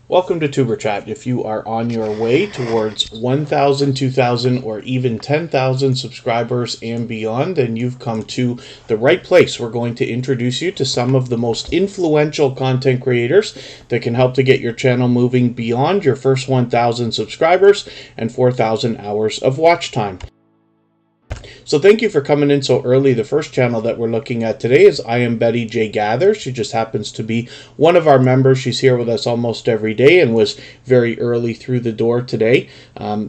Welcome to Superchat. If you are on your way towards 1,000, 2,000, or even 10,000 subscribers and beyond, then you've come to the right place. We're going to introduce you to some of the most influential content creators that can help to get your channel moving beyond your first 1,000 subscribers and 4,000 hours of watch time. So thank you for coming in so early. The first channel that we're looking at today is I Am Betty J. Gather. She just happens to be one of our members. She's here with us almost every day and was very early through the door today.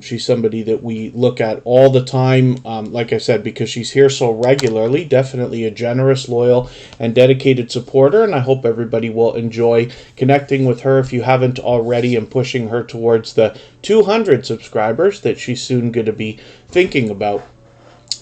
She's somebody that we look at all the time, like I said, because she's here so regularly. Definitely a generous, loyal, and dedicated supporter, and I hope everybody will enjoy connecting with her if you haven't already, and pushing her towards the 200 subscribers that she's soon going to be thinking about.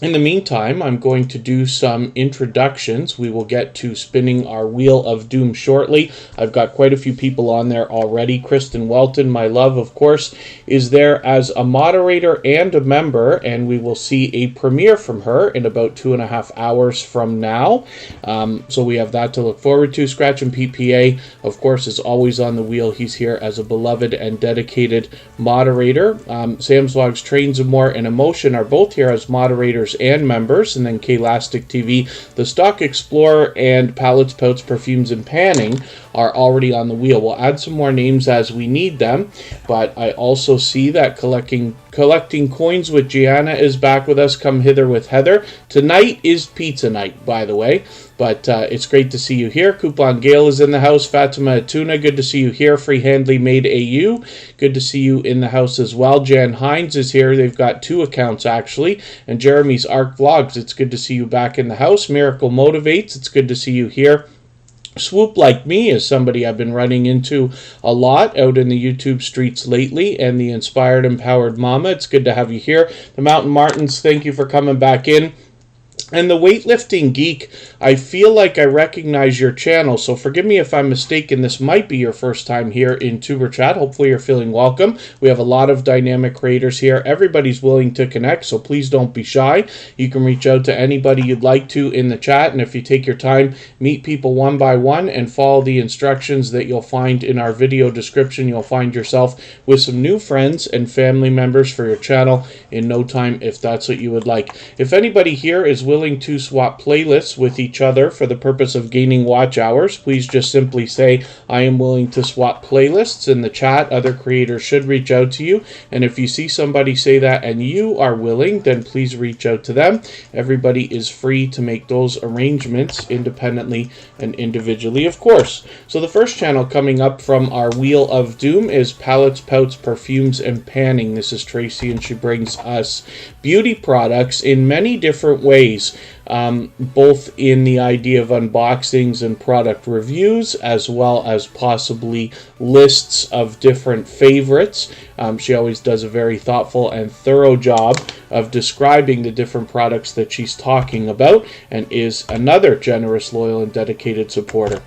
In the meantime, I'm going to do some introductions. We will get to spinning our Wheel of Doom shortly. I've got quite a few people on there already. Kristin Walton, my love, of course, is there as a moderator and a member, and we will see a premiere from her in about 2.5 hours from now. So we have that to look forward to. Scratch and PPA, of course, is always on the wheel. He's here as a beloved and dedicated moderator. Sam's Vlogs, Trains of More, and Emotion are both here as moderators and members, and then K-Lastic TV, The Stock Explorer, and Palettes, Pouts, Perfumes, and Panning are already on the wheel. We'll add some more names as we need them, but I also see that Collecting Coins with Gianna is back with us. Come Hither with Heather. Tonight is pizza night, by the way, but it's great to see you here. Coupon Gale is in the house. Fatima Atuna, good to see you here. Free Handly Made AU, good to see you in the house as well. Jan Hines is here. They've got 2 accounts, actually. And Jeremy's Arc Vlogs, it's good to see you back in the house. Miracle Motivates, it's good to see you here. Swoop Like Me is somebody I've been running into a lot out in the YouTube streets lately, and the Inspired Empowered Mama, it's good to have you here. The Mountain Martins, thank you for coming back in. And the Weightlifting Geek, I feel like I recognize your channel, so forgive me if I'm mistaken. This might be your first time here in Superchat. Hopefully you're feeling welcome. We have a lot of dynamic creators here. Everybody's willing to connect, so please don't be shy. You can reach out to anybody you'd like to in the chat, and if you take your time, meet people one by one and follow the instructions that you'll find in our video description, you'll find yourself with some new friends and family members for your channel in no time, if that's what you would like. If anybody here is willing to swap playlists with each other for the purpose of gaining watch hours, please just simply say, I am willing to swap playlists in the chat. Other creators should reach out to you, and if you see somebody say that and you are willing, then please reach out to them. Everybody is free to make those arrangements independently and individually, of course. So the first channel coming up from our Wheel of Doom is Palettes, Pouts, Perfumes, and Panning. This is Tracy, and she brings us beauty products in many different ways, both in the idea of unboxings and product reviews, as well as possibly lists of different favorites. She always does a very thoughtful and thorough job of describing the different products that she's talking about, and is another generous, loyal, and dedicated supporter.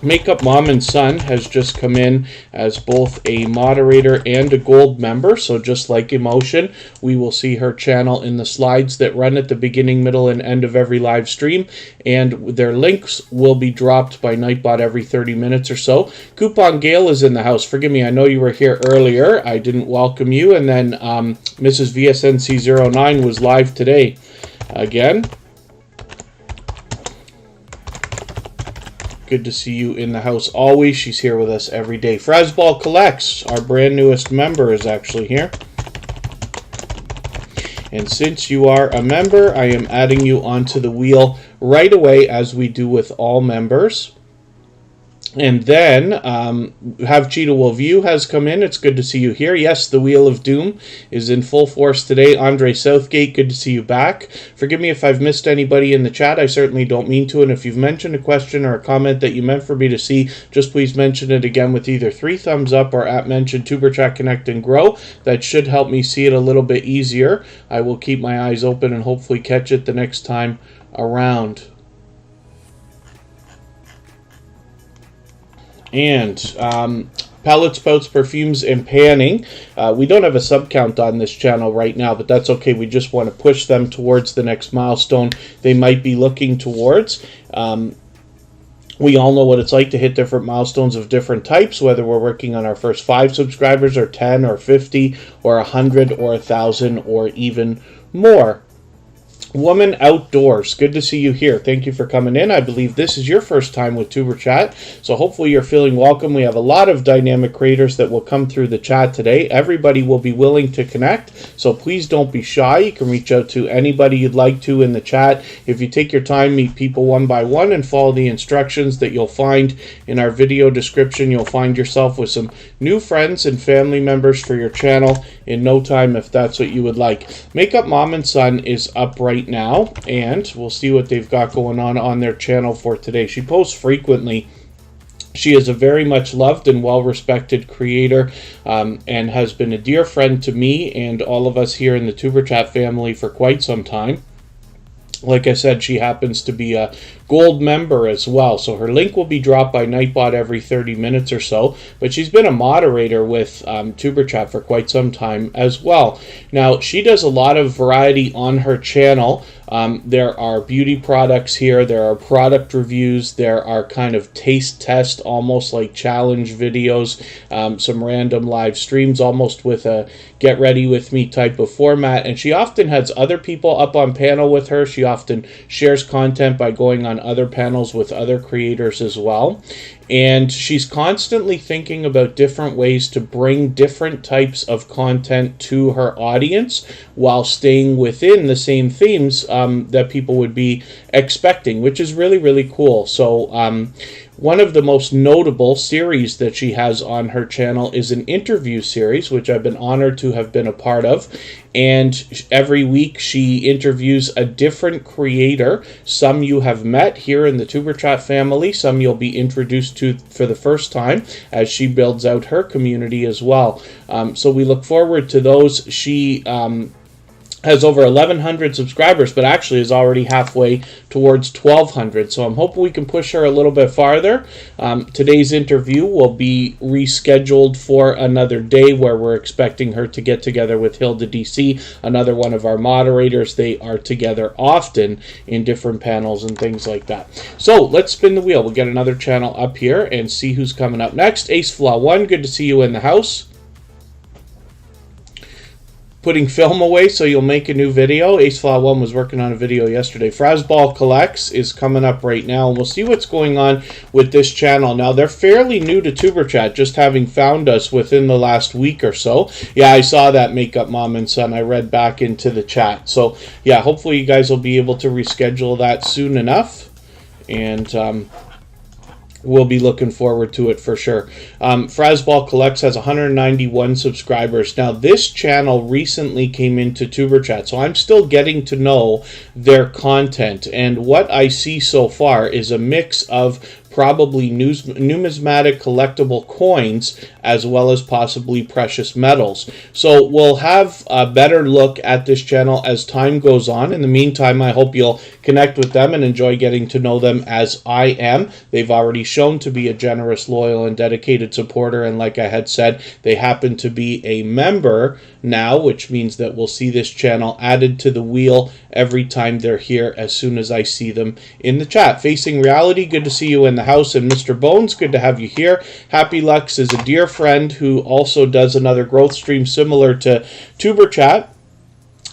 Makeup Mom and Son has just come in as both a moderator and a gold member, so just like Emotion, we will see her channel in the slides that run at the beginning, middle, and end of every live stream, and their links will be dropped by Nightbot every 30 minutes or so. Coupon Gale is in the house. Forgive me, I know you were here earlier. I didn't welcome you, and then Mrs. VSNC09 was live today again. Good to see you in the house always. She's here with us every day. Fresball Collects, our brand newest member, is actually here. And since you are a member, I am adding you onto the wheel right away, as we do with all members. And then Have Cheetah Will View has come in. It's good to see you here. Yes, the Wheel of Doom is in full force today. Andre Southgate, good to see you back. Forgive me if I've missed anybody in the chat. I certainly don't mean to. And if you've mentioned a question or a comment that you meant for me to see, just please mention it again with either 3 thumbs up or @mention Superchat Connect and Grow. That should help me see it a little bit easier. I will keep my eyes open and hopefully catch it the next time around. And Palettes, Pouts, Perfumes, and Panning. We don't have a sub count on this channel right now, but that's okay. We just want to push them towards the next milestone they might be looking towards. We all know what it's like to hit different milestones of different types, whether we're working on our first 5 subscribers or 10 or 50 or 100 or 1,000 or even more. Woman Outdoors, good to see you here. Thank you for coming in. I believe this is your first time with Tuber Chat, so hopefully you're feeling welcome. We have a lot of dynamic creators that will come through the chat today. Everybody will be willing to connect, so please don't be shy. You can reach out to anybody you'd like to in the chat. If you take your time, meet people one by one, and follow the instructions that you'll find in our video description, you'll find yourself with some new friends and family members for your channel in no time, if that's what you would like. Makeup Mom and Son is up right now, and we'll see what they've got going on their channel for today. She posts frequently. She is a very much loved and well-respected creator, and has been a dear friend to me and all of us here in the Tuber Chat family for quite some time. Like I said, she happens to be a gold member as well, so her link will be dropped by Nightbot every 30 minutes or so, but she's been a moderator with Tuber Chat for quite some time as well. Now, she does a lot of variety on her channel. There are beauty products here, there are product reviews, there are kind of taste test, almost like challenge videos, some random live streams, almost with a get ready with me type of format, and she often has other people up on panel with her. She often shares content by going on other panels with other creators as well. And she's constantly thinking about different ways to bring different types of content to her audience while staying within the same themes that people would be expecting, which is really, really cool. So one of the most notable series that she has on her channel is an interview series, which I've been honored to have been a part of. And every week she interviews a different creator. Some you have met here in the Tuber Chat family, some you'll be introduced to for the first time as she builds out her community as well. So we look forward to those. She has over 1,100 subscribers, but actually is already halfway towards 1,200. So I'm hoping we can push her a little bit farther. Today's interview will be rescheduled for another day, where we're expecting her to get together with HildaDC, another one of our moderators. They are together often in different panels and things like that. So let's spin the wheel. We'll get another channel up here and see who's coming up next. AceFlaw1, good to see you in the house. Putting film away so you'll make a new video. AceFlaw1 was working on a video yesterday. Fresball Collects is coming up right now, and we'll see what's going on with this channel. Now, they're fairly new to Tuber Chat, just having found us within the last week or so. Yeah, I saw that, Makeup Mom and Son. I read back into the chat. So, yeah, hopefully you guys will be able to reschedule that soon enough. And we'll be looking forward to it for sure. Fresball Collects has 191 subscribers. Now, this channel recently came into Tuber Chat, so I'm still getting to know their content. And what I see so far is a mix of probably numismatic collectible coins, as well as possibly precious metals. So we'll have a better look at this channel as time goes on. In the meantime, I hope you'll connect with them and enjoy getting to know them as I am. They've already shown to be a generous, loyal, and dedicated supporter, and like I had said, they happen to be a member now, which means that we'll see this channel added to the wheel every time they're here as soon as I see them in the chat. Facing Reality, good to see you in the house. And Mr. Bones, good to have you here. Happy Lux is a dear friend who also does another growth stream similar to Tuber Chat,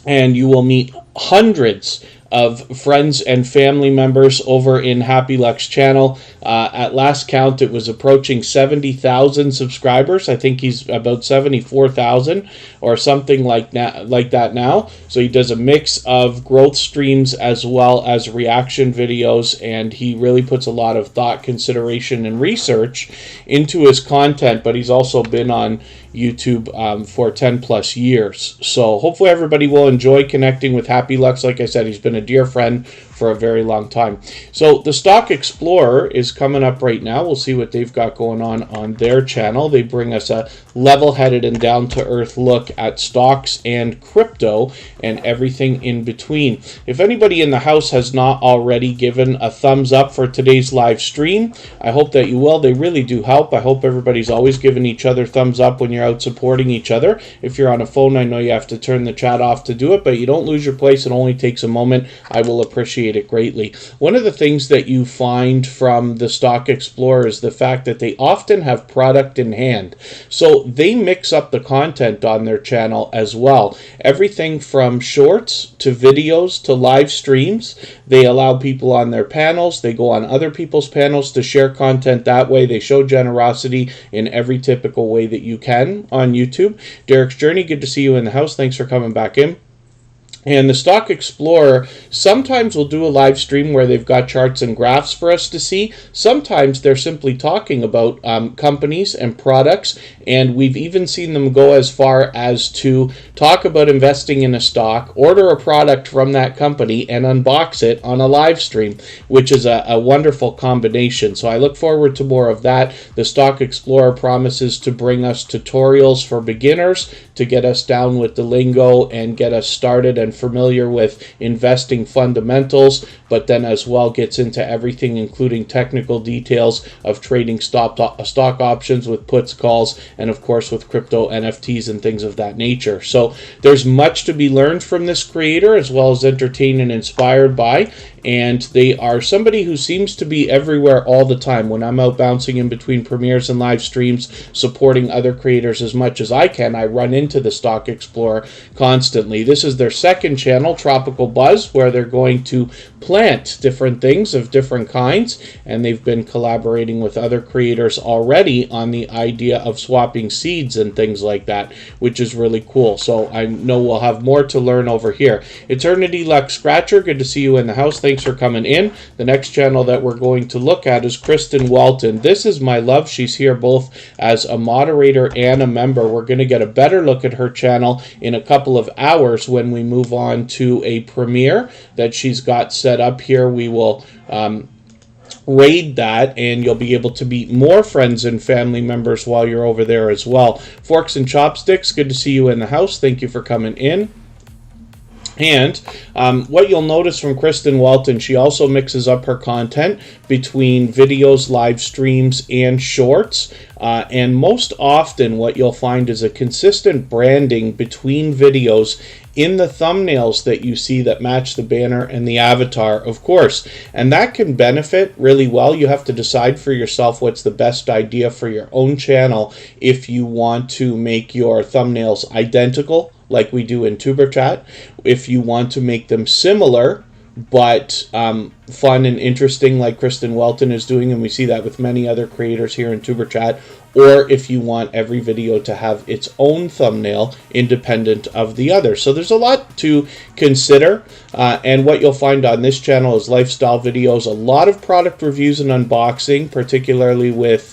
and you will meet hundreds of friends and family members over in Happy Luck's channel. At last count, it was approaching 70,000 subscribers. I think he's about 74,000 or something like that now. So he does a mix of growth streams as well as reaction videos, and he really puts a lot of thought, consideration, and research into his content, but he's also been on YouTube for 10 plus years. So hopefully everybody will enjoy connecting with Happy Lux. Like I said, he's been a dear friend for a very long time. So the Stock Explorer is coming up right now. We'll see what they've got going on their channel. They bring us a level-headed and down-to-earth look at stocks and crypto and everything in between. If anybody in the house has not already given a thumbs up for today's live stream, I hope that you will. They really do help. I hope everybody's always giving each other thumbs up when you're out supporting each other. If you're on a phone, I know you have to turn the chat off to do it, but you don't lose your place. It only takes a moment. I will appreciate appreciate it greatly. One of the things that you find from the Stock Explorer is the fact that they often have product in hand. So they mix up the content on their channel as well. Everything from shorts to videos to live streams. They allow people on their panels. They go on other people's panels to share content that way. They show generosity in every typical way that you can on YouTube. Derek's Journey, good to see you in the house. Thanks for coming back in. And the Stock Explorer sometimes will do a live stream where they've got charts and graphs for us to see. Sometimes they're simply talking about companies and products, and we've even seen them go as far as to talk about investing in a stock, order a product from that company, and unbox it on a live stream, which is a wonderful combination. So I look forward to more of that. The Stock Explorer promises to bring us tutorials for beginners to get us down with the lingo and get us started and familiar with investing fundamentals, but then as well gets into everything, including technical details of trading stock options with puts, calls, and of course with crypto, NFTs, and things of that nature. So there's much to be learned from this creator, as well as entertained and inspired by. And they are somebody who seems to be everywhere all the time. When I'm out bouncing in between premieres and live streams, supporting other creators as much as I can, I run into the Stock Explorer constantly. This is their second channel, Tropical Buzz, where they're going to plant different things of different kinds, and they've been collaborating with other creators already on the idea of swapping seeds and things like that, which is really cool. So I know we'll have more to learn over here. Eternity Luck Scratcher, good to see you in the house. Thanks for coming in. The next channel that we're going to look at is Kristin Walton. This is my love. She's here both as a moderator and a member. We're going to get a better look at her channel in a couple of hours when we move on to a premiere that she's got set up here. We will raid that, and you'll be able to meet more friends and family members while you're over there as well. Forks and Chopsticks, good to see you in the house. Thank you for coming in. And what you'll notice from Kristin Walton, she also mixes up her content between videos, live streams, and shorts. And most often what you'll find is a consistent branding between videos in the thumbnails that you see that match the banner and the avatar, of course. And that can benefit really well. You have to decide for yourself what's the best idea for your own channel if you want to make your thumbnails identical, like we do in Superchat. If you want to make them similar, but fun and interesting, like Kristin Walton is doing, and we see that with many other creators here in Superchat, or if you want every video to have its own thumbnail independent of the other. So there's a lot to consider, and what you'll find on this channel is lifestyle videos, a lot of product reviews and unboxing, particularly with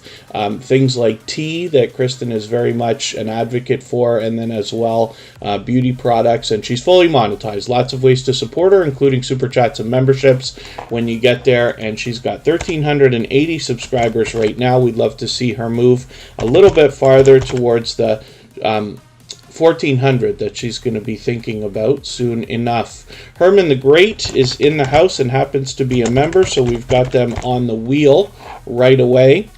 things like tea that Kristin is very much an advocate for, and then as well beauty products, and she's fully monetized. Lots of ways to support her, including super chats and memberships when you get there, and she's got 1,380 subscribers right now. We'd love to see her move a little bit farther towards the 1,400 that she's going to be thinking about soon enough. Herman the Great is in the house and happens to be a member, so we've got them on the wheel right away.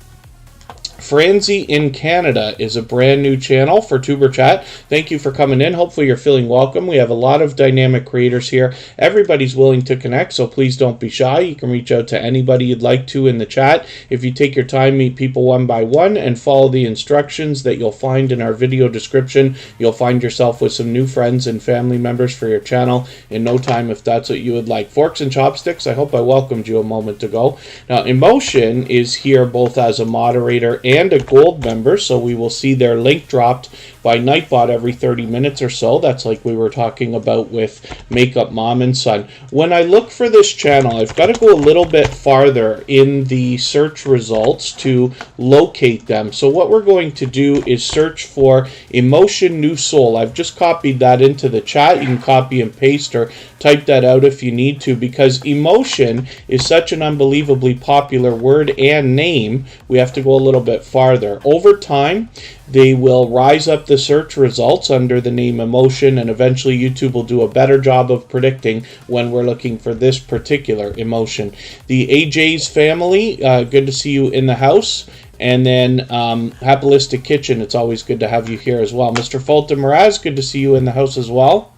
Franzi in Canada is a brand new channel for Tuber Chat. Thank you for coming in. Hopefully you're feeling welcome. We have a lot of dynamic creators here. Everybody's willing to connect, so please don't be shy. You can reach out to anybody you'd like to in the chat. If you take your time, meet people one by one, and follow the instructions that you'll find in our video description, you'll find yourself with some new friends and family members for your channel in no time if that's what you would like. Forks and Chopsticks, I hope I welcomed you a moment ago. Now, Emotion is here both as a moderator and a gold member, so we will see their link dropped by Nightbot every 30 minutes or so. That's like we were talking about with Makeup Mom and Son. When I look for this channel, I've got to go a little bit farther in the search results to locate them. So what we're going to do is search for Emotion New Soul. I've just copied that into the chat. You can copy and paste or type that out if you need to, because emotion is such an unbelievably popular word and name. We have to go a little bit farther. Over time, they will rise up the search results under the name emotion, and eventually YouTube will do a better job of predicting when we're looking for this particular emotion. The AJ's family, good to see you in the house. And then Happylistic Kitchen, it's always good to have you here as well. Mr. Fulton Mraz, good to see you in the house as well.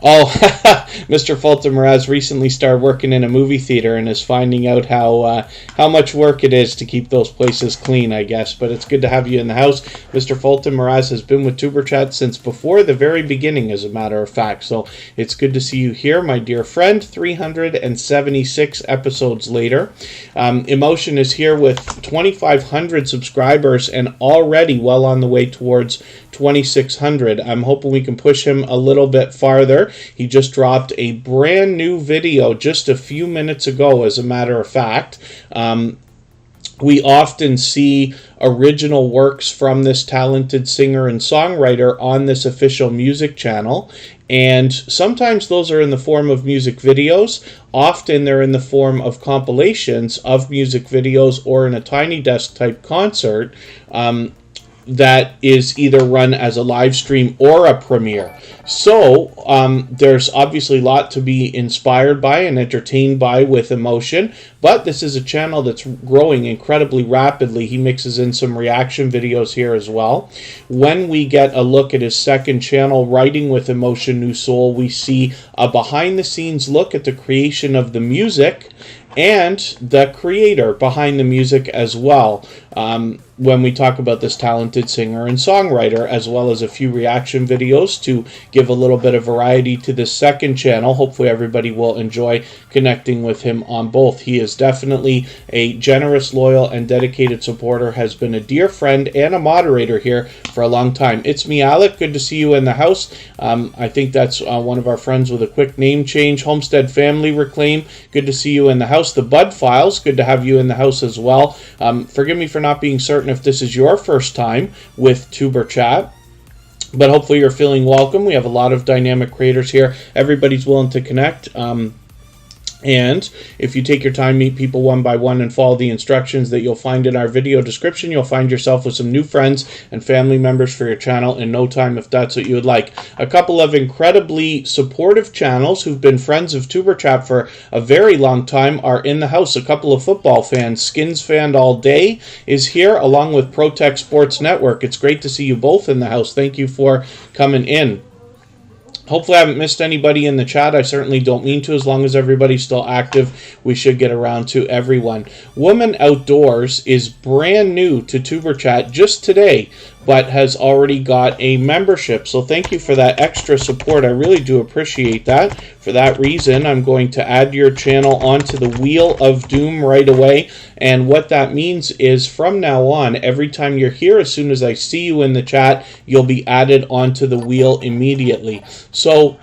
Oh, Mr. Fulton Mraz recently started working in a movie theater and is finding out how much work it is to keep those places clean, I guess. But it's good to have you in the house. Mr. Fulton Mraz has been with Superchat since before the very beginning, as a matter of fact. So it's good to see you here, my dear friend. 376 episodes later. Emotion is here with 2,500 subscribers and already well on the way towards 2,600. I'm hoping we can push him a little bit farther. He just dropped a brand new video just a few minutes ago, as a matter of fact. We often see original works from this talented singer and songwriter on this official music channel, and sometimes those are in the form of music videos. Often they're in the form of compilations of music videos or in a Tiny Desk type concert that is either run as a live stream or a premiere. So there's obviously a lot to be inspired by and entertained by with Emotion, but this is a channel that's growing incredibly rapidly. He mixes in some reaction videos here as well. When we get a look at his second channel, Writing with Emotion New Soul, we see a behind the scenes look at the creation of the music and the creator behind the music as well. When we talk about this talented singer and songwriter, as well as a few reaction videos to give a little bit of variety to this second channel. Hopefully everybody will enjoy connecting with him on both. He is definitely a generous, loyal, and dedicated supporter, has been a dear friend and a moderator here for a long time. It's me, Alec. Good to see you in the house. I think that's one of our friends with a quick name change. Homestead Family Reclaim, good to see you in the house. The Bud Files, good to have you in the house as well. Forgive me for not being certain if this is your first time with Superchat, but hopefully you're feeling welcome. We have a lot of dynamic creators here. Everybody's willing to connect. And if you take your time, meet people one by one, and follow the instructions that you'll find in our video description, you'll find yourself with some new friends and family members for your channel in no time, if that's what you would like. A couple of incredibly supportive channels who've been friends of Superchat for a very long time are in the house. A couple of football fans. Skins Fan All Day is here, along with ProTech Sports Network. It's great to see you both in the house. Thank you for coming in. Hopefully I haven't missed anybody in the chat. I certainly don't mean to. As long as everybody's still active, we should get around to everyone. Woman Outdoors is brand new to Superchat just today, but has already got a membership. So thank you for that extra support. I really do appreciate that. For that reason, I'm going to add your channel onto the Wheel of Doom right away. And what that means is from now on, every time you're here, as soon as I see you in the chat, you'll be added onto the wheel immediately. So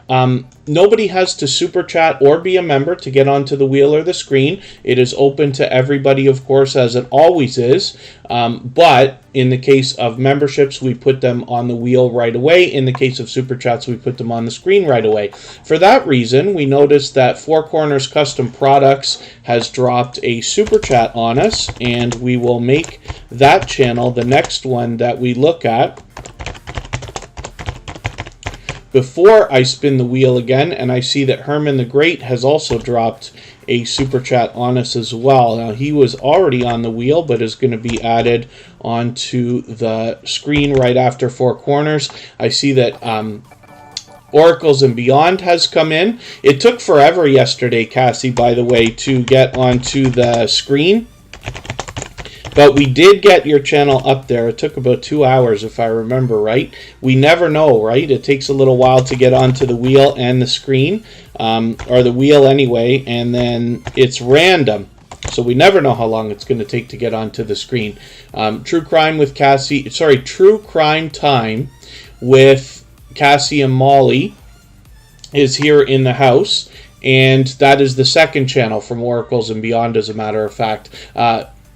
nobody has to super chat or be a member to get onto the wheel or the screen. It is open to everybody, of course, as it always is. But in the case of memberships, we put them on the wheel right away. In the case of super chats, we put them on the screen right away. For that reason, we noticed that Four Corners Custom Products has dropped a super chat on us, and we will make that channel the next one that we look at before I spin the wheel again. And I see that Herman the Great has also dropped a super chat on us as well. Now, he was already on the wheel, but is going to be added onto the screen right after Four Corners. I see that Oracles and Beyond has come in. It took forever yesterday, Cassie, by the way, to get onto the screen. But we did get your channel up there. It took about 2 hours, if I remember right. We never know, right? It takes a little while to get onto the wheel and the screen, or the wheel anyway, and then it's random. So we never know how long it's going to take to get onto the screen. True Crime Time with Cassie and Molly is here in the house, and that is the second channel from Oracles and Beyond, as a matter of fact.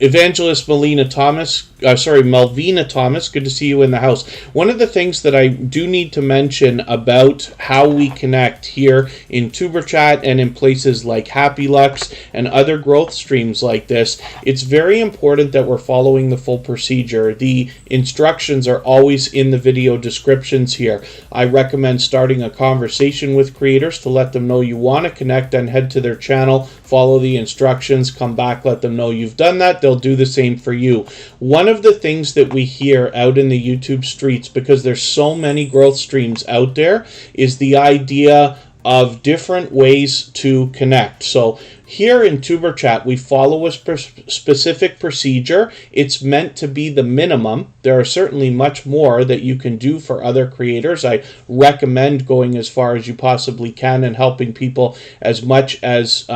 Evangelist Melvina Thomas, good to see you in the house. One of the things that I do need to mention about how we connect here in TuberChat and in places like Happy Lux and other growth streams like this, it's very important that we're following the full procedure. The instructions are always in the video descriptions here. I recommend starting a conversation with creators to let them know you want to connect, and head to their channel, follow the instructions, come back, let them know you've done that. They'll do the same for you. One of the things that we hear out in the YouTube streets, because there's so many growth streams out there, is the idea of different ways to connect. So here in TuberChat, we follow a specific procedure. It's meant to be the minimum. There are certainly much more that you can do for other creators. I recommend going as far as you possibly can and helping people as much as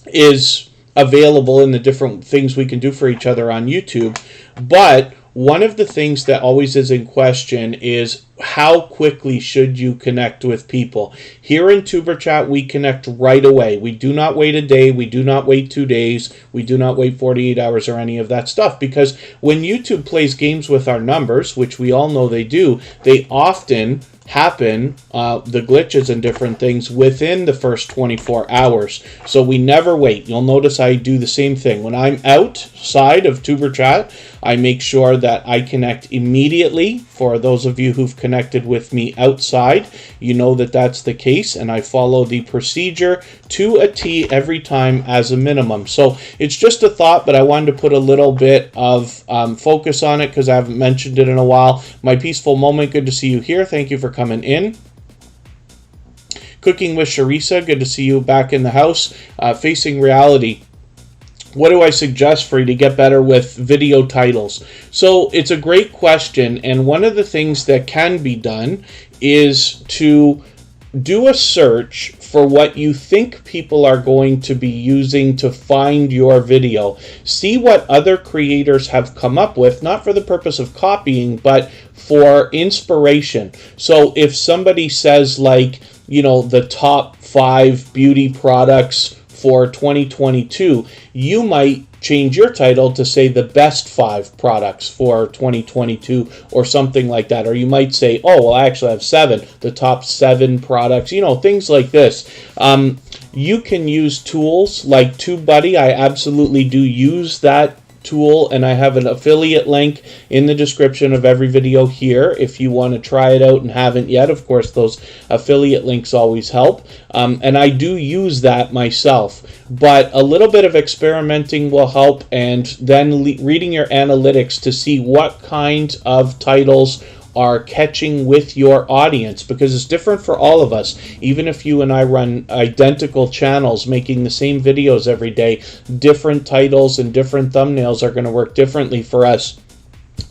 is available in the different things we can do for each other on YouTube. But one of the things that always is in question is how quickly should you connect with people. Here in TuberChat, we connect right away. We do not wait a day. We do not wait 2 days. We do not wait 48 hours or any of that stuff, because when YouTube plays games with our numbers, which we all know they do, they often happen, the glitches and different things, within the first 24 hours. So we never wait. You'll notice I do the same thing. When I'm outside of TuberChat, I make sure that I connect immediately. For those of you who've connected with me outside, you know that that's the case, and I follow the procedure to a T every time as a minimum. So it's just a thought, but I wanted to put a little bit of focus on it because I haven't mentioned it in a while. My peaceful moment, good to see you here. Thank you for coming in. Cooking with Sharisa, good to see you back in the house. Facing reality. What do I suggest for you to get better with video titles? So it's a great question, and one of the things that can be done is to do a search for what you think people are going to be using to find your video. See what other creators have come up with, not for the purpose of copying, but for inspiration. So if somebody says, like, you know, the top 5 beauty products for 2022, you might change your title to say the best 5 products for 2022 or something like that. Or you might say, oh, well, I actually have 7, the top 7 products, you know, things like this. You can use tools like TubeBuddy. I absolutely do use that tool, and I have an affiliate link in the description of every video here if you want to try it out and haven't yet. Of course, those affiliate links always help, and I do use that myself, but a little bit of experimenting will help, and then reading your analytics to see what kind of titles are catching with your audience, because it's different for all of us. Even if you and I run identical channels making the same videos every day, different titles and different thumbnails are going to work differently for us.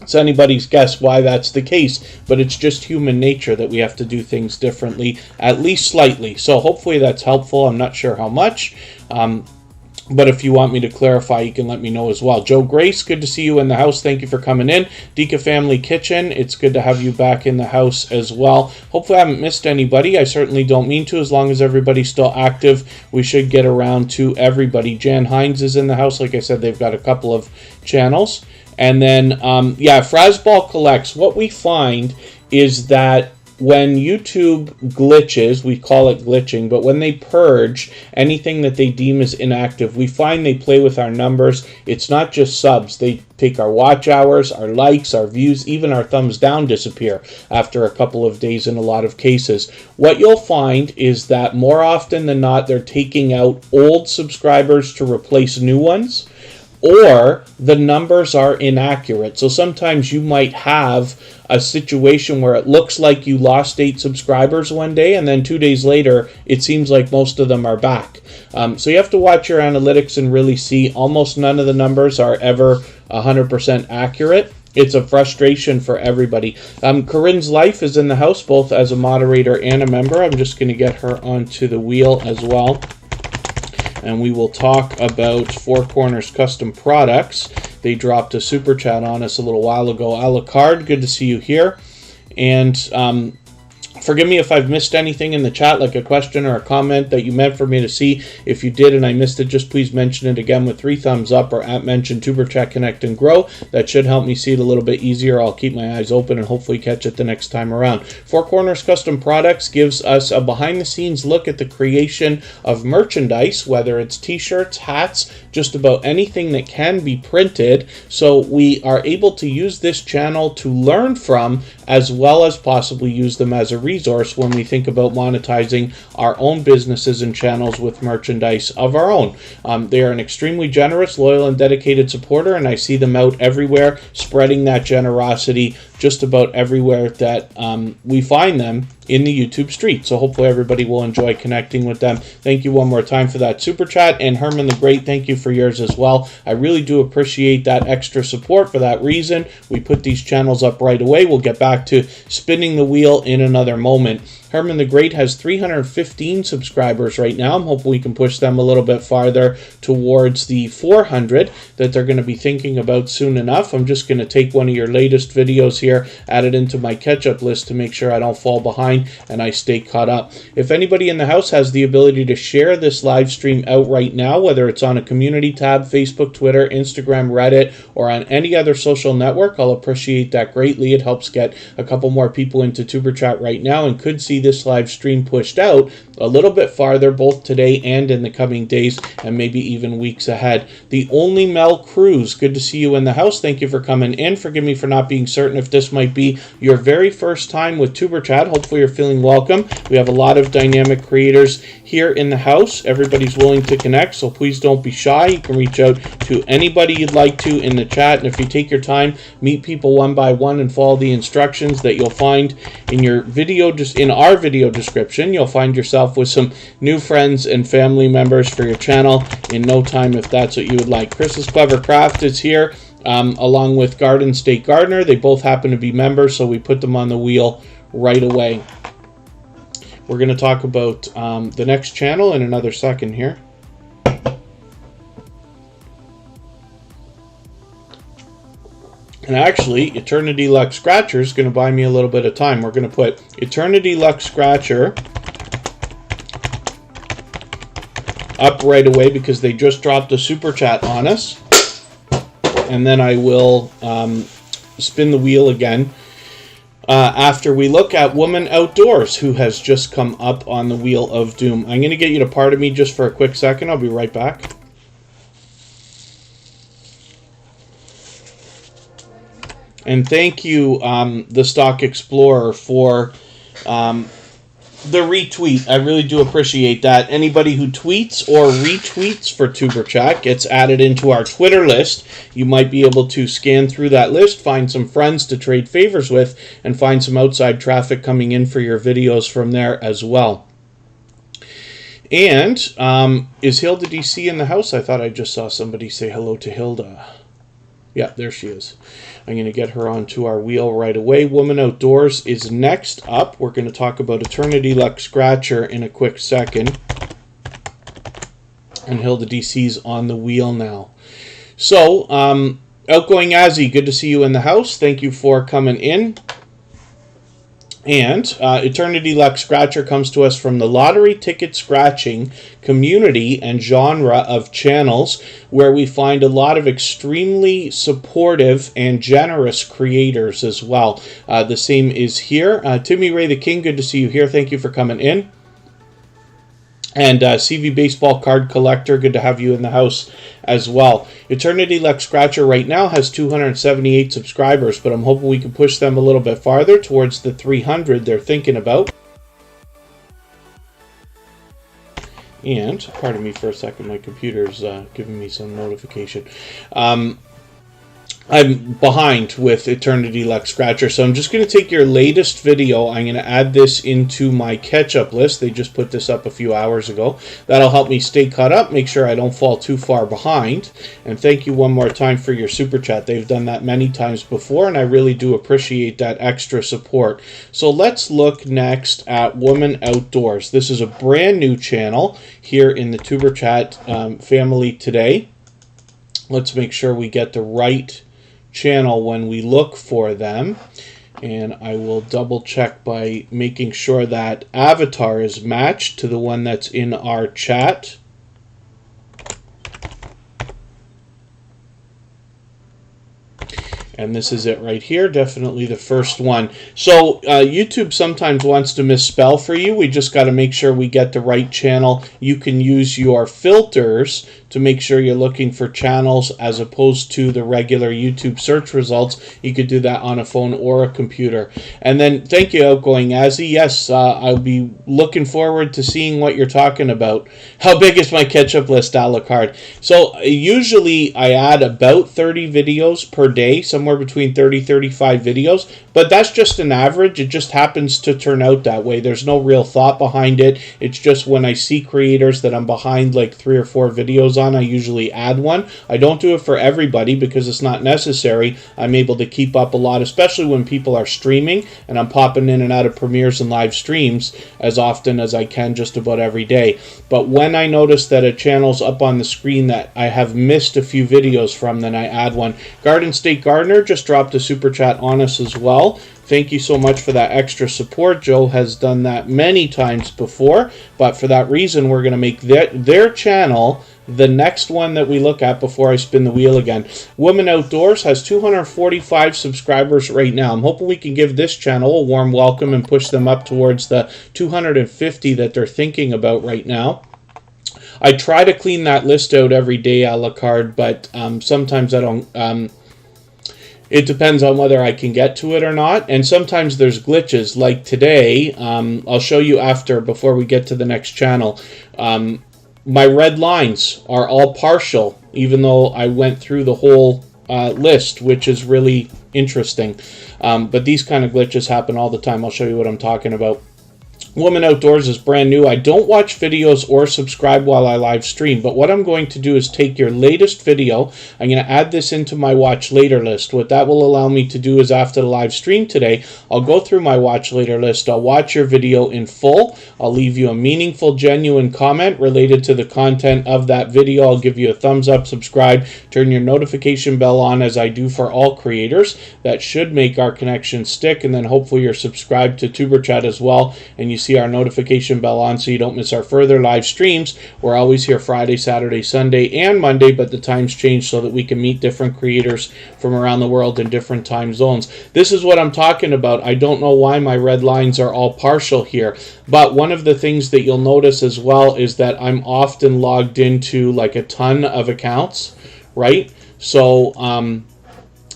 It's anybody's guess why that's the case, but it's just human nature that we have to do things differently, at least slightly. So hopefully that's helpful. I'm not sure how much. But if you want me to clarify, you can let me know as well. Joe Grace, good to see you in the house. Thank you for coming in. Dika Family Kitchen, it's good to have you back in the house as well. Hopefully I haven't missed anybody. I certainly don't mean to. As long as everybody's still active, we should get around to everybody. Jan Hines is in the house. Like I said, they've got a couple of channels. And then, yeah, Fresball Collects. What we find is that when YouTube glitches, we call it glitching, but when they purge anything that they deem as inactive, we find they play with our numbers. It's not just subs. They take our watch hours, our likes, our views, even our thumbs down disappear after a couple of days in a lot of cases. What you'll find is that more often than not, they're taking out old subscribers to replace new ones, or the numbers are inaccurate. So sometimes you might have a situation where it looks like you lost 8 subscribers one day, and then 2 days later, it seems like most of them are back. So you have to watch your analytics and really see. Almost none of the numbers are ever 100% accurate. It's a frustration for everybody. CorinnesLife is in the house, both as a moderator and a member. I'm just going to get her onto the wheel as well, and we will talk about Four Corners Custom Products. They dropped a super chat on us a little while ago. Alucard, good to see you here. And forgive me if I've missed anything in the chat, like a question or a comment that you meant for me to see. If you did and I missed it, just please mention it again with 3 thumbs up or at mention Superchat Connect and Grow. That should help me see it a little bit easier. I'll keep my eyes open and hopefully catch it the next time around. Four Corners Custom Products gives us a behind-the-scenes look at the creation of merchandise, whether it's t-shirts, hats, just about anything that can be printed. So we are able to use this channel to learn from, as well as possibly use them as a resource when we think about monetizing our own businesses and channels with merchandise of our own. They are an extremely generous, loyal, and dedicated supporter, and I see them out everywhere, spreading that generosity just about everywhere that we find them in the YouTube street. So hopefully everybody will enjoy connecting with them. Thank you one more time for that super chat. And Herman the Great, thank you for yours as well. I really do appreciate that extra support. For that reason, we put these channels up right away. We'll get back to spinning the wheel in another moment. Herman the Great has 315 subscribers right now. I'm hoping we can push them a little bit farther towards the 400 that they're going to be thinking about soon enough. I'm just going to take one of your latest videos here, add it into my catch-up list to make sure I don't fall behind and I stay caught up. If anybody in the house has the ability to share this live stream out right now, whether it's on a community tab, Facebook, Twitter, Instagram, Reddit, or on any other social network, I'll appreciate that greatly. It helps get a couple more people into Tuber Chat right now and could see this live stream pushed out a little bit farther, both today and in the coming days, and maybe even weeks ahead. The Only Mel Cruz, good to see you in the house. Thank you for coming in. Forgive me for not being certain if this might be your very first time with Tuber Chat. Hopefully you're feeling welcome. We have a lot of dynamic creators here in the house. Everybody's willing to connect, so please don't be shy. You can reach out to anybody you'd like to in the chat, and if you take your time, meet people one by one and follow the instructions that you'll find in your video, just in our video description, you'll find yourself with some new friends and family members for your channel in no time, if that's what you would like. Chris's Clever Craft is here, along with Garden State Gardener. They both happen to be members, so we put them on the wheel right away. We're going to talk about the next channel in another second here. And actually, Eternity Luck Scratcher is going to buy me a little bit of time. We're going to put Eternity Luck Scratcher up right away because they just dropped a super chat on us. And then I will spin the wheel again after we look at Woman Outdoors, who has just come up on the Wheel of Doom. I'm going to get you to pardon me just for a quick second. I'll be right back. And thank you, the Stock Explorer, for the retweet. I really do appreciate that. Anybody who tweets or retweets for Tuber Chat gets added into our Twitter list. You might be able to scan through that list, find some friends to trade favors with, and find some outside traffic coming in for your videos from there as well. And is HildaDC in the house? I thought I just saw somebody say hello to Hilda. Yeah, there she is. I'm going to get her onto our wheel right away. Woman Outdoors is next up. We're going to talk about Eternity Luck Scratcher in a quick second. And HildaDC's on the wheel now. So, Outgoing Azzy, good to see you in the house. Thank you for coming in. And Eternity Luck Scratcher comes to us from the lottery ticket scratching community and genre of channels, where we find a lot of extremely supportive and generous creators as well. The same is here. Timmy Ray the King, good to see you here. Thank you for coming in. And CV Baseball Card Collector, good to have you in the house as well. Eternity Luck Scratcher right now has 278 subscribers, but I'm hoping we can push them a little bit farther towards the 300 they're thinking about. And, pardon me for a second, my computer's giving me some notification. I'm behind with Eternity Luck Scratcher, so I'm just going to take your latest video. I'm going to add this into my catch-up list. They just put this up a few hours ago. That'll help me stay caught up, make sure I don't fall too far behind. And thank you one more time for your super chat. They've done that many times before, and I really do appreciate that extra support. So let's look next at Woman Outdoors. This is a brand new channel here in the Tuber Chat family today. Let's make sure we get the right channel when we look for them, and I will double check by making sure that avatar is matched to the one that's in our chat. And this is it right here, definitely the first one. So YouTube sometimes wants to misspell for you. We just got to make sure we get the right channel. You can use your filters to make sure you're looking for channels as opposed to the regular YouTube search results. You could do that on a phone or a computer. And then thank you, Outgoing Azzy. Yes, I'll be looking forward to seeing what you're talking about. How big is my ketchup list, a la carte? So usually I add about 30 videos per day, somewhere between 30-35 videos, but that's just an average. It just happens to turn out that way. There's no real thought behind it. It's just when I see creators that I'm behind like 3 or 4 videos on, I usually add one. I don't do it for everybody because it's not necessary. I'm able to keep up a lot, especially when people are streaming, and I'm popping in and out of premieres and live streams as often as I can, just about every day. But when I notice that a channel's up on the screen that I have missed a few videos from, then I add one. Garden State Gardener just dropped a super chat on us as well. Thank you so much for that extra support. Joe has done that many times before, but for that reason, we're going to make their channel the next one that we look at before I spin the wheel again. Woman Outdoors has 245 subscribers right now. I'm hoping we can give this channel a warm welcome and push them up towards the 250 that they're thinking about right now. I try to clean that list out every day, a la carte, but sometimes I don't. It depends on whether I can get to it or not, and sometimes there's glitches, like today. I'll show you before we get to the next channel. My red lines are all partial, even though I went through the whole list, which is really interesting. But these kind of glitches happen all the time. I'll show you what I'm talking about. Woman Outdoors is brand new. I don't watch videos or subscribe while I live stream, but what I'm going to do is take your latest video. I'm going to add this into my watch later list. What that will allow me to do is after the live stream today, I'll go through my watch later list. I'll watch your video in full. I'll leave you a meaningful, genuine comment related to the content of that video. I'll give you a thumbs up, subscribe, turn your notification bell on as I do for all creators. That should make our connection stick, and then hopefully you're subscribed to Superchat as well, and you see our notification bell on so you don't miss our further live streams. We're always here Friday, Saturday, Sunday, and Monday, but the times change so that we can meet different creators from around the world in different time zones. This is what I'm talking about. I don't know why my red lines are all partial here, but one of the things that you'll notice as well is that I'm often logged into like a ton of accounts, right? So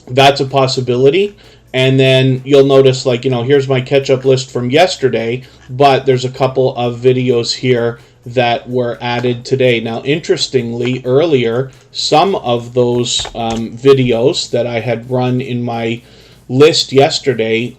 that's a possibility. And then you'll notice, like, here's my catch-up list from yesterday, but there's a couple of videos here that were added today. Now, interestingly, earlier, some of those videos that I had run in my list yesterday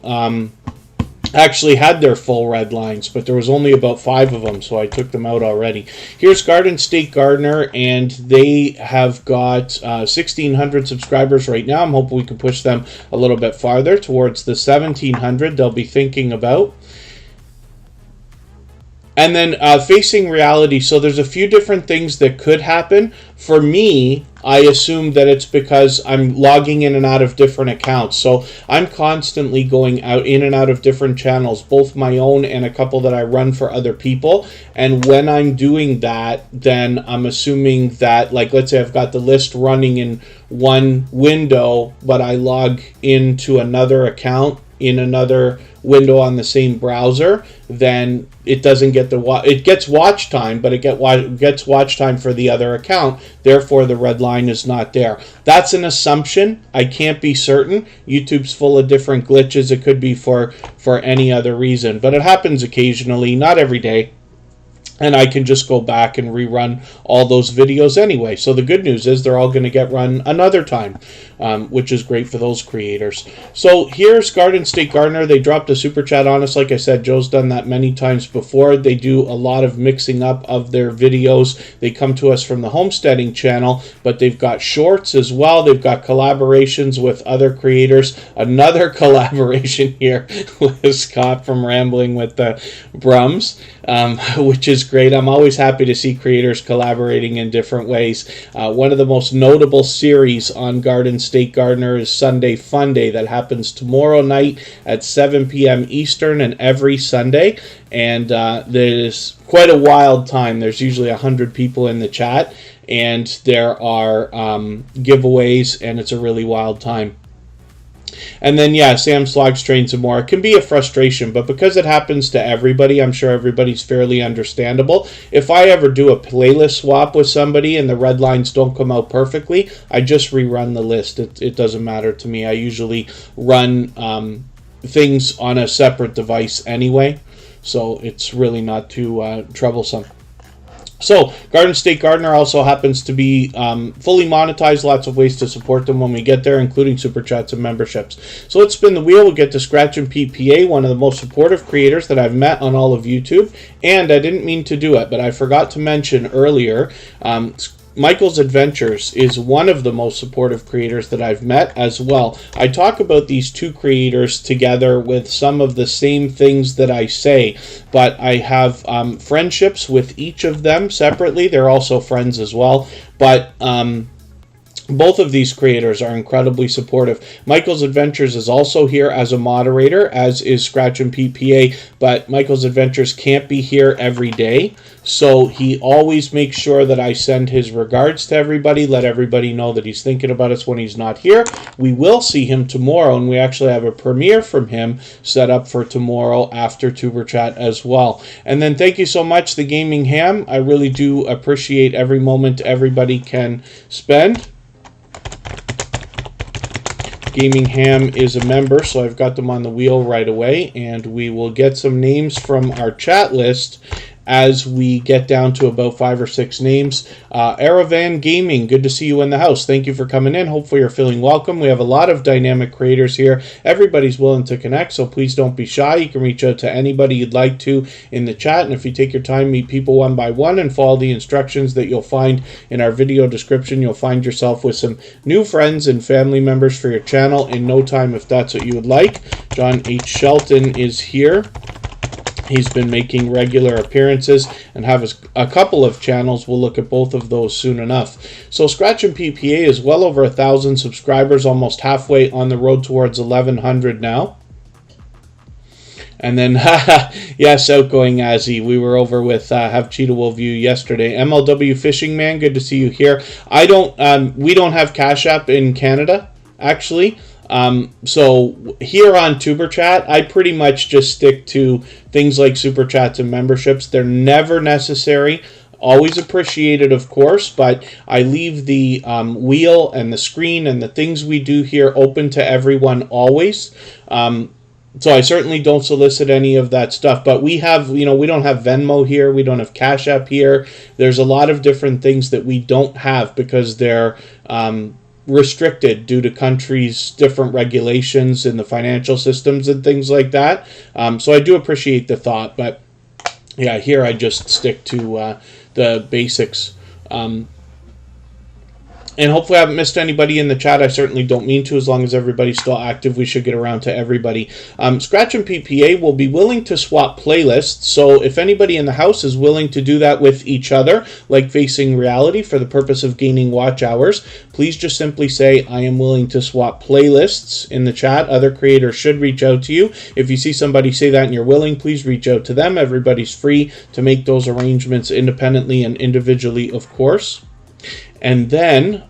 actually had their full red lines, but there was only about 5 of them, so I took them out already. Here's Garden State Gardener, and they have got 1,600 subscribers right now. I'm hoping we can push them a little bit farther towards the 1,700 they'll be thinking about. And then facing reality. So there's a few different things that could happen. For me, I assume that it's because I'm logging in and out of different accounts. So I'm constantly going in and out of different channels, both my own and a couple that I run for other people. And when I'm doing that, then I'm assuming that, like, let's say I've got the list running in one window, but I log into another account in another window on the same browser, then it doesn't get it gets watch time, but it gets watch time for the other account. Therefore, the red line is not there. That's an assumption. I can't be certain. YouTube's full of different glitches. It could be for any other reason, but it happens occasionally, not every day. And I can just go back and rerun all those videos anyway. So the good news is they're all going to get run another time, which is great for those creators. So here's Garden State Gardener. They dropped a super chat on us. Like I said, Joe's done that many times before. They do a lot of mixing up of their videos. They come to us from the homesteading channel, but they've got shorts as well. They've got collaborations with other creators. Another collaboration here with Scott from Rambling with the Brums, which is great. I'm always happy to see creators collaborating in different ways. One of the most notable series on Garden State Gardener is Sunday Fun Day. That happens tomorrow night at 7 p.m. Eastern and every Sunday. And there's quite a wild time. There's usually 100 people in the chat, and there are giveaways, and it's a really wild time. And then, yeah, Sam Slogs trains some more. It can be a frustration, but because it happens to everybody, I'm sure everybody's fairly understandable. If I ever do a playlist swap with somebody and the red lines don't come out perfectly, I just rerun the list. It doesn't matter to me. I usually run things on a separate device anyway, so it's really not too troublesome. So, Garden State Gardener also happens to be fully monetized. Lots of ways to support them when we get there, including Super Chats and memberships. So let's spin the wheel. We'll get to Scratch and PPA, one of the most supportive creators that I've met on all of YouTube. And I didn't mean to do it, but I forgot to mention earlier, Michael's Adventures is one of the most supportive creators that I've met as well. I talk about these two creators together with some of the same things that I say, but I have friendships with each of them separately. They're also friends as well, but both of these creators are incredibly supportive. Michael's Adventures is also here as a moderator, as is Scratch and PPA, but Michael's Adventures can't be here every day, so he always makes sure that I send his regards to everybody, let everybody know that he's thinking about us when he's not here. We will see him tomorrow, and we actually have a premiere from him set up for tomorrow after Tuber Chat as well. And then thank you so much, The Gaming Ham. I really do appreciate every moment everybody can spend. Gaming Ham is a member, so I've got them on the wheel right away, and we will get some names from our chat list as we get down to about 5 or 6 names. Aravan Gaming, good to see you in the house. Thank you for coming in. Hopefully you're feeling welcome. We have a lot of dynamic creators here. Everybody's willing to connect, so please don't be shy. You can reach out to anybody you'd like to in the chat, and if you take your time, meet people one by one and follow the instructions that you'll find in our video description, you'll find yourself with some new friends and family members for your channel in no time if that's what you would like. John H. Shelton is here. He's been making regular appearances and have a couple of channels. We'll look at both of those soon enough. So Scratch and PPA is well over 1,000 subscribers, almost halfway on the road towards 1,100 now. And then, yes, outgoing Azzy. We were over with Have Cheetah Will View yesterday. MLW Fishing Man, good to see you here. We don't have Cash App in Canada, actually. So here on Tuber Chat, I pretty much just stick to things like Super Chats and memberships. They're never necessary. Always appreciated, of course, but I leave the wheel and the screen and the things we do here open to everyone always. So I certainly don't solicit any of that stuff, but we have, we don't have Venmo here. We don't have Cash App here. There's a lot of different things that we don't have because they're, restricted due to countries' different regulations in the financial systems and things like that. So I do appreciate the thought, but yeah, here I just stick to the basics. And hopefully I haven't missed anybody in the chat. I certainly don't mean to. As long as everybody's still active, we should get around to everybody. Scratch and PPA will be willing to swap playlists. So if anybody in the house is willing to do that with each other, like Facing Reality, for the purpose of gaining watch hours, please just simply say, I am willing to swap playlists in the chat. Other creators should reach out to you. If you see somebody say that and you're willing, please reach out to them. Everybody's free to make those arrangements independently and individually, of course. And then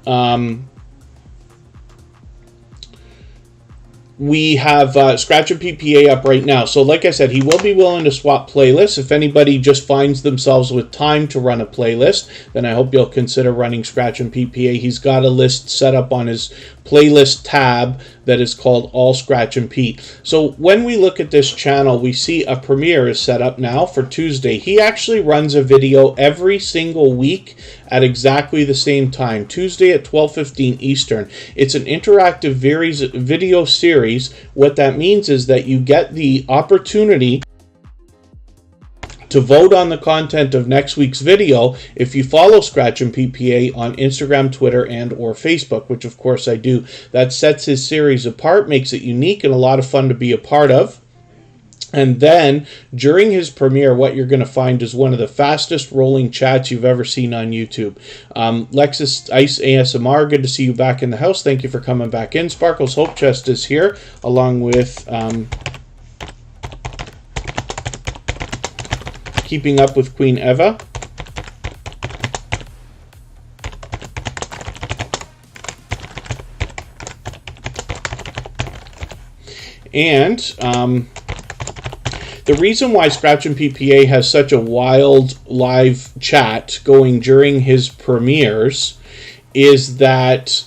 we have Scratch and PPA up right now. So like I said, he will be willing to swap playlists. If anybody just finds themselves with time to run a playlist, then I hope you'll consider running Scratch and PPA. He's got a list set up on his playlist tab that is called All Scratch and Pete. So when we look at this channel, we see a premiere is set up now for Tuesday. He actually runs a video every single week at exactly the same time, Tuesday at 12:15 Eastern. It's an interactive video series. What that means is that you get the opportunity to vote on the content of next week's video if you follow Scratch and PPA on Instagram, Twitter, and or Facebook, which of course I do. That sets his series apart, makes it unique and a lot of fun to be a part of. And then, during his premiere, what you're going to find is one of the fastest rolling chats you've ever seen on YouTube. Lexus Ice ASMR, good to see you back in the house. Thank you for coming back in. Sparkles Hope Chest is here, along with Keeping Up with Queen Eva. And the reason why Scratch and PPA has such a wild live chat going during his premieres is that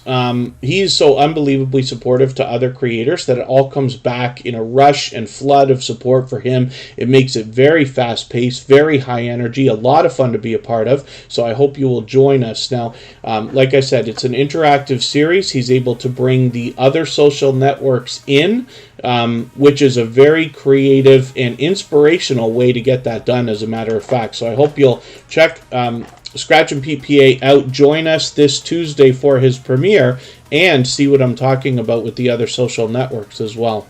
he's so unbelievably supportive to other creators that it all comes back in a rush and flood of support for him. It makes it very fast-paced, very high energy, a lot of fun to be a part of, so I hope you will join us. Now, like I said, it's an interactive series. He's able to bring the other social networks in, which is a very creative and inspirational way to get that done, as a matter of fact. So I hope you'll check Scratch and PPA out. Join us this Tuesday for his premiere and see what I'm talking about with the other social networks as well.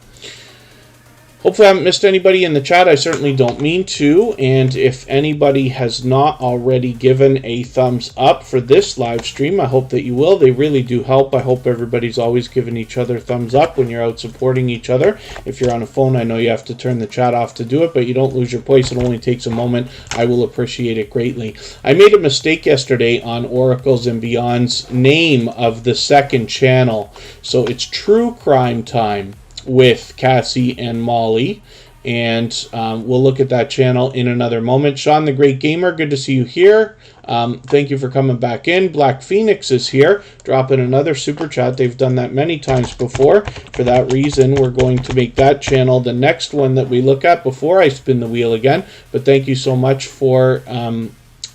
Hopefully I haven't missed anybody in the chat. I certainly don't mean to. And if anybody has not already given a thumbs up for this live stream, I hope that you will. They really do help. I hope everybody's always giving each other thumbs up when you're out supporting each other. If you're on a phone, I know you have to turn the chat off to do it, but you don't lose your place. It only takes a moment. I will appreciate it greatly. I made a mistake yesterday on Oracles and Beyond's name of the second channel. So it's True Crime Time with Cassie and Molly, and we'll look at that channel in another moment. Sean the Great Gamer, good to see you here. Thank you for coming back in. Black Phoenix is here, dropping another super chat. They've done that many times before. For that reason, we're going to make that channel the next one that we look at before I spin the wheel again. But thank you so much for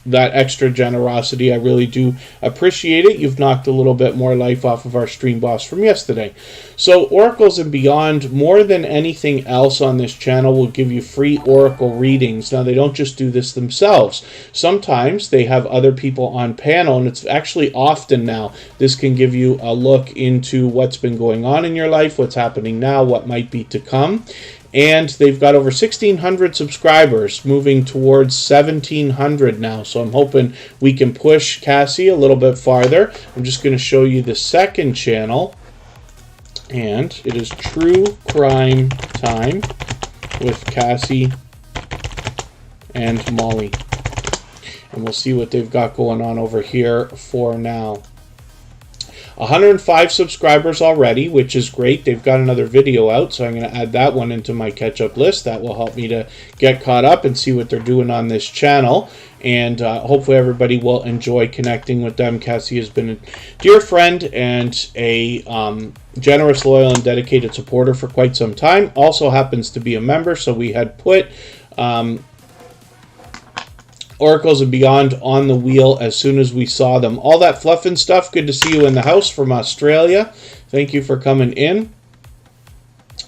that extra generosity. I really do appreciate it. You've knocked a little bit more life off of our stream boss from yesterday. So Oracles and Beyond, more than anything else on this channel, will give you free Oracle readings. Now, they don't just do this themselves. Sometimes they have other people on panel, and it's actually often now. This can give you a look into what's been going on in your life, what's happening now, what might be to come. And they've got over 1,600 subscribers, moving towards 1,700 now. So I'm hoping we can push Cassie a little bit farther. I'm just going to show you the second channel. And it is True Crime Time with Cassie and Molly. And we'll see what they've got going on over here for now. 105 subscribers already, which is great. They've got another video out, so I'm going to add that one into my catch-up list. That will help me to get caught up and see what they're doing on this channel. And hopefully everybody will enjoy connecting with them. Cassie has been a dear friend and a generous, loyal, and dedicated supporter for quite some time. Also happens to be a member, so we had put Oracles and Beyond on the wheel as soon as we saw them. All that fluff and stuff, good to see you in the house from Australia. Thank you for coming in.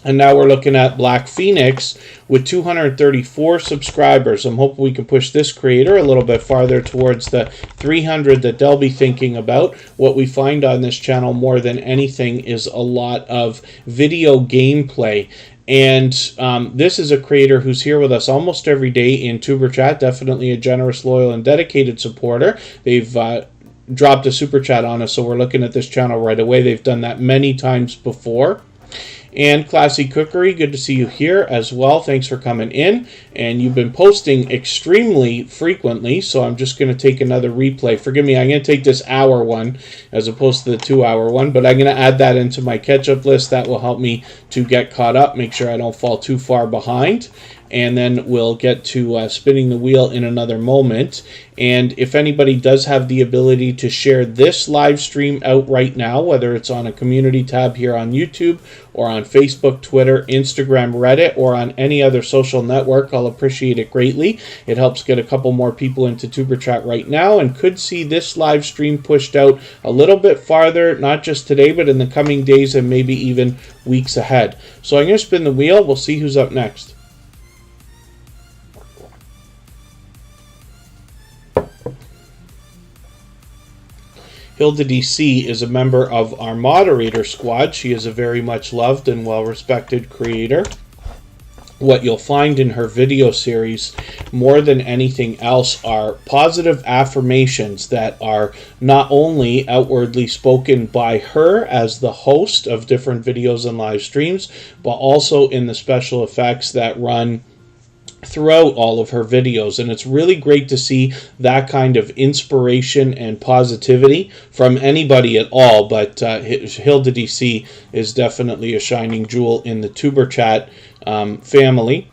And now we're looking at Black Phoenix with 234 subscribers. I'm hoping we can push this creator a little bit farther towards the 300 that they'll be thinking about. What we find on this channel more than anything is a lot of video gameplay. And this is a creator who's here with us almost every day in Tuber Chat. Definitely a generous, loyal, and dedicated supporter. They've dropped a super chat on us, so we're looking at this channel right away. They've done that many times before. And Classy Cookery, good to see you here as well. Thanks for coming in. And you've been posting extremely frequently, so I'm just going to take another replay. Forgive me, I'm going to take this hour one as opposed to the 2-hour one, but I'm going to add that into my catch-up list. That will help me to get caught up, make sure I don't fall too far behind. And then we'll get to spinning the wheel in another moment. And if anybody does have the ability to share this live stream out right now, whether it's on a community tab here on YouTube or on Facebook, Twitter, Instagram, Reddit, or on any other social network, I'll appreciate it greatly. It helps get a couple more people into Tuber Chat right now and could see this live stream pushed out a little bit farther, not just today, but in the coming days and maybe even weeks ahead. So I'm going to spin the wheel. We'll see who's up next. HildaDC is a member of our moderator squad. She is a very much loved and well-respected creator. What you'll find in her video series, more than anything else, are positive affirmations that are not only outwardly spoken by her as the host of different videos and live streams, but also in the special effects that run throughout all of her videos, and it's really great to see that kind of inspiration and positivity from anybody at all, but HildaDC is definitely a shining jewel in the Tuberchat family.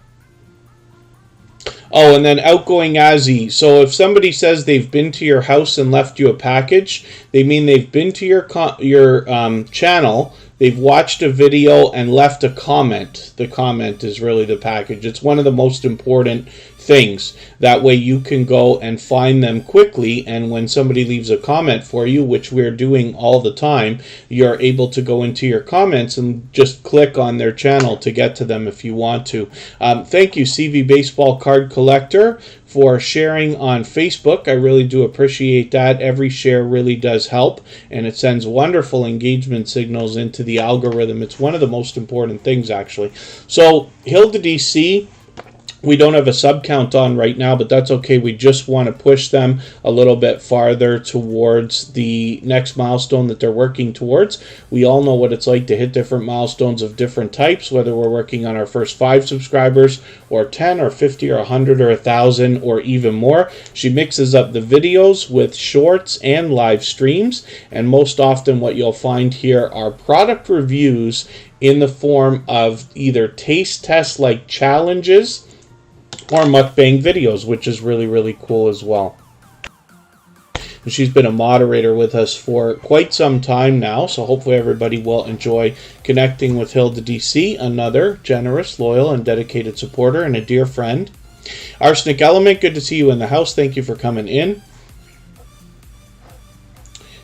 Oh, and then Outgoing Azzy. So if somebody says they've been to your house and left you a package, they mean they've been to your channel, they've watched a video and left a comment. The comment is really the package. It's one of the most important things. That way you can go and find them quickly, and when somebody leaves a comment for you, which we're doing all the time, you're able to go into your comments and just click on their channel to get to them if you want to. Thank you, CV Baseball Card Collector, for sharing on Facebook. I really do appreciate that. Every share really does help, and it sends wonderful engagement signals into the algorithm. It's one of the most important things, actually. So HildaDC, we don't have a sub count on right now, but that's okay. We just want to push them a little bit farther towards the next milestone that they're working towards. We all know what it's like to hit different milestones of different types, whether we're working on our first 5 subscribers or 10 or 50 or 100 or 1,000 or even more. She mixes up the videos with shorts and live streams, and most often what you'll find here are product reviews in the form of either taste tests like challenges or mukbang videos, which is really, really cool as well. She's been a moderator with us for quite some time now, so hopefully everybody will enjoy connecting with HildaDC, another generous, loyal, and dedicated supporter and a dear friend. Arsenic Element, good to see you in the house. Thank you for coming in.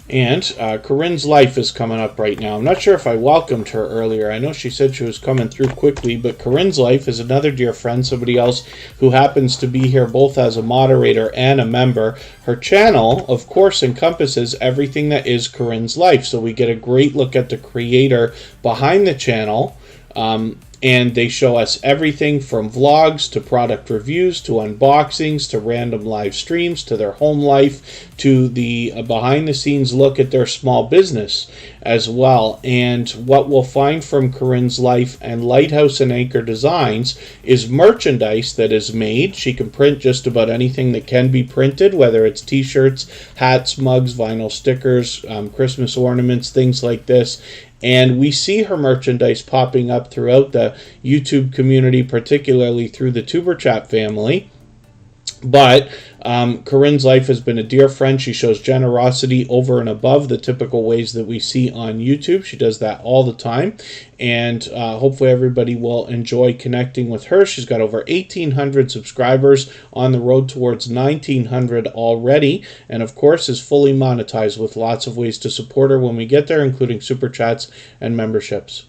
And CorinnesLife is coming up right now. I'm not sure if I welcomed her earlier. I know she said she was coming through quickly, but CorinnesLife is another dear friend, somebody else who happens to be here both as a moderator and a member. Her channel, of course, encompasses everything that is CorinnesLife, so we get a great look at the creator behind the channel. And they show us everything from vlogs to product reviews to unboxings to random live streams to their home life to the behind the scenes look at their small business as well. And what we'll find from CorinnesLife and Lighthouse and Anchor Designs is merchandise that is made. She can print just about anything that can be printed, whether it's t-shirts, hats, mugs, vinyl stickers, Christmas ornaments, things like this. And we see her merchandise popping up throughout the YouTube community, particularly through the Superchat family. But CorinnesLife has been a dear friend. She shows generosity over and above the typical ways that we see on YouTube. She does that all the time. And hopefully everybody will enjoy connecting with her. She's got over 1,800 subscribers, on the road towards 1,900 already. And of course is fully monetized with lots of ways to support her when we get there, including Super Chats and memberships.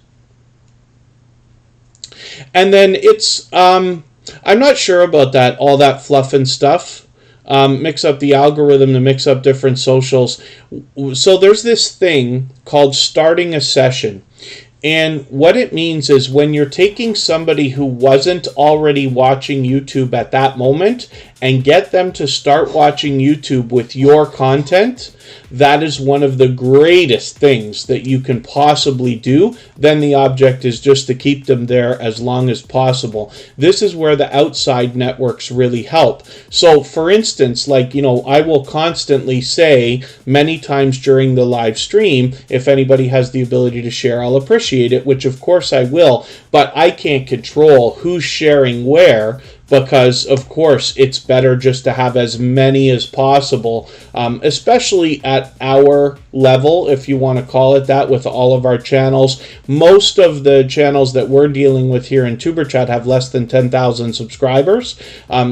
And then it's... I'm not sure about that, all that fluff and stuff. Mix up the algorithm to mix up different socials. So there's this thing called starting a session. And what it means is when you're taking somebody who wasn't already watching YouTube at that moment and get them to start watching YouTube with your content, that is one of the greatest things that you can possibly do. Then the object is just to keep them there as long as possible. This is where the outside networks really help. So for instance, like, I will constantly say many times during the live stream, if anybody has the ability to share, I'll appreciate it, which of course I will, but I can't control who's sharing where, because of course it's better just to have as many as possible, especially at our level, if you want to call it that, with all of our channels. Most of the channels that we're dealing with here in Tuberchat have less than 10,000 subscribers.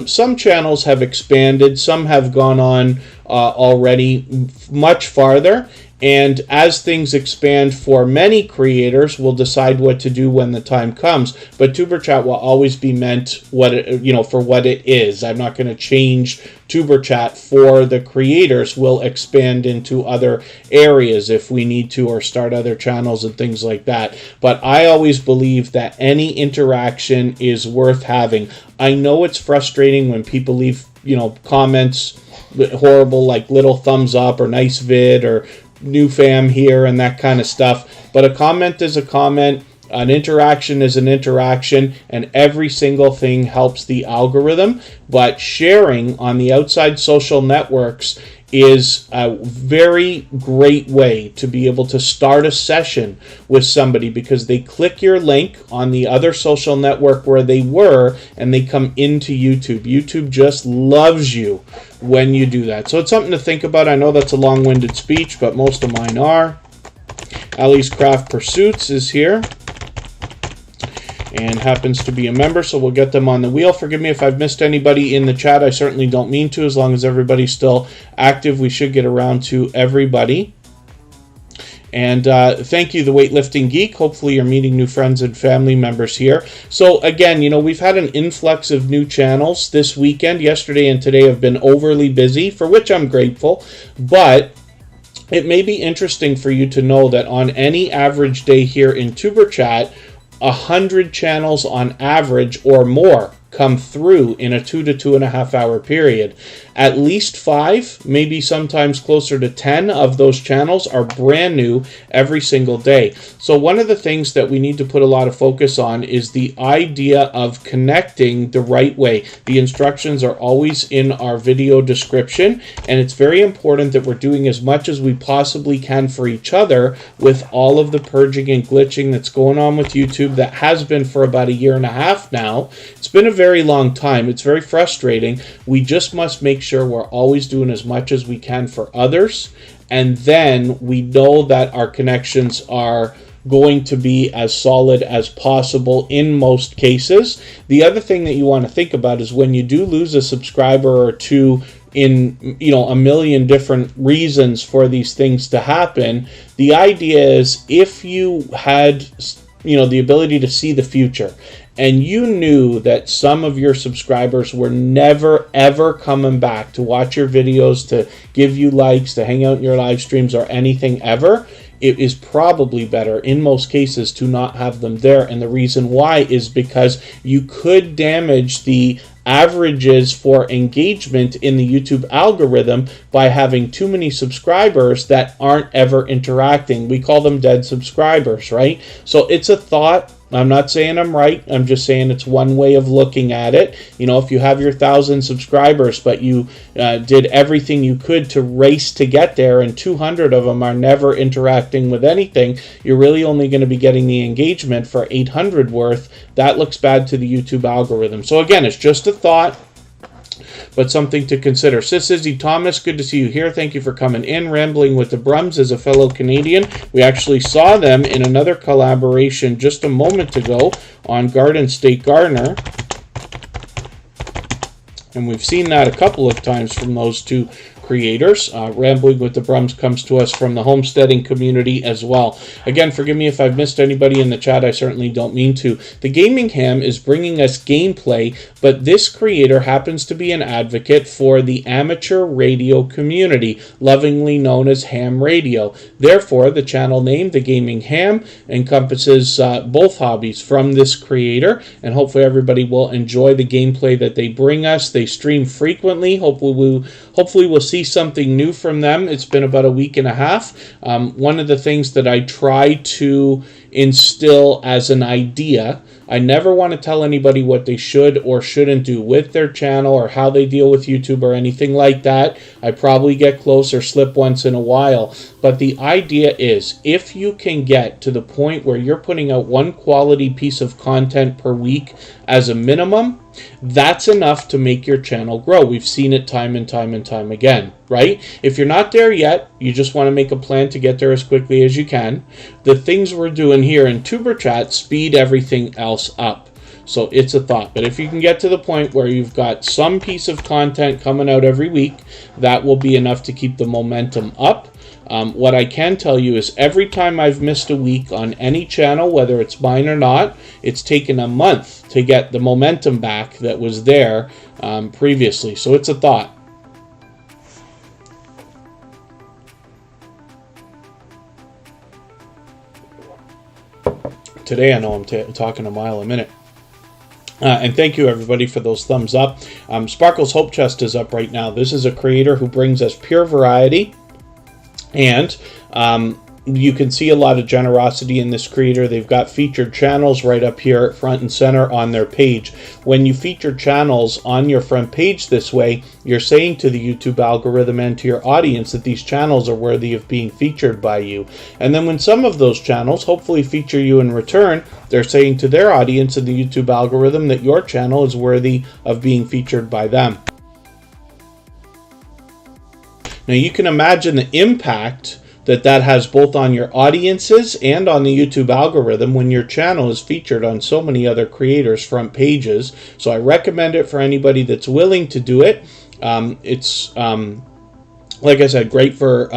Some channels have expanded, some have gone on already much farther. And as things expand for many creators, we'll decide what to do when the time comes. But Tuberchat will always be meant for what it is. I'm not going to change Tuberchat for the creators. We'll expand into other areas if we need to, or start other channels and things like that. But I always believe that any interaction is worth having. I know it's frustrating when people leave, comments horrible, like little thumbs up or nice vid or new fam here and that kind of stuff, but a comment is a comment. An interaction is an interaction, and every single thing helps the algorithm. But sharing on the outside social networks is a very great way to be able to start a session with somebody, because they click your link on the other social network where they were and they come into YouTube. YouTube just loves you when you do that. So it's something to think about. I know that's a long-winded speech, but most of mine are. Ali's Craft Pursuits is here and happens to be a member, so we'll get them on the wheel. Forgive me if I've missed anybody in the chat. I certainly don't mean to. As long as everybody's still active, we should get around to everybody. And thank you, The Weightlifting Geek. Hopefully you're meeting new friends and family members here. So again, you know, we've had an influx of new channels this weekend. Yesterday and today have been overly busy, for which I'm grateful. But it may be interesting for you to know that on any average day here in Superchat, 100 channels on average or more come through in a 2 to 2.5 hour period. At least 5, maybe sometimes closer to 10 of those channels are brand new every single day. So one of the things that we need to put a lot of focus on is the idea of connecting the right way. The instructions are always in our video description, and it's very important that we're doing as much as we possibly can for each other with all of the purging and glitching that's going on with YouTube, that has been for about 1.5 years now. It's been a very long time. It's very frustrating. We just must make sure we're always doing as much as we can for others, and then we know that our connections are going to be as solid as possible in most cases. The other thing that you want to think about is when you do lose a subscriber or two in, you know, a million different reasons for these things to happen, the idea is if you had, you know, the ability to see the future, and you knew that some of your subscribers were never ever coming back to watch your videos, to give you likes, to hang out in your live streams or anything ever, it is probably better in most cases to not have them there. And the reason why is because you could damage the averages for engagement in the YouTube algorithm by having too many subscribers that aren't ever interacting. We call them dead subscribers, right? So it's a thought. I'm not saying I'm right. I'm just saying it's one way of looking at it. You know, if you have your 1,000 subscribers, but you did everything you could to race to get there, and 200 of them are never interacting with anything, you're really only going to be getting the engagement for 800 worth. That looks bad to the YouTube algorithm. So again, it's just a thought, but something to consider. Sis Izzy Thomas, good to see you here. Thank you for coming in. Rambling with the Brums is a fellow Canadian. We actually saw them in another collaboration just a moment ago on Garden State Gardener. And we've seen that a couple of times from those two creators. Rambling with the Brums comes to us from the homesteading community as well. Again, forgive me if I've missed anybody in the chat. I certainly don't mean to. The Gaming Ham is bringing us gameplay, but this creator happens to be an advocate for the amateur radio community, lovingly known as ham radio. Therefore, the channel name, The Gaming Ham, encompasses both hobbies from this creator, and hopefully everybody will enjoy the gameplay that they bring us. They stream frequently. Hopefully we'll see something new from them. It's been about 1.5 weeks. One of the things that I try to instill as an idea, I never want to tell anybody what they should or shouldn't do with their channel or how they deal with YouTube or anything like that. I probably get close or slip once in a while. But the idea is, if you can get to the point where you're putting out one quality piece of content per week as a minimum, that's enough to make your channel grow. We've seen it time and time and time again, right? If you're not there yet, you just want to make a plan to get there as quickly as you can. The things we're doing here in Superchat speed everything else up. So it's a thought. But if you can get to the point where you've got some piece of content coming out every week, that will be enough to keep the momentum up. What I can tell you is every time I've missed a week on any channel, whether it's mine or not, it's taken a month to get the momentum back that was there previously. So it's a thought. Today I know I'm talking a mile a minute. And thank you everybody for those thumbs up. Sparkle's Hope Chest is up right now. This is a creator who brings us pure variety. And you can see a lot of generosity in this creator. They've got featured channels right up here front and center on their page. When you feature channels on your front page this way, you're saying to the YouTube algorithm and to your audience that these channels are worthy of being featured by you. And then when some of those channels hopefully feature you in return, they're saying to their audience and the YouTube algorithm that your channel is worthy of being featured by them. Now you can imagine the impact that has both on your audiences and on the YouTube algorithm when your channel is featured on so many other creators' front pages. So I recommend it for anybody that's willing to do it. It's like I said, great for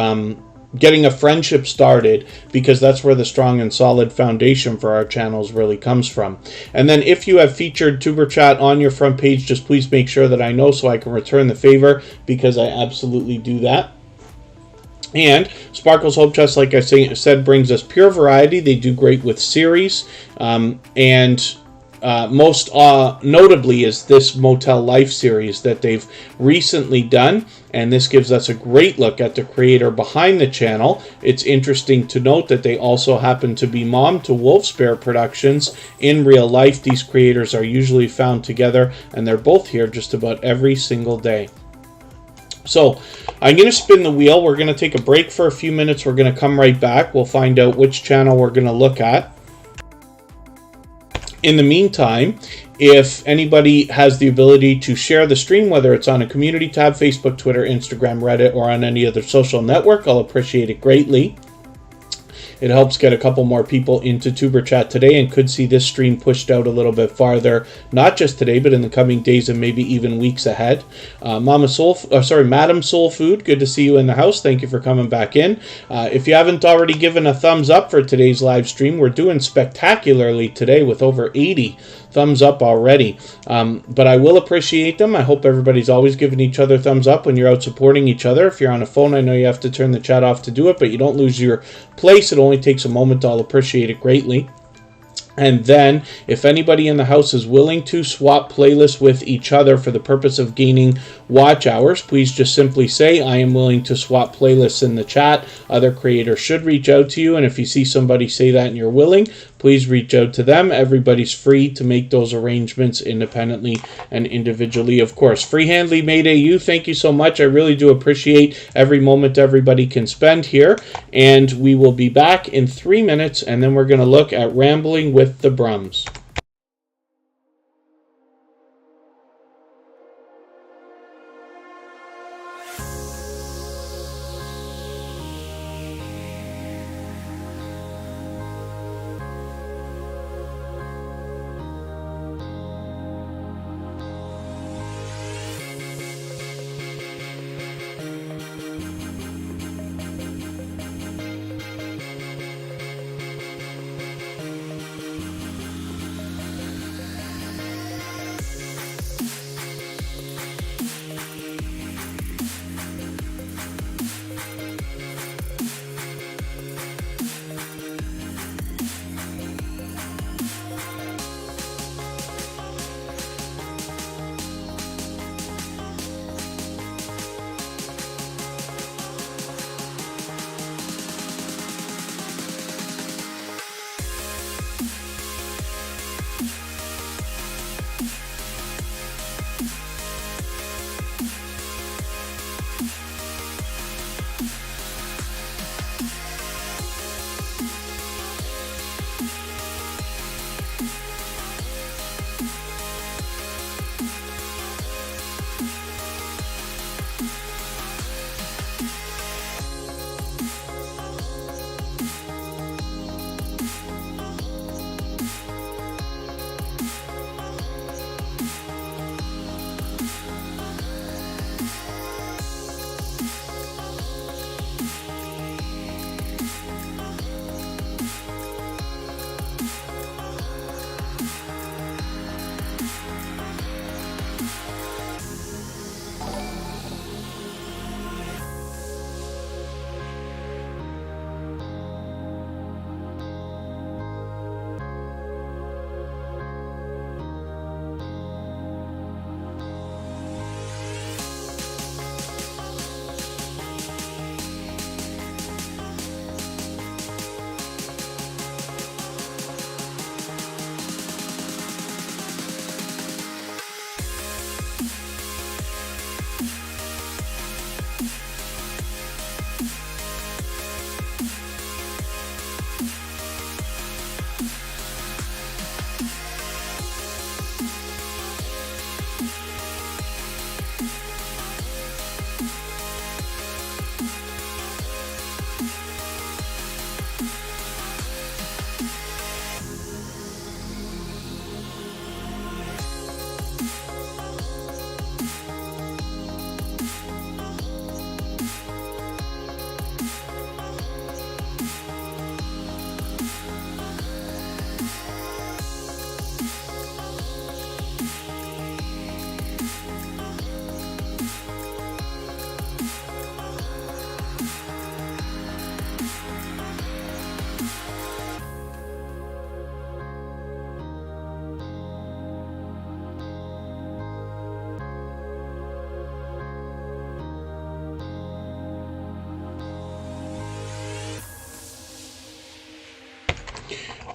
getting a friendship started, because that's where the strong and solid foundation for our channels really comes from. And then if you have featured Tuber Chat on your front page, just please make sure that I know so I can return the favor, because I absolutely do that. And Sparkle's Hope Chest, like I said, brings us pure variety. They do great with series, and most notably is this Motel Life series that they've recently done, and this gives us a great look at the creator behind the channel. It's interesting to note that they also happen to be mom to Wolf's Bear Productions in real life. These creators are usually found together, and they're both here just about every single day. So I'm going to spin the wheel. We're going to take a break for a few minutes. We're going to come right back. We'll find out which channel we're going to look at. In the meantime, if anybody has the ability to share the stream, whether it's on a community tab, Facebook, Twitter, Instagram, Reddit, or on any other social network, I'll appreciate it greatly. It helps get a couple more people into Tuber Chat today, and could see this stream pushed out a little bit farther, not just today, but in the coming days and maybe even weeks ahead. Madam Soul Food, good to see you in the house. Thank you for coming back in. If you haven't already given a thumbs up for today's live stream, we're doing spectacularly today with over 80 thumbs up already. But I will appreciate them. I hope everybody's always giving each other thumbs up when you're out supporting each other. If you're on a phone, I know you have to turn the chat off to do it, but you don't lose your place. It only takes a moment. I'll appreciate it greatly. And then, if anybody in the house is willing to swap playlists with each other for the purpose of gaining watch hours, please just simply say, I am willing to swap playlists in the chat. Other creators should reach out to you, and if you see somebody say that and you're willing, please reach out to them. Everybody's free to make those arrangements independently and individually, of course. Freehandly Made AU, thank you so much. I really do appreciate every moment everybody can spend here. And we will be back in 3 minutes, and then we're going to look at Rambling with the Brums.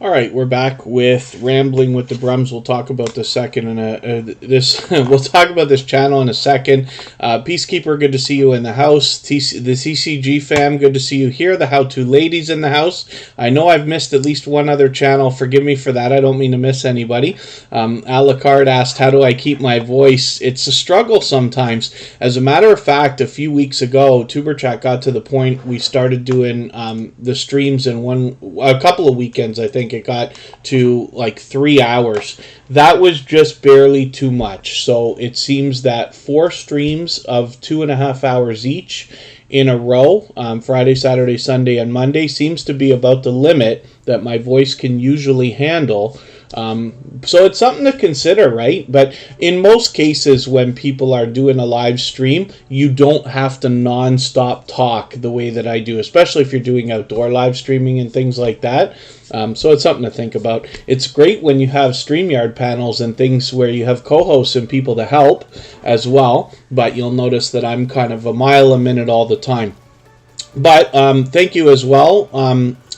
All right, we're back with Rambling with the Brums. We'll talk about this second we'll talk about this channel in a second. Peacekeeper, good to see you in the house. The CCG fam, good to see you here. The How To ladies in the house. I know I've missed at least one other channel. Forgive me for that. I don't mean to miss anybody. Alucard asked, how do I keep my voice? It's a struggle sometimes. As a matter of fact, a few weeks ago, Tuberchat got to the point we started doing the streams in a couple of weekends, I think. It got to like 3 hours. That was just barely too much. So it seems that 4 streams of 2.5 hours each in a row, Friday, Saturday, Sunday, and Monday, seems to be about the limit that my voice can usually handle. So it's something to consider, right? But in most cases, when people are doing a live stream, you don't have to non-stop talk the way that I do, especially if you're doing outdoor live streaming and things like that. So it's something to think about. It's great when you have StreamYard panels and things where you have co-hosts and people to help as well, but you'll notice that I'm kind of a mile a minute all the time. But thank you as well.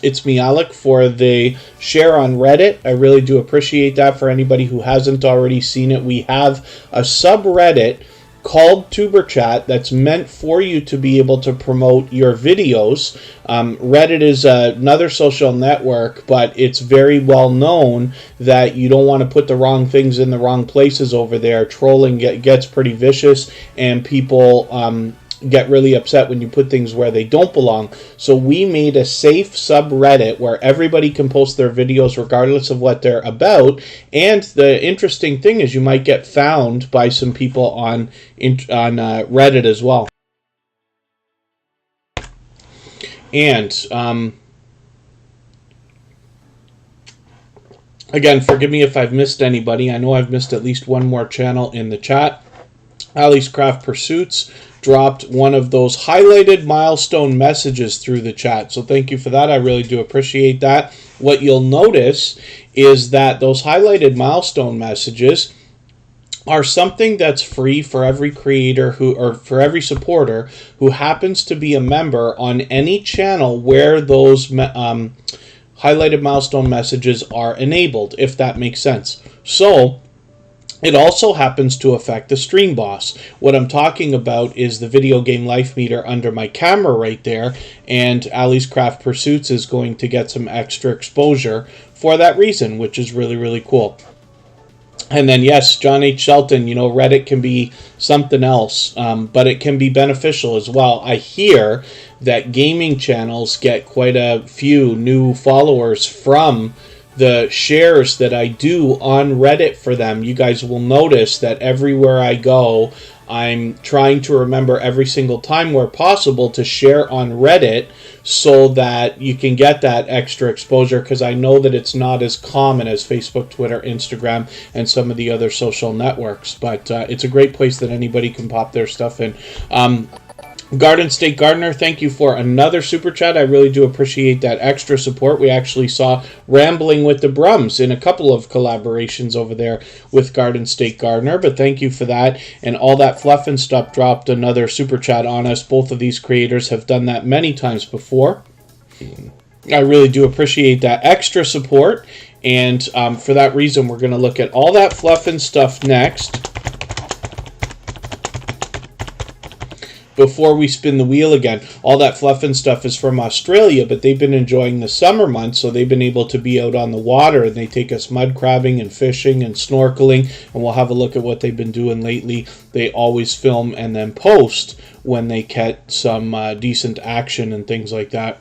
It's me, Alec, for the share on Reddit. I really do appreciate that. For anybody who hasn't already seen it, we have a subreddit called Tuberchat that's meant for you to be able to promote your videos. Reddit is another social network, but it's very well known that you don't want to put the wrong things in the wrong places over there. Trolling gets pretty vicious, and people get really upset when you put things where they don't belong. So we made a safe subreddit where everybody can post their videos regardless of what they're about. And the interesting thing is you might get found by some people on Reddit as well. And again, forgive me if I've missed anybody. I know I've missed at least one more channel in the chat. Ali's Craft Pursuits dropped one of those highlighted milestone messages through the chat. So thank you for that. I really do appreciate that. What you'll notice is that those highlighted milestone messages are something that's free for every creator or for every supporter who happens to be a member on any channel where those highlighted milestone messages are enabled, if that makes sense. So it also happens to affect the Stream Boss. What I'm talking about is the video game life meter under my camera right there, and Ali's Craft Pursuits is going to get some extra exposure for that reason, which is really, really cool. And then, yes, John H. Shelton, you know, Reddit can be something else, but it can be beneficial as well. I hear that gaming channels get quite a few new followers from the shares that I do on Reddit for them. You guys will notice that everywhere I go, I'm trying to remember every single time where possible to share on Reddit so that you can get that extra exposure, because I know that it's not as common as Facebook, Twitter, Instagram, and some of the other social networks. But it's a great place that anybody can pop their stuff in. Garden State Gardener, thank you for another super chat. I really do appreciate that extra support. We actually saw Rambling with the Brums in a couple of collaborations over there with Garden State Gardener, but thank you for that. And All That Fluff and Stuff dropped another super chat on us. Both of these creators have done that many times before. I really do appreciate that extra support, and for that reason, we're going to look at All That Fluff and Stuff next. Before we spin the wheel again, All That Fluff and Stuff is from Australia, but they've been enjoying the summer months, so they've been able to be out on the water, and they take us mud crabbing and fishing and snorkeling, and we'll have a look at what they've been doing lately. They always film and then post when they get some decent action and things like that.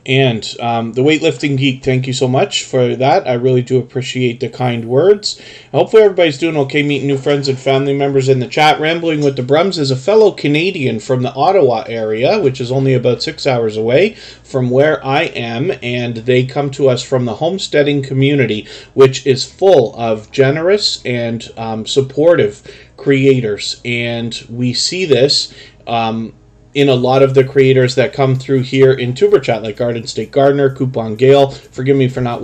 And the Weightlifting Geek, thank you so much for that. I really do appreciate the kind words. Hopefully everybody's doing okay, meeting new friends and family members in the chat. Rambling with the Brums is a fellow Canadian from the Ottawa area, which is only about 6 hours away from where I am, and they come to us from the homesteading community, which is full of generous and supportive creators. And we see this in a lot of the creators that come through here in Tuber Chat, like Garden State Gardener, Coupon Gale. Forgive me for not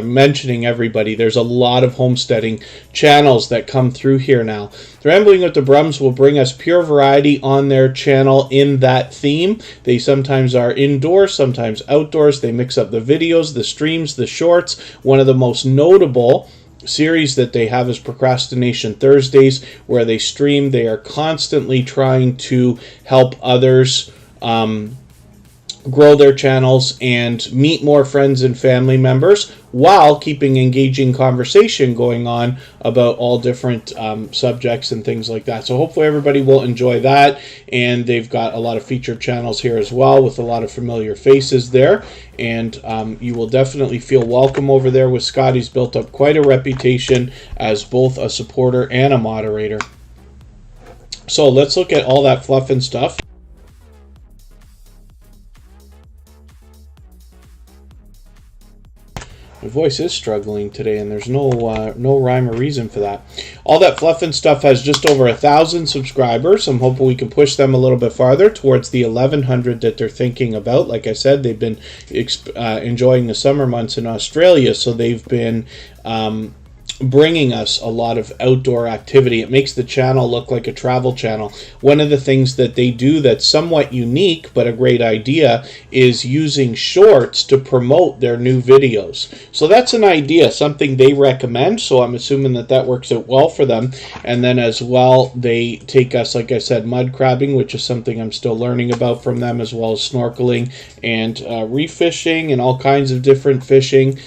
mentioning everybody. There's a lot of homesteading channels that come through here now. The Rambling with the Brums will bring us pure variety on their channel in that theme. They sometimes are indoors, sometimes outdoors. They mix up the videos, the streams, the shorts. One of the most notable series that they have is Procrastination Thursdays, where they stream. They are constantly trying to help others grow their channels and meet more friends and family members while keeping engaging conversation going on about all different subjects and things like that. So hopefully everybody will enjoy that. And they've got a lot of featured channels here as well with a lot of familiar faces there. And you will definitely feel welcome over there with Scott. He's built up quite a reputation as both a supporter and a moderator. So let's look at all that fluff and stuff. My voice is struggling today, and there's no rhyme or reason for that. All that fluff and stuff has just over 1,000 subscribers. I'm hoping we can push them a little bit farther towards the 1,100 that they're thinking about. Like I said, they've been enjoying the summer months in Australia, so they've been bringing us a lot of outdoor activity. It makes the channel look like a travel channel. One of the things that they do that's somewhat unique but a great idea is using shorts to promote their new videos. So that's an idea, something they recommend, so I'm assuming that that works out well for them. And then as well, they take us, like I said, mud crabbing, which is something I'm still learning about from them, as well as snorkeling and reef fishing and all kinds of different fishing.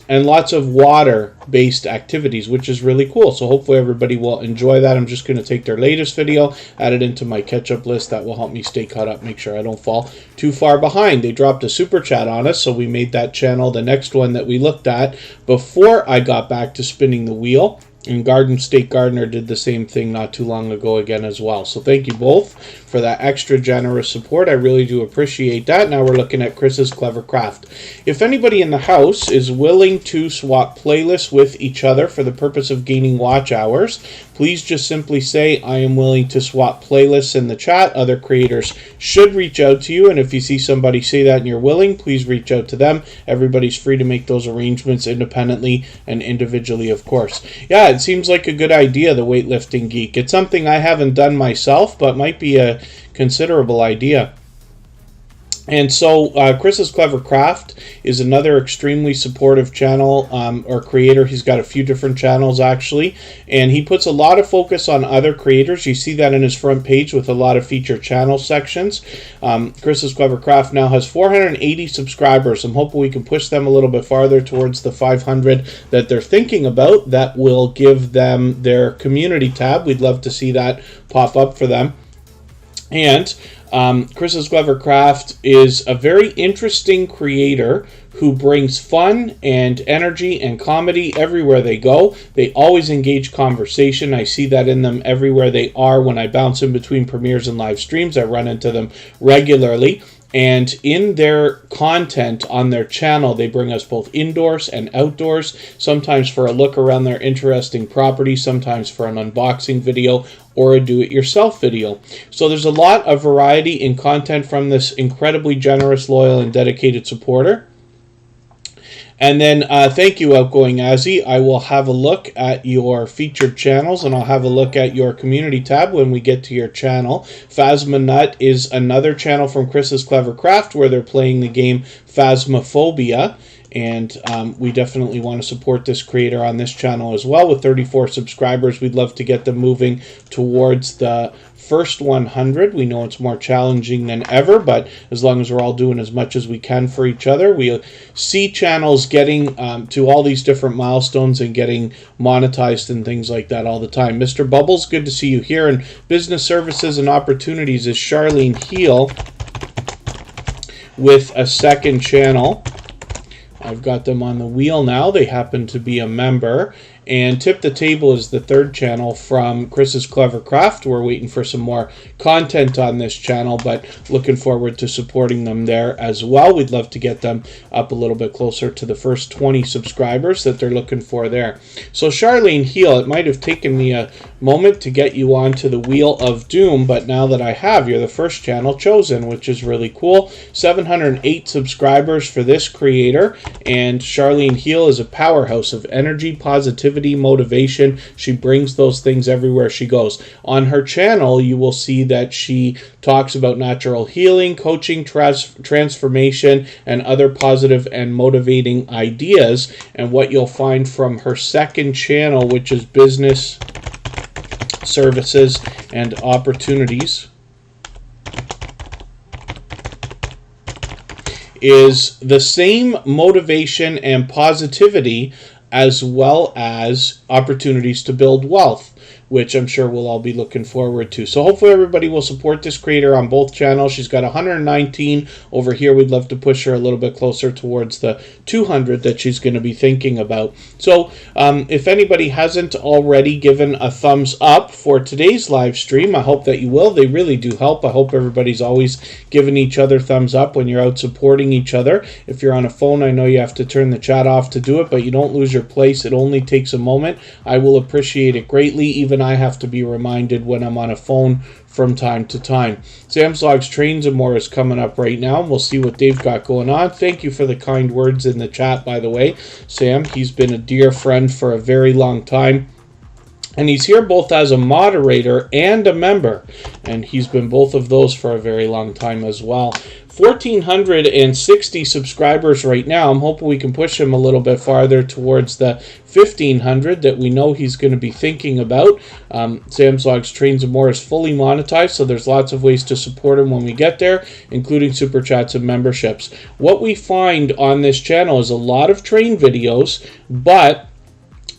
And lots of water-based activities, which is really cool. So hopefully everybody will enjoy that. I'm just going to take their latest video, add it into my catch-up list. That will help me stay caught up, make sure I don't fall too far behind. They dropped a super chat on us, so we made that channel the next one that we looked at before I got back to spinning the wheel. And Garden State Gardener did the same thing not too long ago again as well. So thank you both for that extra generous support. I really do appreciate that. Now we're looking at Chris's Clever Craft. If anybody in the house is willing to swap playlists with each other for the purpose of gaining watch hours, please just simply say, I am willing to swap playlists in the chat. Other creators should reach out to you. And if you see somebody say that and you're willing, please reach out to them. Everybody's free to make those arrangements independently and individually, of course. Yeah, it seems like a good idea, the weightlifting geek. It's something I haven't done myself, but might be a considerable idea. And so Chris's Clever Craft is another extremely supportive channel or creator. He's got a few different channels actually, and he puts a lot of focus on other creators. You see that in his front page with a lot of featured channel sections. Chris's Clever Craft now has 480 subscribers. I'm hoping we can push them a little bit farther towards the 500 that they're thinking about. That will give them their community tab. We'd love to see that pop up for them. And Chris's Clever Craft is a very interesting creator who brings fun and energy and comedy everywhere they go. They always engage conversation. I see that in them everywhere they are. When I bounce in between premieres and live streams, I run into them regularly. And in their content on their channel, they bring us both indoors and outdoors, sometimes for a look around their interesting property, sometimes for an unboxing video or a do-it-yourself video. So there's a lot of variety in content from this incredibly generous, loyal, and dedicated supporter. And then thank you, Outgoing Azzy. I will have a look at your featured channels, and I'll have a look at your community tab when we get to your channel. Phasma Nut is another channel from Chris's Clever Craft where they're playing the game Phasmophobia. And we definitely want to support this creator on this channel as well. With 34 subscribers, we'd love to get them moving towards the first 100. We know it's more challenging than ever, but as long as we're all doing as much as we can for each other, we see channels getting to all these different milestones and getting monetized and things like that all the time. Mr. Bubbles, good to see you here. And Business Services and Opportunities is Charlene Heel with a second channel. I've got them on the wheel now. They happen to be a member. And Tip the Table is the third channel from Chris's Clever Craft. We're waiting for some more content on this channel, but looking forward to supporting them there as well. We'd love to get them up a little bit closer to the first 20 subscribers that they're looking for there. So Charlene Heel, it might have taken me a moment to get you onto the Wheel of Doom, but now that I have, you're the first channel chosen, which is really cool. 708 subscribers for this creator, and Charlene Heal is a powerhouse of energy, positivity, motivation. She brings those things everywhere she goes. On her channel, you will see that she talks about natural healing, coaching, transformation, and other positive and motivating ideas. And what you'll find from her second channel, which is business, services, and opportunities, is the same motivation and positivity as well as opportunities to build wealth, which I'm sure we'll all be looking forward to. So hopefully everybody will support this creator on both channels. She's got 119 over here. We'd love to push her a little bit closer towards the 200 that she's going to be thinking about. So if anybody hasn't already given a thumbs up for today's live stream, I hope that you will. They really do help. I hope everybody's always giving each other thumbs up when you're out supporting each other. If you're on a phone, I know you have to turn the chat off to do it, but you don't lose your place. It only takes a moment. I will appreciate it greatly. Even I have to be reminded when I'm on a phone from time to time. Sam's Logs Trains and More is coming up right now, and we'll see what they've got going on. Thank you for the kind words in the chat, by the way, Sam. He's been a dear friend for a very long time. And he's here both as a moderator and a member. And he's been both of those for a very long time as well. 1,460 subscribers right now. I'm hoping we can push him a little bit farther towards the 1,500 that we know he's going to be thinking about. Sam's Logs Trains and More is fully monetized, so there's lots of ways to support him when we get there, including super chats and memberships. What we find on this channel is a lot of train videos, but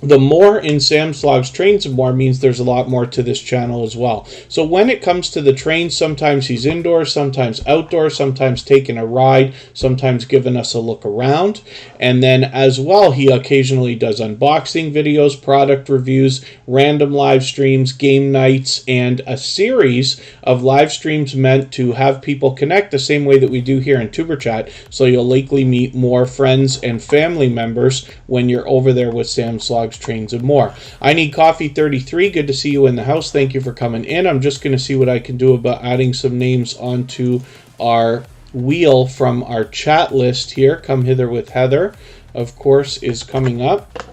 the more in Sam's Logs Trains and More means there's a lot more to this channel as well. So when it comes to the trains, sometimes he's indoors, sometimes outdoors, sometimes taking a ride, sometimes giving us a look around. And then as well, he occasionally does unboxing videos, product reviews, random live streams, game nights, and a series of live streams meant to have people connect the same way that we do here in Tuber Chat. So you'll likely meet more friends and family members when you're over there with Sam's Logs Trains and More. I Need Coffee 33, good to see you in the house. Thank you for coming in. I'm just going to see what I can do about adding some names onto our wheel from our chat list here. Come Hither with Heather, of course, is coming up,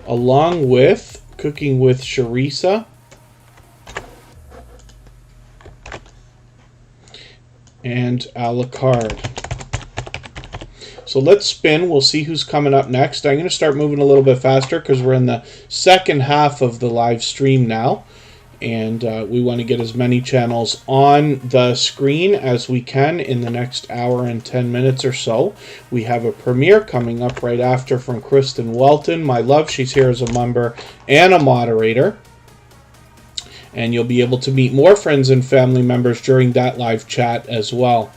along with Cooking with Sharisa and a la carte. So let's spin. We'll see who's coming up next. I'm going to start moving a little bit faster because we're in the second half of the live stream now. And we want to get as many channels on the screen as we can in the next hour and 10 minutes or so. We have a premiere coming up right after from Kristin Walton. My love, she's here as a member and a moderator. And you'll be able to meet more friends and family members during that live chat as well.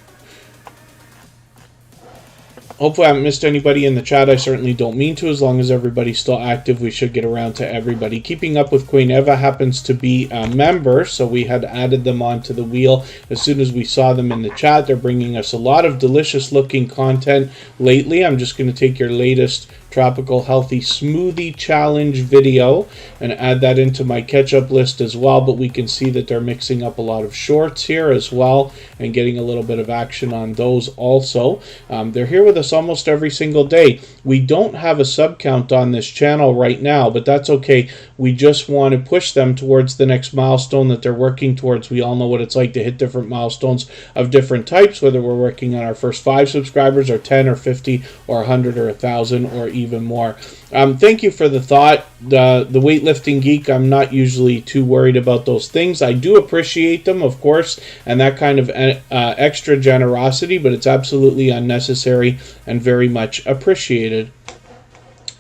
Hopefully I haven't missed anybody in the chat. I certainly don't mean to. As long as everybody's still active, we should get around to everybody. Keeping Up with Queen Eva happens to be a member, so we had added them onto the wheel as soon as we saw them in the chat. They're bringing us a lot of delicious looking content lately. I'm just going to take your latest Tropical Healthy Smoothie Challenge video and add that into my catch-up list as well, but we can see that they're mixing up a lot of shorts here as well and getting a little bit of action on those also. They're here with us almost every single day. We don't have a sub count on this channel right now, but that's okay. We just want to push them towards the next milestone that they're working towards. We all know what it's like to hit different milestones of different types, whether we're working on our first 5 subscribers or 10 or 50 or 100 or 1,000 or even more. Thank you for the thought. The weightlifting geek, I'm not usually too worried about those things. I do appreciate them, of course, and that kind of extra generosity, but it's absolutely unnecessary and very much appreciated.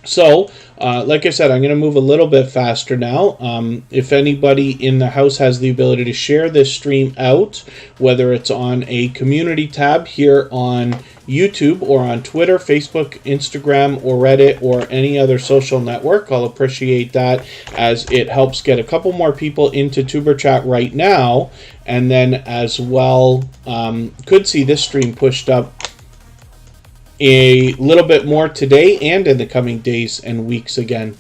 So, like I said, I'm going to move a little bit faster now. If anybody in the house has the ability to share this stream out, whether it's on a community tab here on YouTube or on Twitter, Facebook, Instagram, or Reddit, or any other social network, I'll appreciate that, as it helps get a couple more people into Tuber Chat right now, and then as well could see this stream pushed up a little bit more today and in the coming days and weeks again.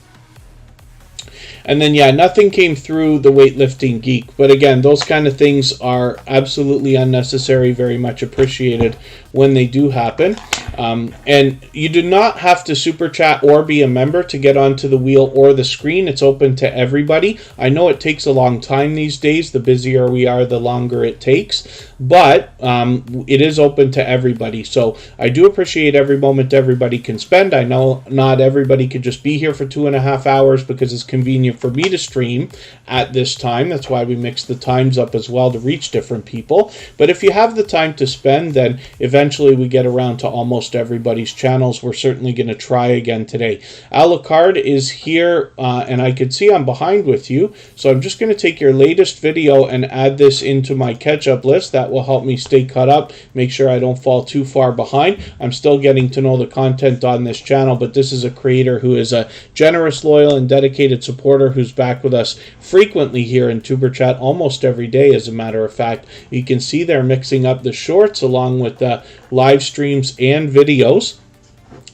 And then, yeah, nothing came through the Weightlifting Geek. But again, those kind of things are absolutely unnecessary, very much appreciated when they do happen. And you do not have to super chat or be a member to get onto the wheel or the screen. It's open to everybody. I know it takes a long time these days. The busier we are, the longer it takes. But it is open to everybody. So I do appreciate every moment everybody can spend. I know not everybody could just be here for 2.5 hours because it's convenient for me to stream at this time. That's why we mix the times up as well to reach different people. But if you have the time to spend, then eventually we get around to almost everybody's channels. We're certainly going to try again today. Alucard is here, and I can see I'm behind with you. So I'm just going to take your latest video and add this into my catch-up list. That will help me stay caught up, make sure I don't fall too far behind. I'm still getting to know the content on this channel, but this is a creator who is a generous, loyal, and dedicated supporter who's back with us frequently here in Tuber Chat, almost every day, as a matter of fact. You can see they're mixing up the shorts along with the live streams and videos.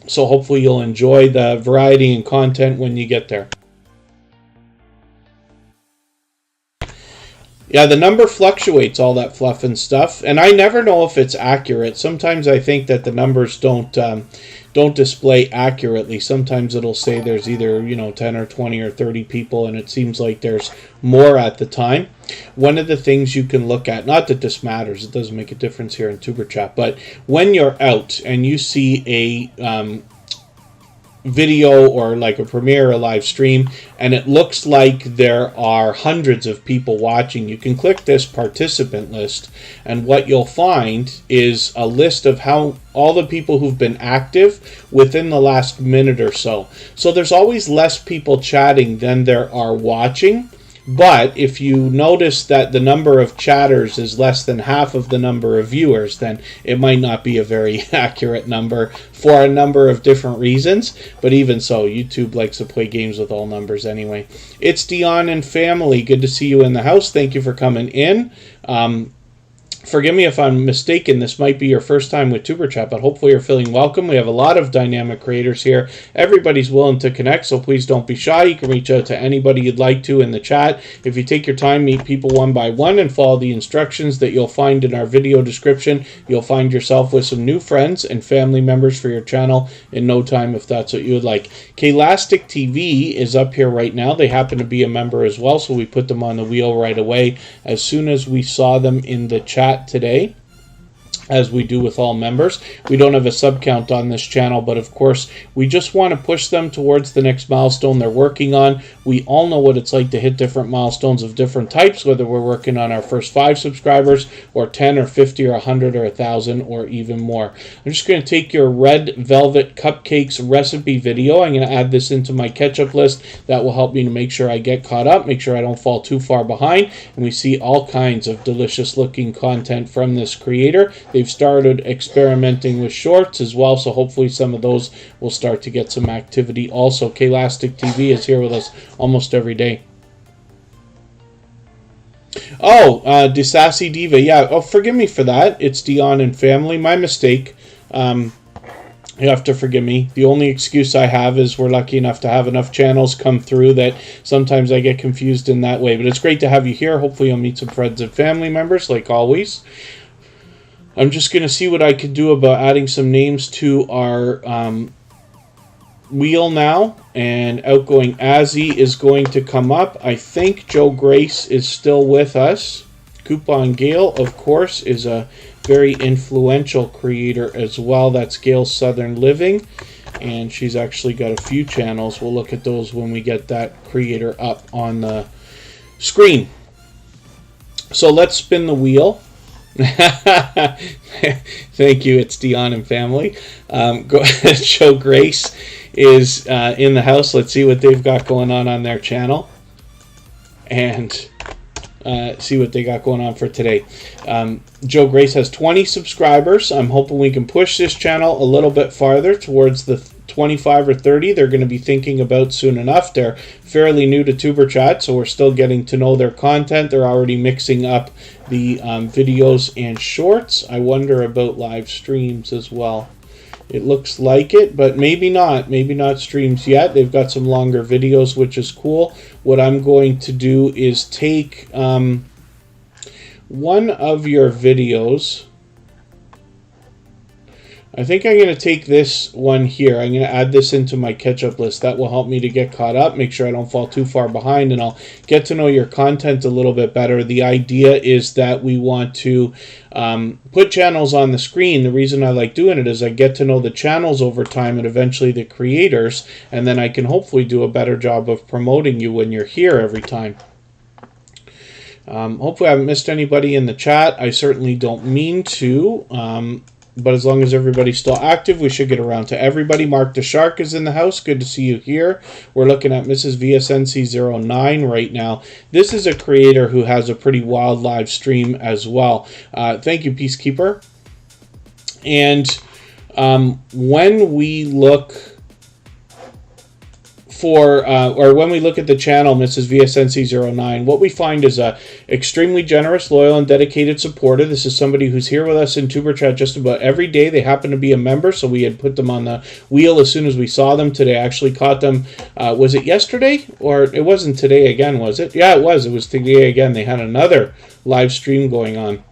So hopefully you'll enjoy the variety and content when you get there. Yeah, the number fluctuates, all that fluff and stuff, and I never know if it's accurate. Sometimes I think that the numbers don't display accurately. Sometimes it'll say there's either 10 or 20 or 30 people, and it seems like there's more at the time. One of the things you can look at, not that this matters, it doesn't make a difference here in Tuber Chat, but when you're out and you see a video or like a premiere, a live stream, and it looks like there are hundreds of people watching, you can click this participant list, and what you'll find is a list of how all the people who've been active within the last minute or so. So there's always less people chatting than there are watching. But if you notice that the number of chatters is less than half of the number of viewers, then it might not be a very accurate number for a number of different reasons. But even so, YouTube likes to play games with all numbers anyway. It's Dion and family. Good to see you in the house. Thank you for coming in. Forgive me if I'm mistaken, this might be your first time with Tuber Chat, but hopefully you're feeling welcome. We have a lot of dynamic creators here. Everybody's willing to connect, so please don't be shy. You can reach out to anybody you'd like to in the chat. If you take your time, meet people one by one, and follow the instructions that you'll find in our video description, you'll find yourself with some new friends and family members for your channel in no time, if that's what you would like. Klastic TV is up here right now. They happen to be a member as well, so we put them on the wheel right away as soon as we saw them in the chat today, as we do with all members. We don't have a sub count on this channel, but of course we just want to push them towards the next milestone they're working on. We all know what it's like to hit different milestones of different types, whether we're working on our first 5 subscribers or 10 or 50 or 100 or 1,000 or even more. I'm just going to take your red velvet cupcakes recipe video. I'm going to add this into my catch-up list. That will help me to make sure I get caught up, make sure I don't fall too far behind, and we see all kinds of delicious looking content from this creator. They've started experimenting with shorts as well, so hopefully some of those will start to get some activity also. Klastic TV is here with us almost every day. Oh, DeSassy Diva. Yeah, oh, forgive me for that. It's Dion and family. My mistake. You have to forgive me. The only excuse I have is we're lucky enough to have enough channels come through that sometimes I get confused in that way. But it's great to have you here. Hopefully you'll meet some friends and family members, like always. I'm just going to see what I could do about adding some names to our wheel now. And outgoing Azzy is going to come up. I think Joe Grace is still with us. Coupon Gale, of course, is a very influential creator as well. That's Gale's Southern Living. And she's actually got a few channels. We'll look at those when we get that creator up on the screen. So let's spin the wheel. Thank you. It's Dion and family. Joe Grace is in the house. Let's see what they've got going on their channel, and see what they got going on for today. Joe Grace has 20 subscribers. I'm hoping we can push this channel a little bit farther towards the 25 or 30 they're going to be thinking about soon enough. They're fairly new to Tuber Chat, so we're still getting to know their content. They're already mixing up the videos and shorts. I wonder about live streams as well. It looks like it, but maybe not. Maybe not streams yet. They've got some longer videos, which is cool. What I'm going to do is take one of your videos. I think I'm going to take this one here. I'm going to add this into my catch-up list. That will help me to get caught up, make sure I don't fall too far behind, and I'll get to know your content a little bit better. The idea is that we want to put channels on the screen. The reason I like doing it is I get to know the channels over time and eventually the creators, and then I can hopefully do a better job of promoting you when you're here every time. Hopefully I haven't missed anybody in the chat. I certainly don't mean to. But as long as everybody's still active, we should get around to everybody. Mark the Shark is in the house. Good to see you here. We're looking at Mrs. VSNC09 right now. This is a creator who has a pretty wild live stream as well. Thank you, Peacekeeper. And when we look when we look at the channel, Mrs. VSNC09, what we find is a extremely generous, loyal, and dedicated supporter. This is somebody who's here with us in Tuber Chat just about every day. They happen to be a member, so we had put them on the wheel as soon as we saw them today. I actually caught them, was it yesterday? Or it wasn't today again, was it? Yeah, it was. It was today again. They had another live stream going on.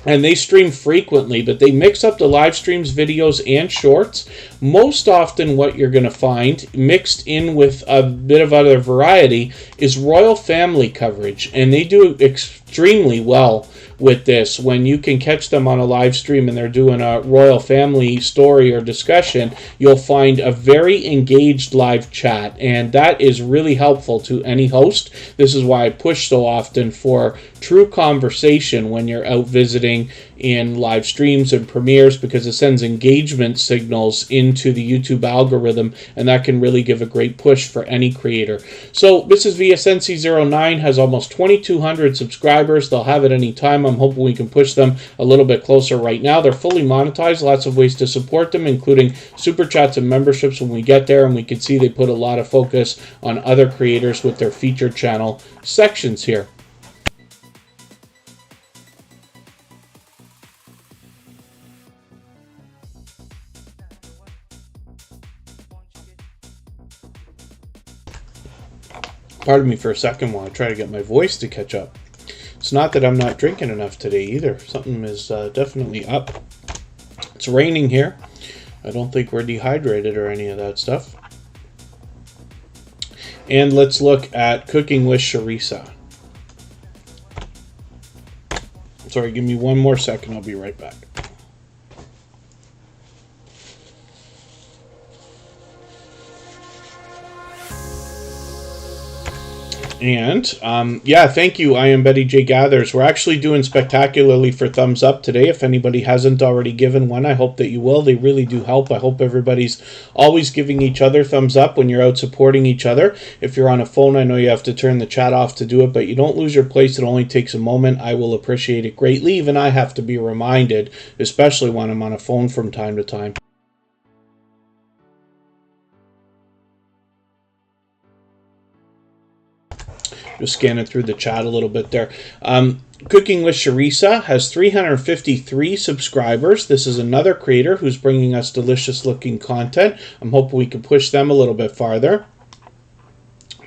And they stream frequently, but they mix up the live streams, videos, and shorts. Most often what you're going to find, mixed in with a bit of other variety, is royal family coverage. And they do extremely well with this. When you can catch them on a live stream and they're doing a royal family story or discussion, you'll find a very engaged live chat. And that is really helpful to any host. This is why I push so often for true conversation when you're out visiting in live streams and premieres, because it sends engagement signals into the YouTube algorithm, and that can really give a great push for any creator. So Mrs. VSNC09 has almost 2,200 subscribers. They'll have it any time. I'm hoping we can push them a little bit closer right now. They're fully monetized. Lots of ways to support them, including super chats and memberships when we get there, and we can see they put a lot of focus on other creators with their featured channel sections here. Pardon me for a second while I try to get my voice to catch up. It's not that I'm not drinking enough today either. Something is definitely up. It's raining here. I don't think we're dehydrated or any of that stuff. And let's look at cooking with Charissa. Sorry, give me one more second. I'll be right back. And yeah, thank you. I am Betty J. Gathers. We're actually doing spectacularly for thumbs up today. If anybody hasn't already given one, I hope that you will. They really do help. I hope everybody's always giving each other thumbs up when you're out supporting each other. If you're on a phone, I know you have to turn the chat off to do it, but you don't lose your place. It only takes a moment. I will appreciate it greatly. Even I have to be reminded, especially when I'm on a phone from time to time. Just scanning through the chat a little bit there. Cooking with Charissa has 353 subscribers. This is another creator who's bringing us delicious looking content. I'm hoping we can push them a little bit farther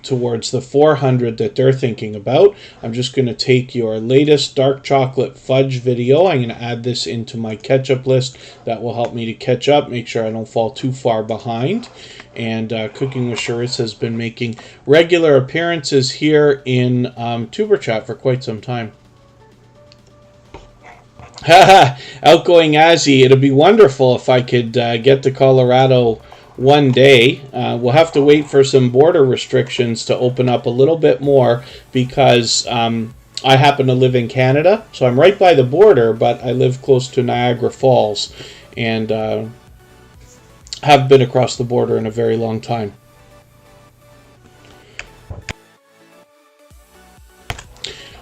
towards the 400 that they're thinking about. I'm just going to take your latest dark chocolate fudge video. I'm going to add this into my catch-up list. That will help me to catch up, make sure I don't fall too far behind. And Cooking with Charissa has been making regular appearances here in Tuber Chat for quite some time. Haha, outgoing Azzy. It'd be wonderful if I could get to Colorado one day. We'll have to wait for some border restrictions to open up a little bit more, because I happen to live in Canada, so I'm right by the border, but I live close to Niagara Falls, and have been across the border in a very long time.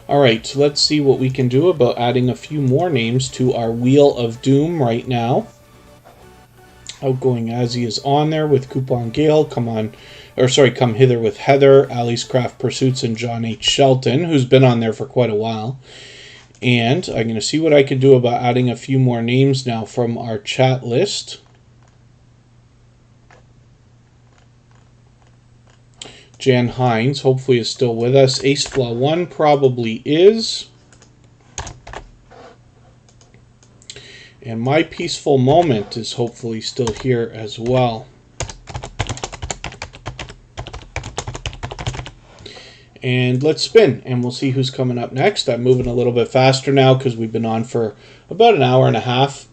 All right, so let's see what we can do about adding a few more names to our Wheel of Doom right now. Outgoing Azzy is on there with Coupon Gale. Come Hither with Heather, Ali's Craft Pursuits, and John H. Shelton, who's been on there for quite a while. And I'm going to see what I can do about adding a few more names now from our chat list. Jan Hines hopefully is still with us. AceFlaw1 probably is. And My Peaceful Moment is hopefully still here as well. And let's spin, and we'll see who's coming up next. I'm moving a little bit faster now because we've been on for about an hour and a half.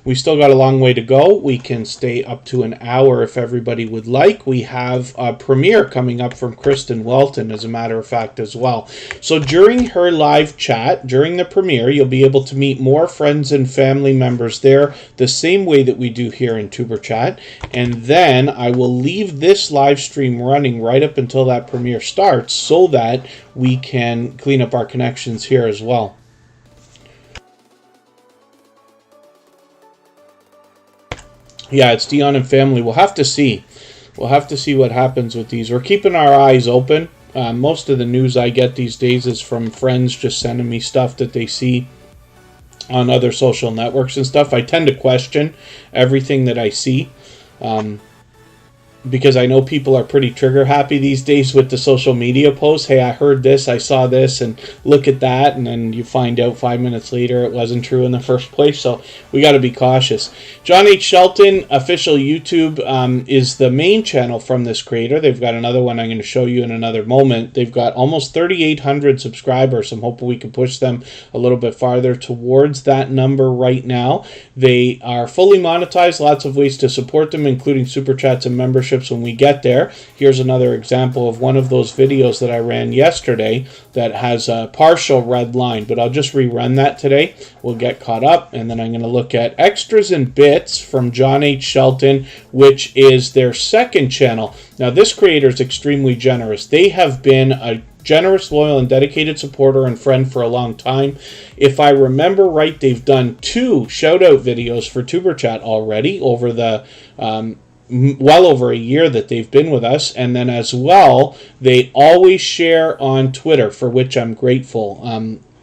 We still got a long way to go. We can stay up to an hour if everybody would like. We have a premiere coming up from Kristin Walton, as a matter of fact, as well. So during her live chat, during the premiere, you'll be able to meet more friends and family members there, the same way that we do here in Superchat. And then I will leave this live stream running right up until that premiere starts so that we can clean up our connections here as well. Yeah, it's Dion and family. We'll have to see. We'll have to see what happens with these. We're keeping our eyes open. Most of the news I get these days is from friends just sending me stuff that they see on other social networks and stuff. I tend to question everything that I see. Because I know people are pretty trigger happy these days with the social media posts. Hey, I heard this, I saw this, and look at that. And then you find out 5 minutes later it wasn't true in the first place. So we got to be cautious. John H. Shelton, official YouTube, is the main channel from this creator. They've got another one I'm going to show you in another moment. They've got almost 3,800 subscribers. I'm hoping we can push them a little bit farther towards that number right now. They are fully monetized. Lots of ways to support them, including super chats and memberships when we get there. Here's another example of one of those videos that I ran yesterday that has a partial red line, but I'll just rerun that today. We'll get caught up, and then I'm going to look at Extras and Bits from John H. Shelton, which is their second channel. Now, this creator is extremely generous. They have been a generous, loyal, and dedicated supporter and friend for a long time. If I remember right, they've done 2 shout-out videos for TuberChat already over the well over a year that they've been with us. And then as well, they always share on Twitter, for which I'm grateful.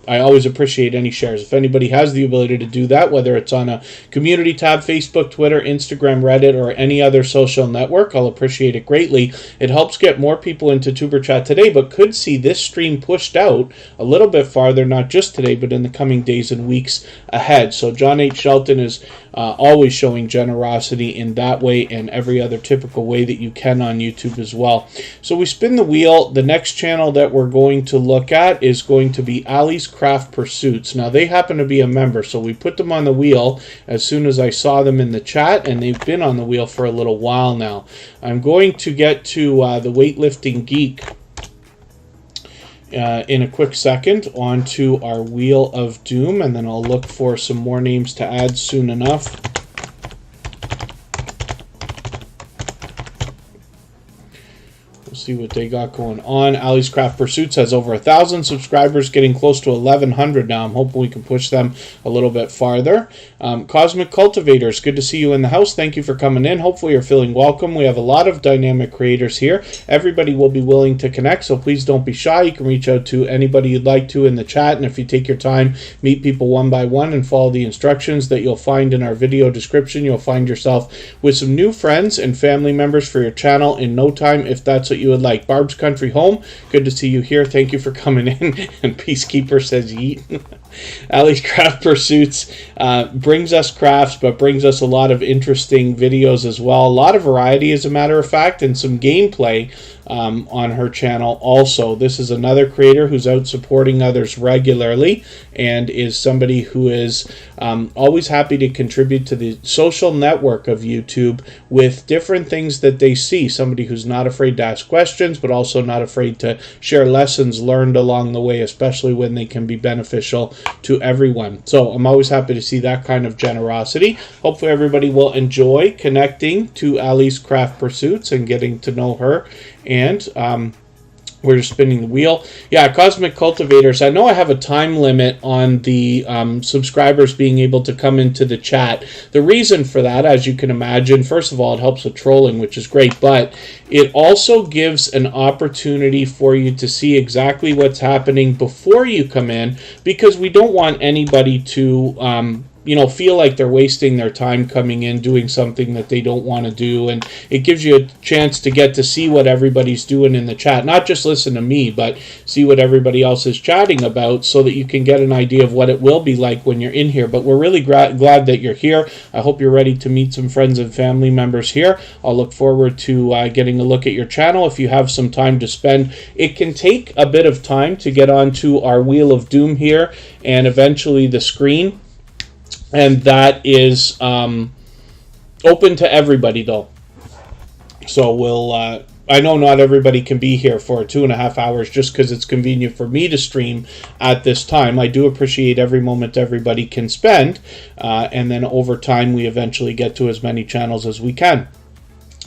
I always appreciate any shares. If anybody has the ability to do that, whether it's on a community tab, Facebook, Twitter, Instagram, Reddit, or any other social network, I'll appreciate it greatly. It helps get more people into TuberChat today, but could see this stream pushed out a little bit farther, not just today, but in the coming days and weeks ahead. So John H. Shelton is always showing generosity in that way and every other typical way that you can on YouTube as well. So we spin the wheel. The next channel that we're going to look at is going to be Ali's Craft Pursuits. Now, they happen to be a member, so we put them on the wheel as soon as I saw them in the chat, and they've been on the wheel for a little while now. I'm going to get to the Weightlifting Geek in a quick second onto our Wheel of Doom, and then I'll look for some more names to add soon enough. See what they got going on. Ali's Craft Pursuits has over 1,000 subscribers, getting close to 1,100 now. I'm hoping we can push them a little bit farther. Cosmic Cultivators, good to see you in the house. Thank you for coming in. Hopefully you're feeling welcome. We have a lot of dynamic creators here. Everybody will be willing to connect, so please don't be shy. You can reach out to anybody you'd like to in the chat, and if you take your time, meet people one by one and follow the instructions that you'll find in our video description, you'll find yourself with some new friends and family members for your channel in no time, if that's what you would like. Barb's Country Home, good to see you here. Thank you for coming in. And Peacekeeper says yeet. Ali's Craft Pursuits brings us crafts, but brings us a lot of interesting videos as well. A lot of variety, as a matter of fact, and some gameplay on her channel also. This is another creator who's out supporting others regularly and is somebody who is always happy to contribute to the social network of YouTube with different things that they see. Somebody who's not afraid to ask questions, but also not afraid to share lessons learned along the way, especially when they can be beneficial to everyone. So I'm always happy to see that kind of generosity. Hopefully everybody will enjoy connecting to Ali's Craft Pursuits and getting to know her. And we're just spinning the wheel. Yeah, Cosmic Cultivators. I know I have a time limit on the subscribers being able to come into the chat. The reason for that, as you can imagine, first of all, it helps with trolling, which is great, but it also gives an opportunity for you to see exactly what's happening before you come in, because we don't want anybody to feel like they're wasting their time coming in doing something that they don't want to do. And it gives you a chance to get to see what everybody's doing in the chat, not just listen to me, but see what everybody else is chatting about, so that you can get an idea of what it will be like when you're in here. But we're really glad that you're here. I hope you're ready to meet some friends and family members here. I'll look forward to getting a look at your channel if you have some time to spend. It can take a bit of time to get onto our Wheel of Doom here and eventually the screen. And that is open to everybody, though. So we'll, I know not everybody can be here for 2.5 hours just because it's convenient for me to stream at this time. I do appreciate every moment everybody can spend. And then over time, we eventually get to as many channels as we can.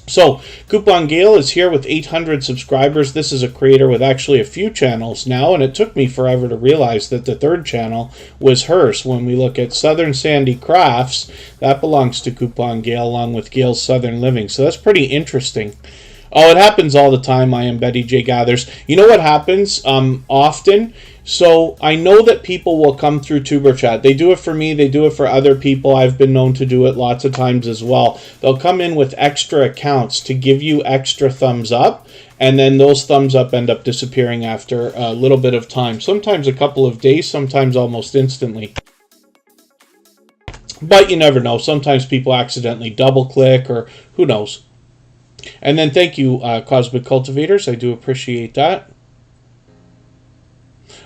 So, Coupon Gale is here with 800 subscribers. This is a creator with actually a few channels now, and it took me forever to realize that the third channel was hers. When we look at Southern Sandy Crafts, that belongs to Coupon Gale along with Gale's Southern Living. So that's pretty interesting. Oh, it happens all the time. I am Betty J. Gathers. You know what happens often? So I know that people will come through Tuber Chat. They do it for me. They do it for other people. I've been known to do it lots of times as well. They'll come in with extra accounts to give you extra thumbs up, and then those thumbs up end up disappearing after a little bit of time. Sometimes a couple of days, sometimes almost instantly. But you never know. Sometimes people accidentally double click, or who knows. And then thank you, Cosmic Cultivators. I do appreciate that.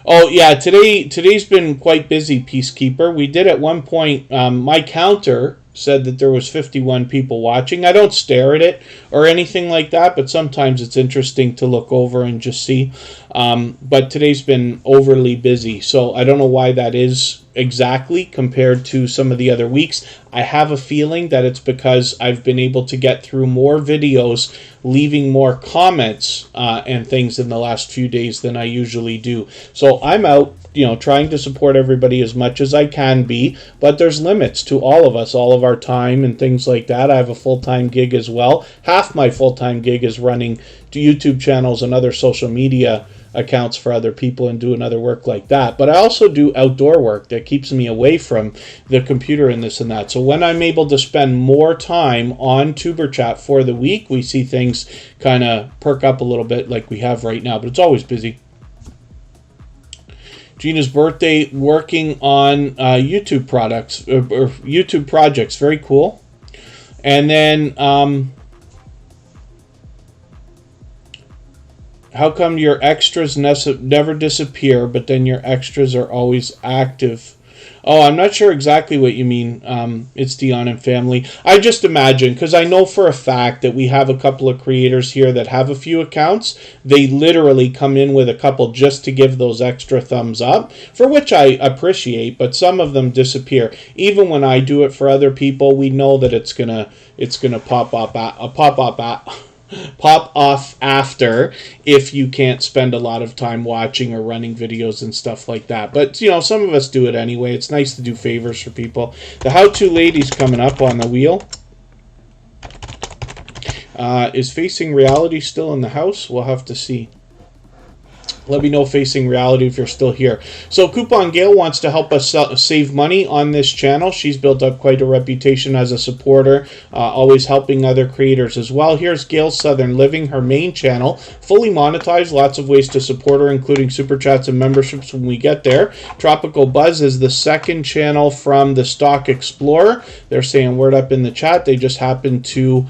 Oh, yeah, today's been quite busy, Peacekeeper. We did at one point, my counter said that there was 51 people watching. I don't stare at it or anything like that, but sometimes it's interesting to look over and just see. But today's been overly busy, so I don't know why that is exactly compared to some of the other weeks. I have a feeling that it's because I've been able to get through more videos, leaving more comments and things in the last few days than I usually do. So I'm out, trying to support everybody as much as I can be, but there's limits to all of us, all of our time and things like that. I have a full-time gig as well. Half my full-time gig is running YouTube channels and other social media accounts for other people and doing other work like that. But I also do outdoor work that keeps me away from the computer and this and that. So when I'm able to spend more time on Tuber Chat for the week, we see things kind of perk up a little bit like we have right now, but it's always busy. Gina's birthday, working on YouTube products or YouTube projects. Very cool. And then how come your extras never disappear, but then your extras are always active? Oh, I'm not sure exactly what you mean. It's Dion and family. I just imagine, because I know for a fact that we have a couple of creators here that have a few accounts. They literally come in with a couple just to give those extra thumbs up, for which I appreciate, but some of them disappear. Even when I do it for other people, we know that it's gonna pop off after if you can't spend a lot of time watching or running videos and stuff like that. But some of us do it anyway. It's nice to do favors for people. The how-to lady's coming up on the wheel. Is Facing Reality still in the house? We'll have to see. Let me know, Facing Reality, if you're still here. So Coupon Gale wants to help us save money on this channel. She's built up quite a reputation as a supporter, always helping other creators as well. Here's Gale's Southern Living, her main channel, fully monetized, lots of ways to support her, including super chats and memberships when we get there. Tropical Buzz is the second channel from the Stock Explorer. They're saying word up in the chat. They just happen to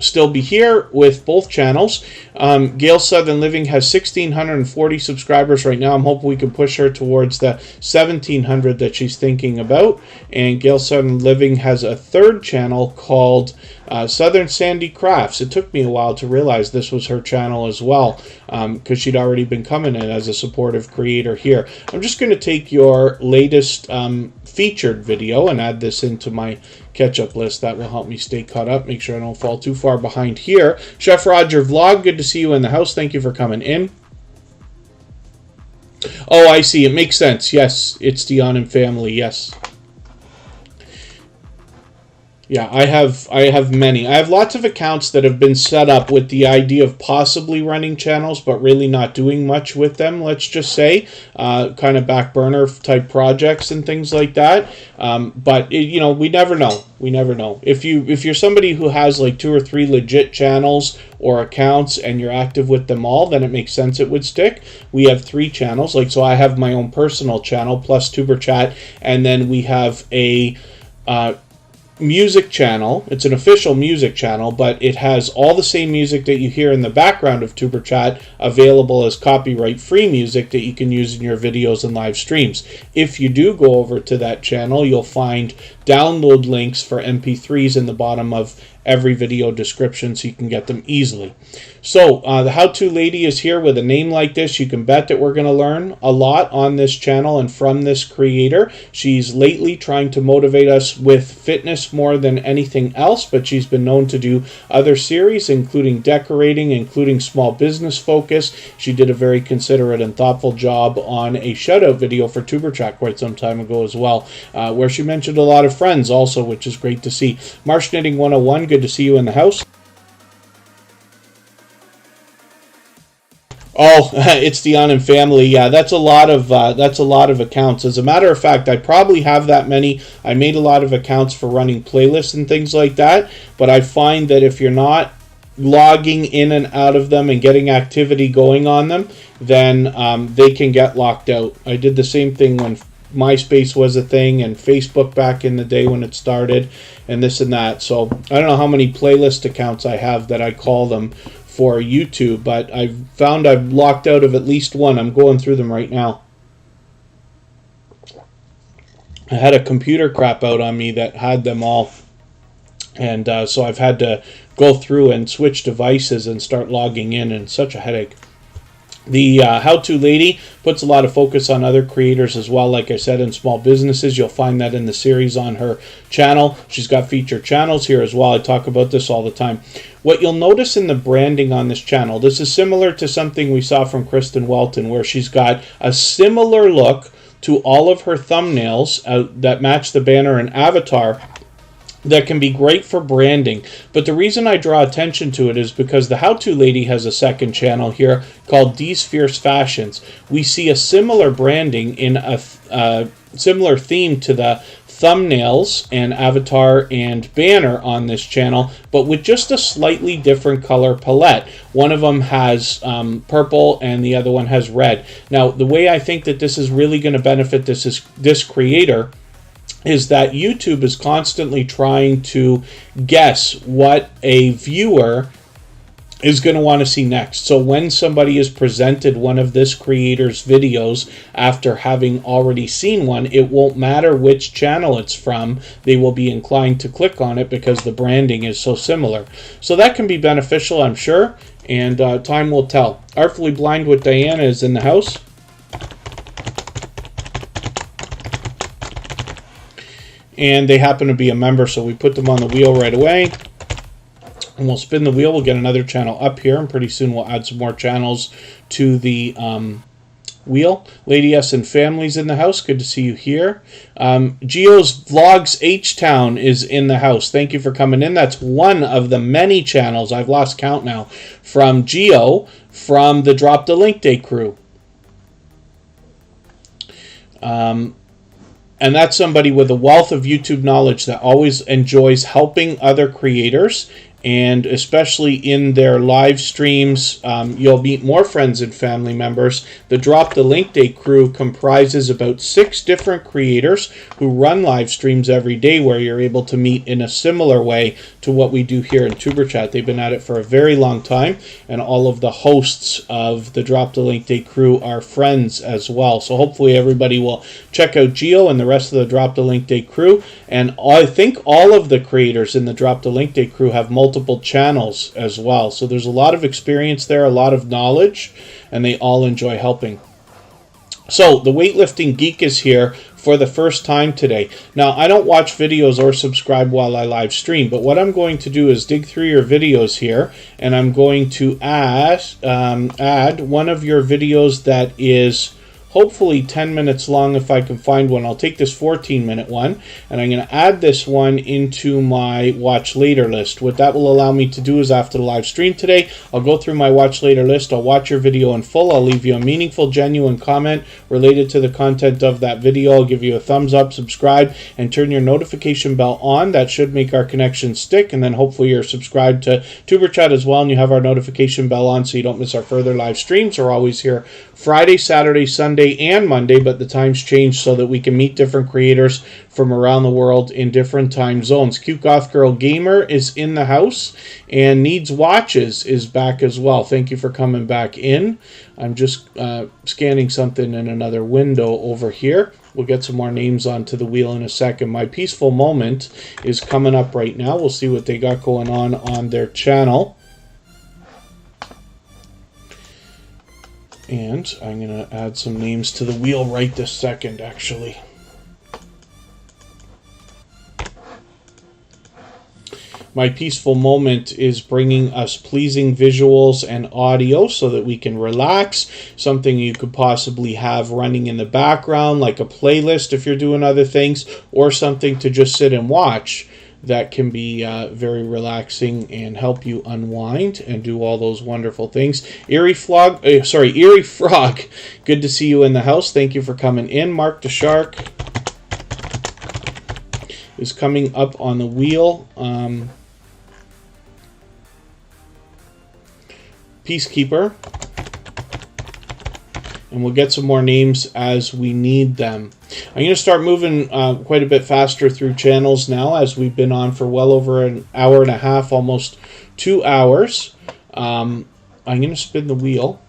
still be here with both channels. Gale's Southern Living has 1,640 subscribers right now. I'm hoping we can push her towards the 1,700 that she's thinking about. And Gale's Southern Living has a third channel called Southern Sandy Crafts. It took me a while to realize this was her channel as well, because she'd already been coming in as a supportive creator here. I'm just going to take your latest featured video and add this into my catch-up list. That will help me stay caught up, make sure I don't fall too far behind here. Chef Roger Vlog, good to see you in the house. Thank you for coming in. Oh, I see. It makes sense. Yes, it's Dion and family. Yes. Yeah, I have many. I have lots of accounts that have been set up with the idea of possibly running channels, but really not doing much with them. Let's just say, kind of back burner type projects and things like that. But you know, we never know. We never know. If you're somebody who has like 2 or 3 legit channels or accounts and you're active with them all, then it makes sense it would stick. We have 3 channels. Like, so I have my own personal channel plus Tuberchat, and then we have a music channel. It's an official music channel, but it has all the same music that you hear in the background of Tuberchat available as copyright free music that you can use in your videos and live streams. If you do go over to that channel, you'll find download links for MP3s in the bottom of every video description so you can get them easily. So the how-to lady is here with a name like this. You can bet that we're going to learn a lot on this channel and from this creator. She's lately trying to motivate us with fitness more than anything else, but she's been known to do other series, including decorating, including small business focus. She did a very considerate and thoughtful job on a shout-out video for Tuberchat quite some time ago as well, where she mentioned a lot of friends also, which is great to see. Marsh Knitting 101, good to see you in the house. Oh, it's the Anand family. Yeah, that's a lot of accounts. As a matter of fact, I probably have that many. I made a lot of accounts for running playlists and things like that, but I find that if you're not logging in and out of them and getting activity going on them, then they can get locked out. I did the same thing when MySpace was a thing and Facebook back in the day when it started and this and that. So I don't know how many playlist accounts I have that I call them for YouTube, but I've found I've locked out of at least one. I'm going through them right now. I had a computer crap out on me that had them all, and so I've had to go through and switch devices and start logging in, and such a headache. The how-to lady puts a lot of focus on other creators as well, like I said, in small businesses. You'll find that in the series on her channel. She's got featured channels here as well. I talk about this all the time. What you'll notice in the branding on this channel, this is similar to something we saw from Kristin Walton, where she's got a similar look to all of her thumbnails that match the banner and avatar, that can be great for branding. But the reason I draw attention to it is because the how-to lady has a second channel here called D's Fierce Fashions. We see a similar branding in a similar theme to the thumbnails and avatar and banner on this channel, but with just a slightly different color palette. One of them has purple and the other one has red. Now, the way I think that this is really going to benefit this creator is that YouTube is constantly trying to guess what a viewer is going to want to see next. So when somebody is presented one of this creator's videos after having already seen one, it won't matter which channel it's from. They will be inclined to click on it because the branding is so similar. So that can be beneficial, I'm sure, and time will tell. Artfully Blind with Diana is in the house. And they happen to be a member, so we put them on the wheel right away. And we'll spin the wheel. We'll get another channel up here, and pretty soon we'll add some more channels to the wheel. Lady S and Family's in the house. Good to see you here. Geo's Vlogs H-Town is in the house. Thank you for coming in. That's one of the many channels, I've lost count now, from Geo from the Drop the Link Day crew. And that's somebody with a wealth of YouTube knowledge that always enjoys helping other creators, and especially in their live streams, you'll meet more friends and family members. The Drop the Link Day crew comprises about 6 different creators who run live streams every day, where you're able to meet in a similar way to what we do here in Tuberchat. They've been at it for a very long time, and all of the hosts of the Drop the Link Day crew are friends as well. So hopefully everybody will check out Geo and the rest of the Drop the Link Day crew. And I think all of the creators in the Drop the Link Day crew have multiple channels as well. So there's a lot of experience there, a lot of knowledge, and they all enjoy helping. So the weightlifting geek is here for the first time today. Now, I don't watch videos or subscribe while I live stream, but what I'm going to do is dig through your videos here, and I'm going to add one of your videos that is hopefully 10 minutes long if I can find one. I'll take this 14-minute one, and I'm going to add this one into my watch later list. What that will allow me to do is after the live stream today, I'll go through my watch later list. I'll watch your video in full. I'll leave you a meaningful, genuine comment related to the content of that video. I'll give you a thumbs up, subscribe, and turn your notification bell on. That should make our connection stick, and then hopefully you're subscribed to Superchat as well, and you have our notification bell on so you don't miss our further live streams. We're always here Friday, Saturday, Sunday, and Monday, but the times change so that we can meet different creators from around the world in different time zones. Cute Goth Girl Gamer is in the house, and Needs Watches is back as well. Thank you for coming back in. I'm just scanning something in another window over here. We'll get some more names onto the wheel in a second. My Peaceful Moment is coming up right now. We'll see what they got going on their channel. And I'm going to add some names to the wheel right this second, actually. My Peaceful Moment is bringing us pleasing visuals and audio so that we can relax. Something you could possibly have running in the background, like a playlist if you're doing other things, or something to just sit and watch that can be very relaxing and help you unwind and do all those wonderful things. Eerie Frog, good to see you in the house. Thank you for coming in. Mark the Shark is coming up on the wheel. Peacekeeper, and we'll get some more names as we need them. I'm going to start moving quite a bit faster through channels now, as we've been on for well over an hour and a half, almost 2 hours. I'm going to spin the wheel.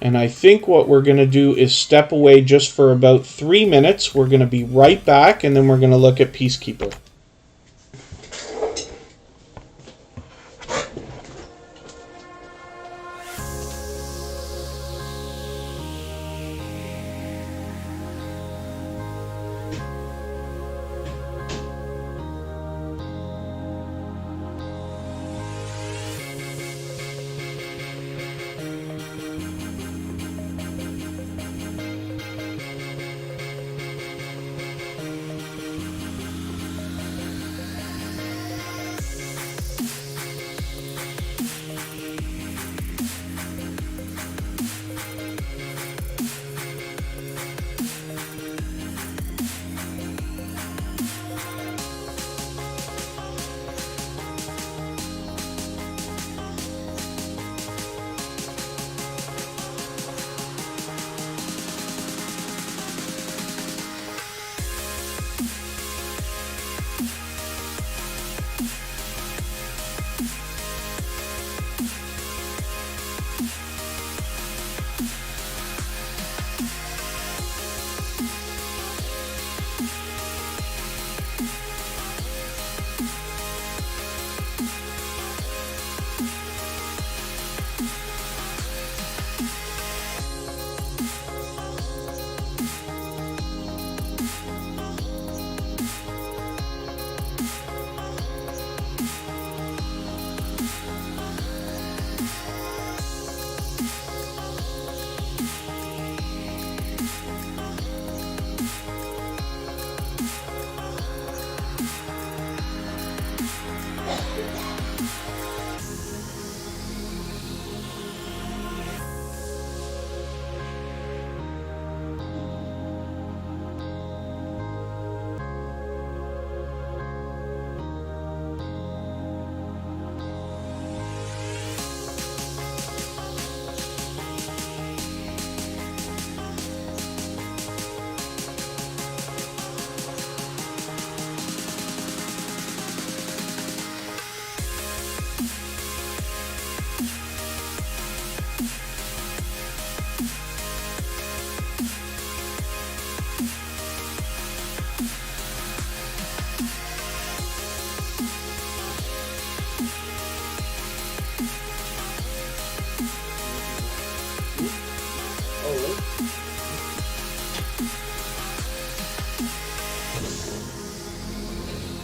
And I think what we're going to do is step away just for about 3 minutes. We're going to be right back, and then we're going to look at Peacekeeper.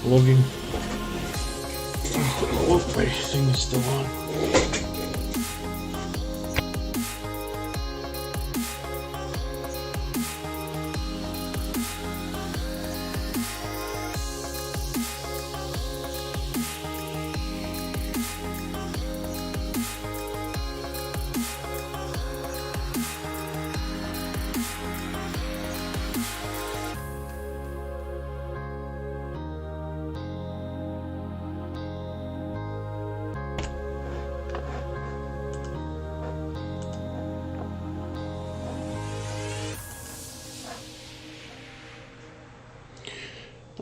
Logging. Oh, my thing is still on.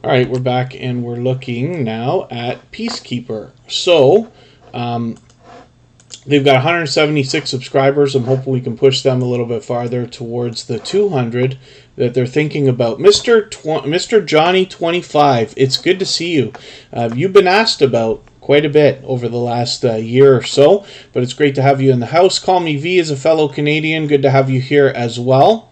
All right, we're back and we're looking now at Peacekeeper. So, they've got 176 subscribers. I'm hoping we can push them a little bit farther towards the 200 that they're thinking about. Mr. Johnny 25, it's good to see you. You've been asked about quite a bit over the last year or so, but it's great to have you in the house. Call Me V is a fellow Canadian. Good to have you here as well.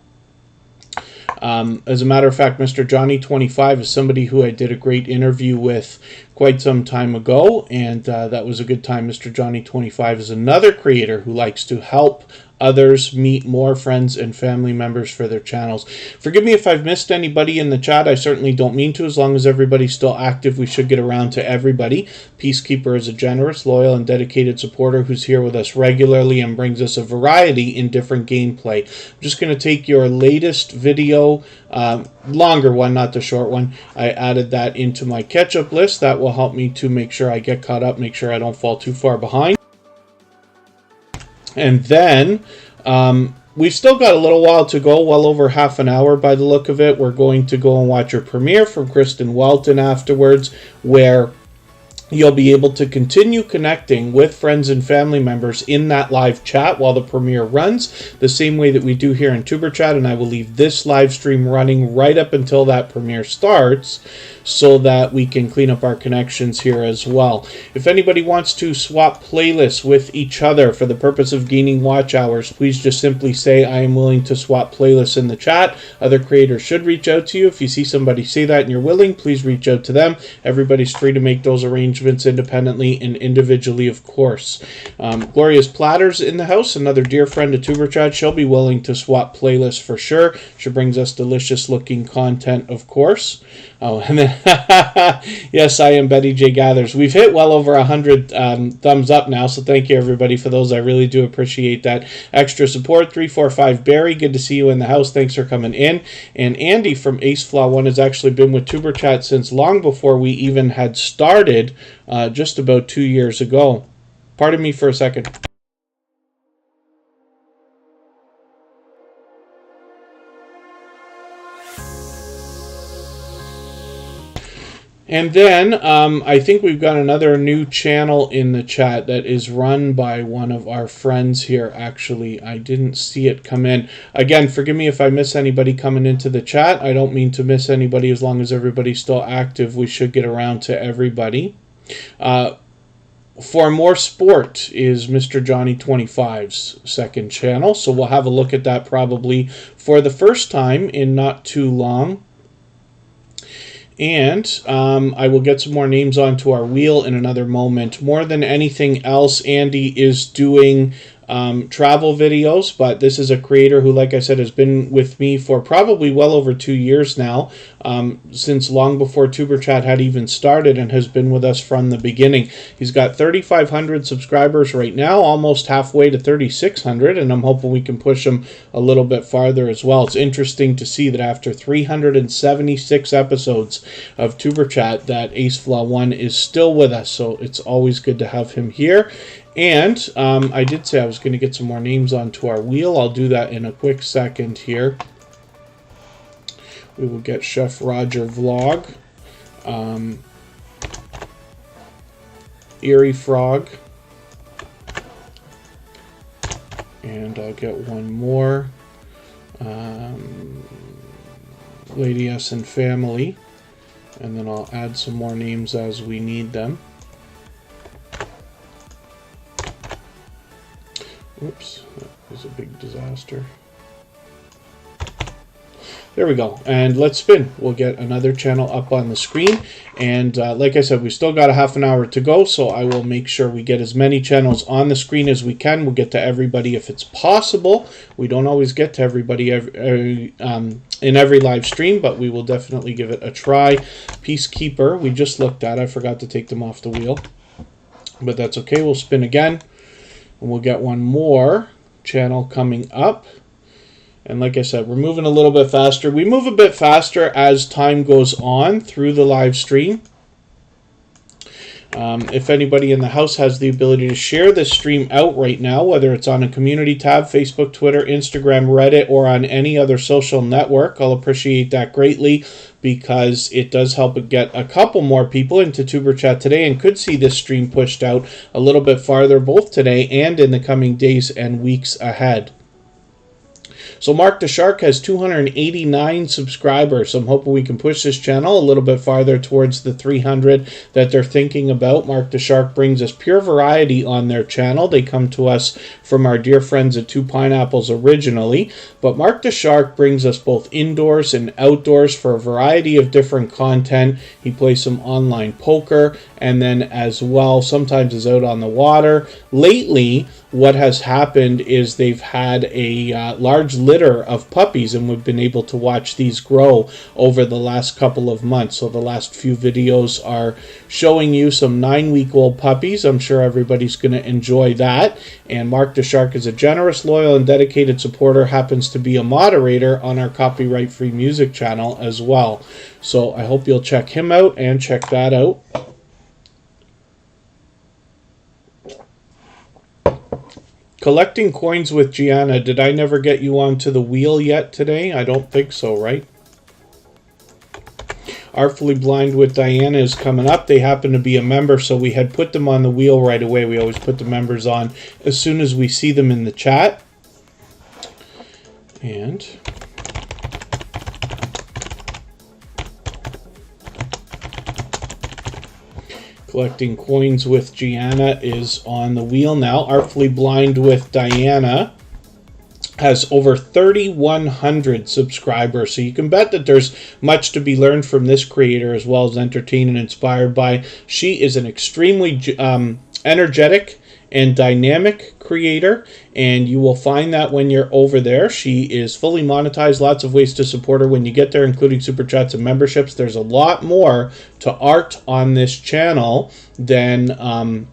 As a matter of fact, Mr. Johnny 25 is somebody who I did a great interview with quite some time ago, and that was a good time. Mr. Johnny 25 is another creator who likes to help others meet more friends and family members for their channels. Forgive me if I've missed anybody in the chat. I certainly don't mean to. As long as everybody's still active, we should get around to everybody. Peacekeeper is a generous, loyal, and dedicated supporter who's here with us regularly and brings us a variety in different gameplay. I'm just going to take your latest video, longer one, not the short one. I added that into my catch-up list. That will help me to make sure I get caught up, make sure I don't fall too far behind. And then we've still got a little while to go, well over half an hour by the look of it. We're going to go and watch your premiere from Kristin Walton afterwards, where you'll be able to continue connecting with friends and family members in that live chat while the premiere runs, the same way that we do here in Superchat. And I will leave this live stream running right up until that premiere starts, so that we can clean up our connections here as well. If anybody wants to swap playlists with each other for the purpose of gaining watch hours, please just simply say, I am willing to swap playlists in the chat. Other creators should reach out to you. If you see somebody say that and you're willing, please reach out to them. Everybody's free to make those arrangements independently and individually, of course. Gloria's Platters in the house, another dear friend of Tuberchat. She'll be willing to swap playlists for sure. She brings us delicious looking content, of course. Oh, and then yes, I am Betty J. Gathers. We've hit well over 100 thumbs up now, so thank you everybody for those. I really do appreciate that extra support. 345 Barry, good to see you in the house. Thanks for coming in. And Andy from Ace Flaw 1 has actually been with Tuberchat since long before we even had started, just about 2 years ago. Pardon me for a second. And then I think we've got another new channel in the chat that is run by one of our friends here. Actually, I didn't see it come in. Again, forgive me if I miss anybody coming into the chat. I don't mean to miss anybody. As long as everybody's still active, we should get around to everybody. For More Sport is Mr. Johnny 25's second channel. So we'll have a look at that probably for the first time in not too long. And I will get some more names onto our wheel in another moment. More than anything else, Andy is doing travel videos, but this is a creator who, like I said, has been with me for probably well over 2 years now, since long before Tuberchat had even started, and has been with us from the beginning. He's got 3,500 subscribers right now, almost halfway to 3,600, and I'm hoping we can push him a little bit farther as well. It's interesting to see that after 376 episodes of Tuberchat, that Ace Flaw 1 is still with us, so it's always good to have him here. And I did say I was going to get some more names onto our wheel. I'll do that in a quick second here. We will get Chef Roger Vlog, Eerie Frog, and I'll get one more, Lady S and Family, and then I'll add some more names as we need them. Oops, that was a big disaster. There we go, and let's spin. We'll get another channel up on the screen, and like I said, we still got a half an hour to go, so I will make sure we get as many channels on the screen as we can. We'll get to everybody if it's possible. We don't always get to everybody in every live stream, but we will definitely give it a try. Peacekeeper, we just looked at. I forgot to take them off the wheel, but that's okay. We'll spin again. And we'll get one more channel coming up. And like I said, we're moving a little bit faster. We move a bit faster as time goes on through the live stream. If anybody in the house has the ability to share this stream out right now, whether it's on a community tab, Facebook, Twitter, Instagram, Reddit, or on any other social network, I'll appreciate that greatly. because it does help it get a couple more people into Tuber Chat today, and could see this stream pushed out a little bit farther both today and in the coming days and weeks ahead. So Mark the Shark has 289 subscribers. I'm hoping we can push this channel a little bit farther towards the 300 that they're thinking about. Mark the Shark brings us pure variety on their channel. They come to us from our dear friends at Two Pineapples originally. But Mark the Shark brings us both indoors and outdoors for a variety of different content. He plays some online poker, and then as well sometimes is out on the water. Lately, what has happened is they've had a large litter of puppies, and we've been able to watch these grow over the last couple of months. So the last few videos are showing you some 9-week-old puppies. I'm sure everybody's going to enjoy that. And Mark the Shark is a generous, loyal, and dedicated supporter, happens to be a moderator on our copyright-free music channel as well. So I hope you'll check him out and check that out. Collecting coins with Gianna. Did I never get you onto the wheel yet today? I don't think so, right? Artfully Blind with Diana is coming up. They happen to be a member, so we had put them on the wheel right away. We always put the members on as soon as we see them in the chat. And Collecting Coins with Gianna is on the wheel now. Artfully Blind with Diana has over 3,100 subscribers. So you can bet that there's much to be learned from this creator, as well as entertained and inspired by. She is an extremely energetic and dynamic creator, and you will find that when you're over there. She is fully monetized, lots of ways to support her when you get there, including super chats and memberships. There's a lot more to art on this channel than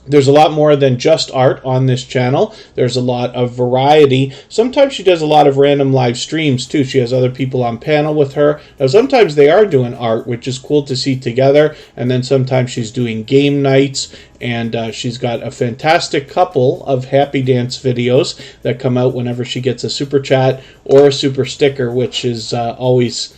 there's a lot more than just art on this channel. There's a lot of variety. Sometimes she does a lot of random live streams too. She has other people on panel with her. Now sometimes they are doing art, which is cool to see together. And then sometimes she's doing game nights. And she's got a fantastic couple of happy dance videos that come out whenever she gets a super chat or a super sticker, which is always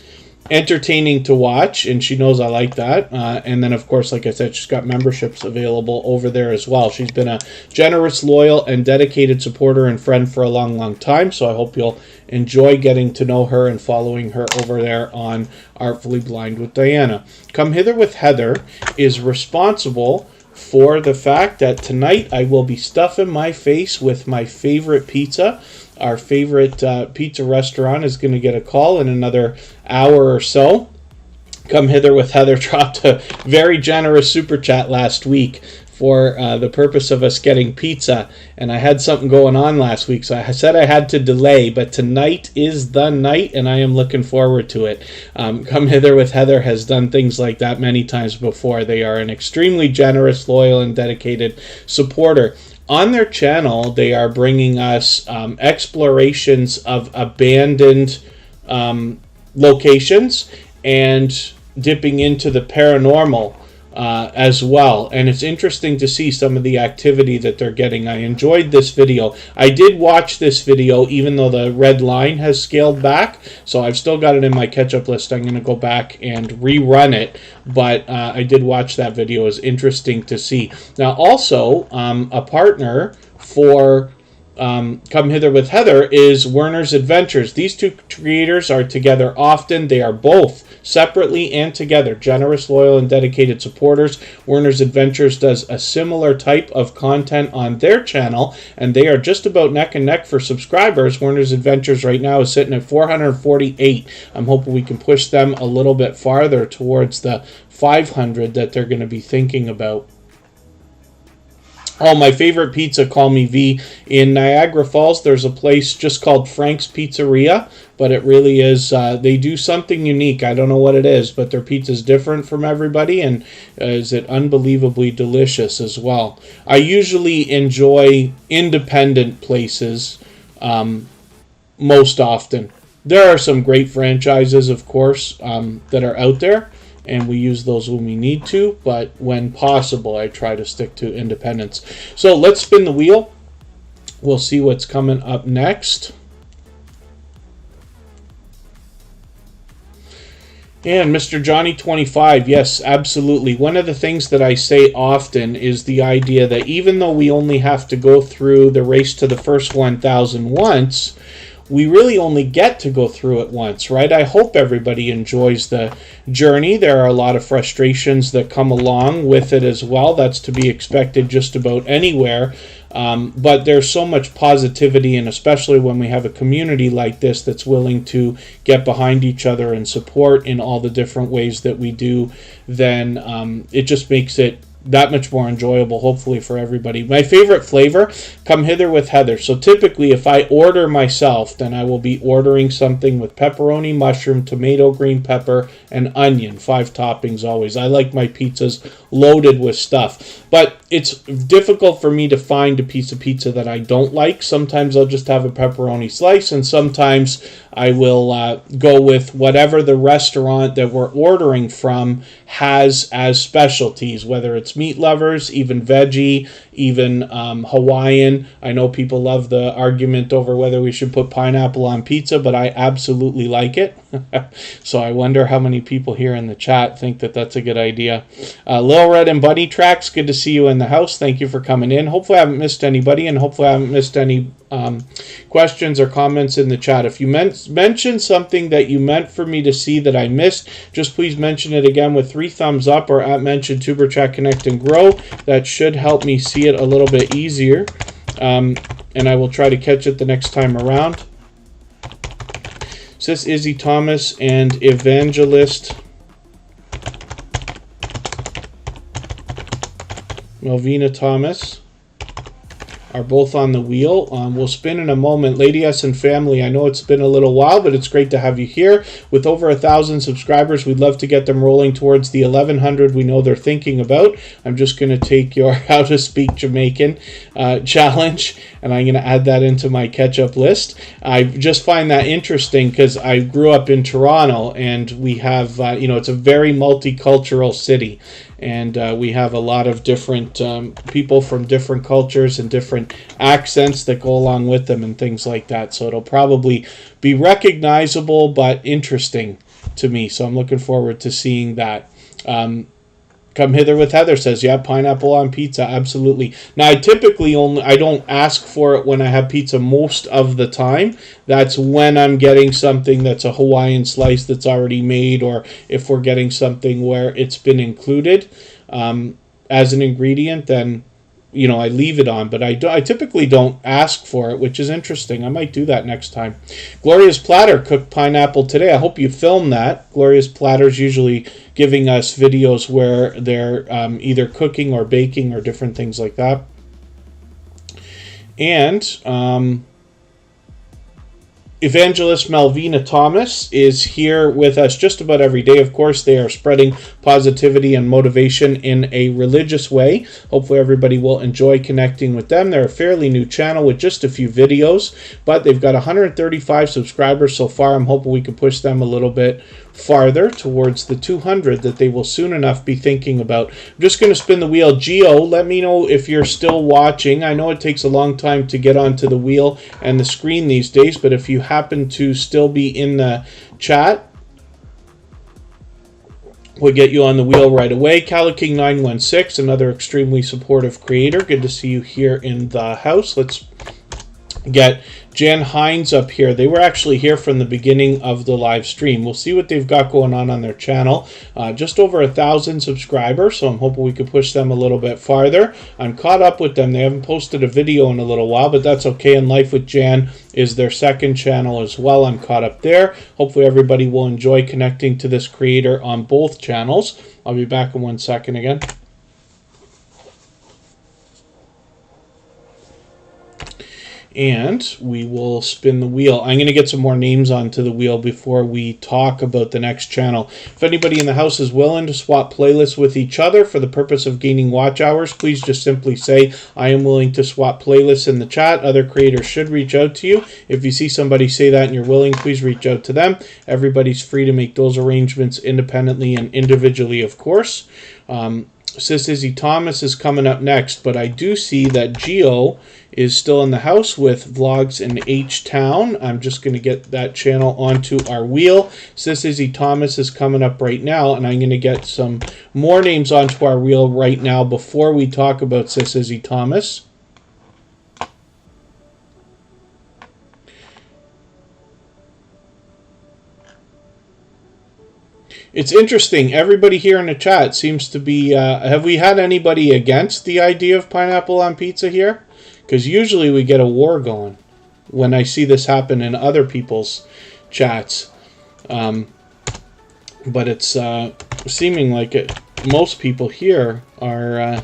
entertaining to watch, and she knows I like that. And then, of course, like I said, she's got memberships available over there as well. She's been a generous, loyal, and dedicated supporter and friend for a long, long time, so I hope you'll enjoy getting to know her and following her over there on Artfully Blind with Diana. Come Hither with Heather is responsible for the fact that tonight I will be stuffing my face with my favorite pizza. Our favorite pizza restaurant is going to get a call in another hour or so. Come Hither with Heather dropped a very generous super chat last week for the purpose of us getting pizza, and I had something going on last week, so I said I had to delay, but tonight is the night, and I am looking forward to it. Come Hither with Heather has done things like that many times before. They are an extremely generous, loyal, and dedicated supporter. On their channel, they are bringing us explorations of abandoned locations and dipping into the paranormal as well. And it's interesting to see some of the activity that they're getting. I enjoyed this video. I did watch this video even though the red line has scaled back, so I've still got it in my catch-up list. I'm going to go back and rerun it, but I did watch that video. It was interesting to see. Now also, a partner for Come Hither with Heather is Werner's Adventures. These two creators are together often. They are both separately and together generous, loyal, and dedicated supporters. Werner's Adventures does a similar type of content on their channel, and they are just about neck and neck for subscribers. Werner's Adventures right now is sitting at 448. I'm hoping we can push them a little bit farther towards the 500 that they're going to be thinking about. Oh, my favorite pizza, call me V. In Niagara Falls, there's a place just called Frank's Pizzeria, but it really is, they do something unique. I don't know what it is, but their pizza's different from everybody, and is it unbelievably delicious as well. I usually enjoy independent places most often. There are some great franchises, of course, that are out there, and we use those when we need to, but when possible, I try to stick to independence. So let's spin the wheel. We'll see what's coming up next. And Mr. Johnny 25, yes, absolutely. One of the things that I say often is the idea that even though we only have to go through the race to the first 1,000 once, we really only get to go through it once, right? I hope everybody enjoys the journey. There are a lot of frustrations that come along with it as well. That's to be expected just about anywhere. But there's so much positivity, and especially when we have a community like this that's willing to get behind each other and support in all the different ways that we do, then it just makes it that much more enjoyable, hopefully, for everybody. My favorite flavor, come hither with Heather. So typically, if I order myself, then I will be ordering something with pepperoni, mushroom, tomato, green pepper, and onion. 5 toppings always. I like my pizzas loaded with stuff. But it's difficult for me to find a piece of pizza that I don't like. Sometimes I'll just have a pepperoni slice, and sometimes I will go with whatever the restaurant that we're ordering from has as specialties, whether it's meat lovers, even veggie, even Hawaiian. I know people love the argument over whether we should put pineapple on pizza, but I absolutely like it. So I wonder how many people here in the chat think that that's a good idea. Lil Red and Bunny Tracks, good to see you in the house. Thank you for coming in. Hopefully I haven't missed anybody, and hopefully I haven't missed any questions or comments in the chat. If you mentioned something that you meant for me to see that I missed, just please mention it again with 3 thumbs up or at mention Tuber Chat Connect and Grow. That should help me see it a little bit easier, and I will try to catch it the next time around. Sis Izzy Thomas and Evangelist Melvina Thomas are both on the wheel. We'll spin in a moment. Lady S and family, I know it's been a little while, but it's great to have you here. With over 1,000 subscribers, we'd love to get them rolling towards the 1,100 we know they're thinking about. I'm just going to take your How to Speak Jamaican challenge, and I'm going to add that into my catch-up list. I just find that interesting because I grew up in Toronto, and we have, it's a very multicultural city. And we have a lot of different people from different cultures and different accents that go along with them and things like that. So it'll probably be recognizable but interesting to me. So I'm looking forward to seeing that. Come Hither with Heather says, yeah, pineapple on pizza, absolutely. Now, I typically I don't ask for it when I have pizza most of the time. That's when I'm getting something that's a Hawaiian slice that's already made, or if we're getting something where it's been included as an ingredient, then I leave it on, but I typically don't ask for it, which is interesting. I might do that next time. Gloria's Platter cooked pineapple today. I hope you filmed that. Gloria's Platter's usually giving us videos where they're either cooking or baking or different things like that. And Evangelist Malvina Thomas is here with us just about every day. Of course, they are spreading positivity and motivation in a religious way. Hopefully everybody will enjoy connecting with them. They're a fairly new channel with just a few videos, but they've got 135 subscribers so far. I'm hoping we can push them a little bit farther towards the 200 that they will soon enough be thinking about. I'm just going to spin the wheel. Geo, let me know if you're still watching. I know it takes a long time to get onto the wheel and the screen these days, but if you happen to still be in the chat, we'll get you on the wheel right away. Caliking 916, another extremely supportive creator. Good to see you here in the house. Let's get Jan Hines up here. They were actually here from the beginning of the live stream. We'll see what they've got going on their channel. Just over 1,000 subscribers, so I'm hoping we could push them a little bit farther. I'm caught up with them. They haven't posted a video in a little while, but that's okay. And Life with Jan is their second channel as well. I'm caught up there. Hopefully everybody will enjoy connecting to this creator on both channels. I'll be back in 1 second again. And we will spin the wheel. I'm going to get some more names onto the wheel before we talk about the next channel. If anybody in the house is willing to swap playlists with each other for the purpose of gaining watch hours, please just simply say, I am willing to swap playlists in the chat. Other creators should reach out to you. If you see somebody say that and you're willing, please reach out to them. Everybody's free to make those arrangements independently and individually, of course. Sis Izzy Thomas is coming up next, but I do see that Geo is still in the house with Vlogs in H-Town. I'm just going to get that channel onto our wheel. Sis Izzy Thomas is coming up right now, and I'm going to get some more names onto our wheel right now before we talk about Sis Izzy Thomas. It's interesting. Everybody here in the chat seems to be... have we had anybody against the idea of pineapple on pizza here? Because usually we get a war going when I see this happen in other people's chats. But it's seeming like most people here are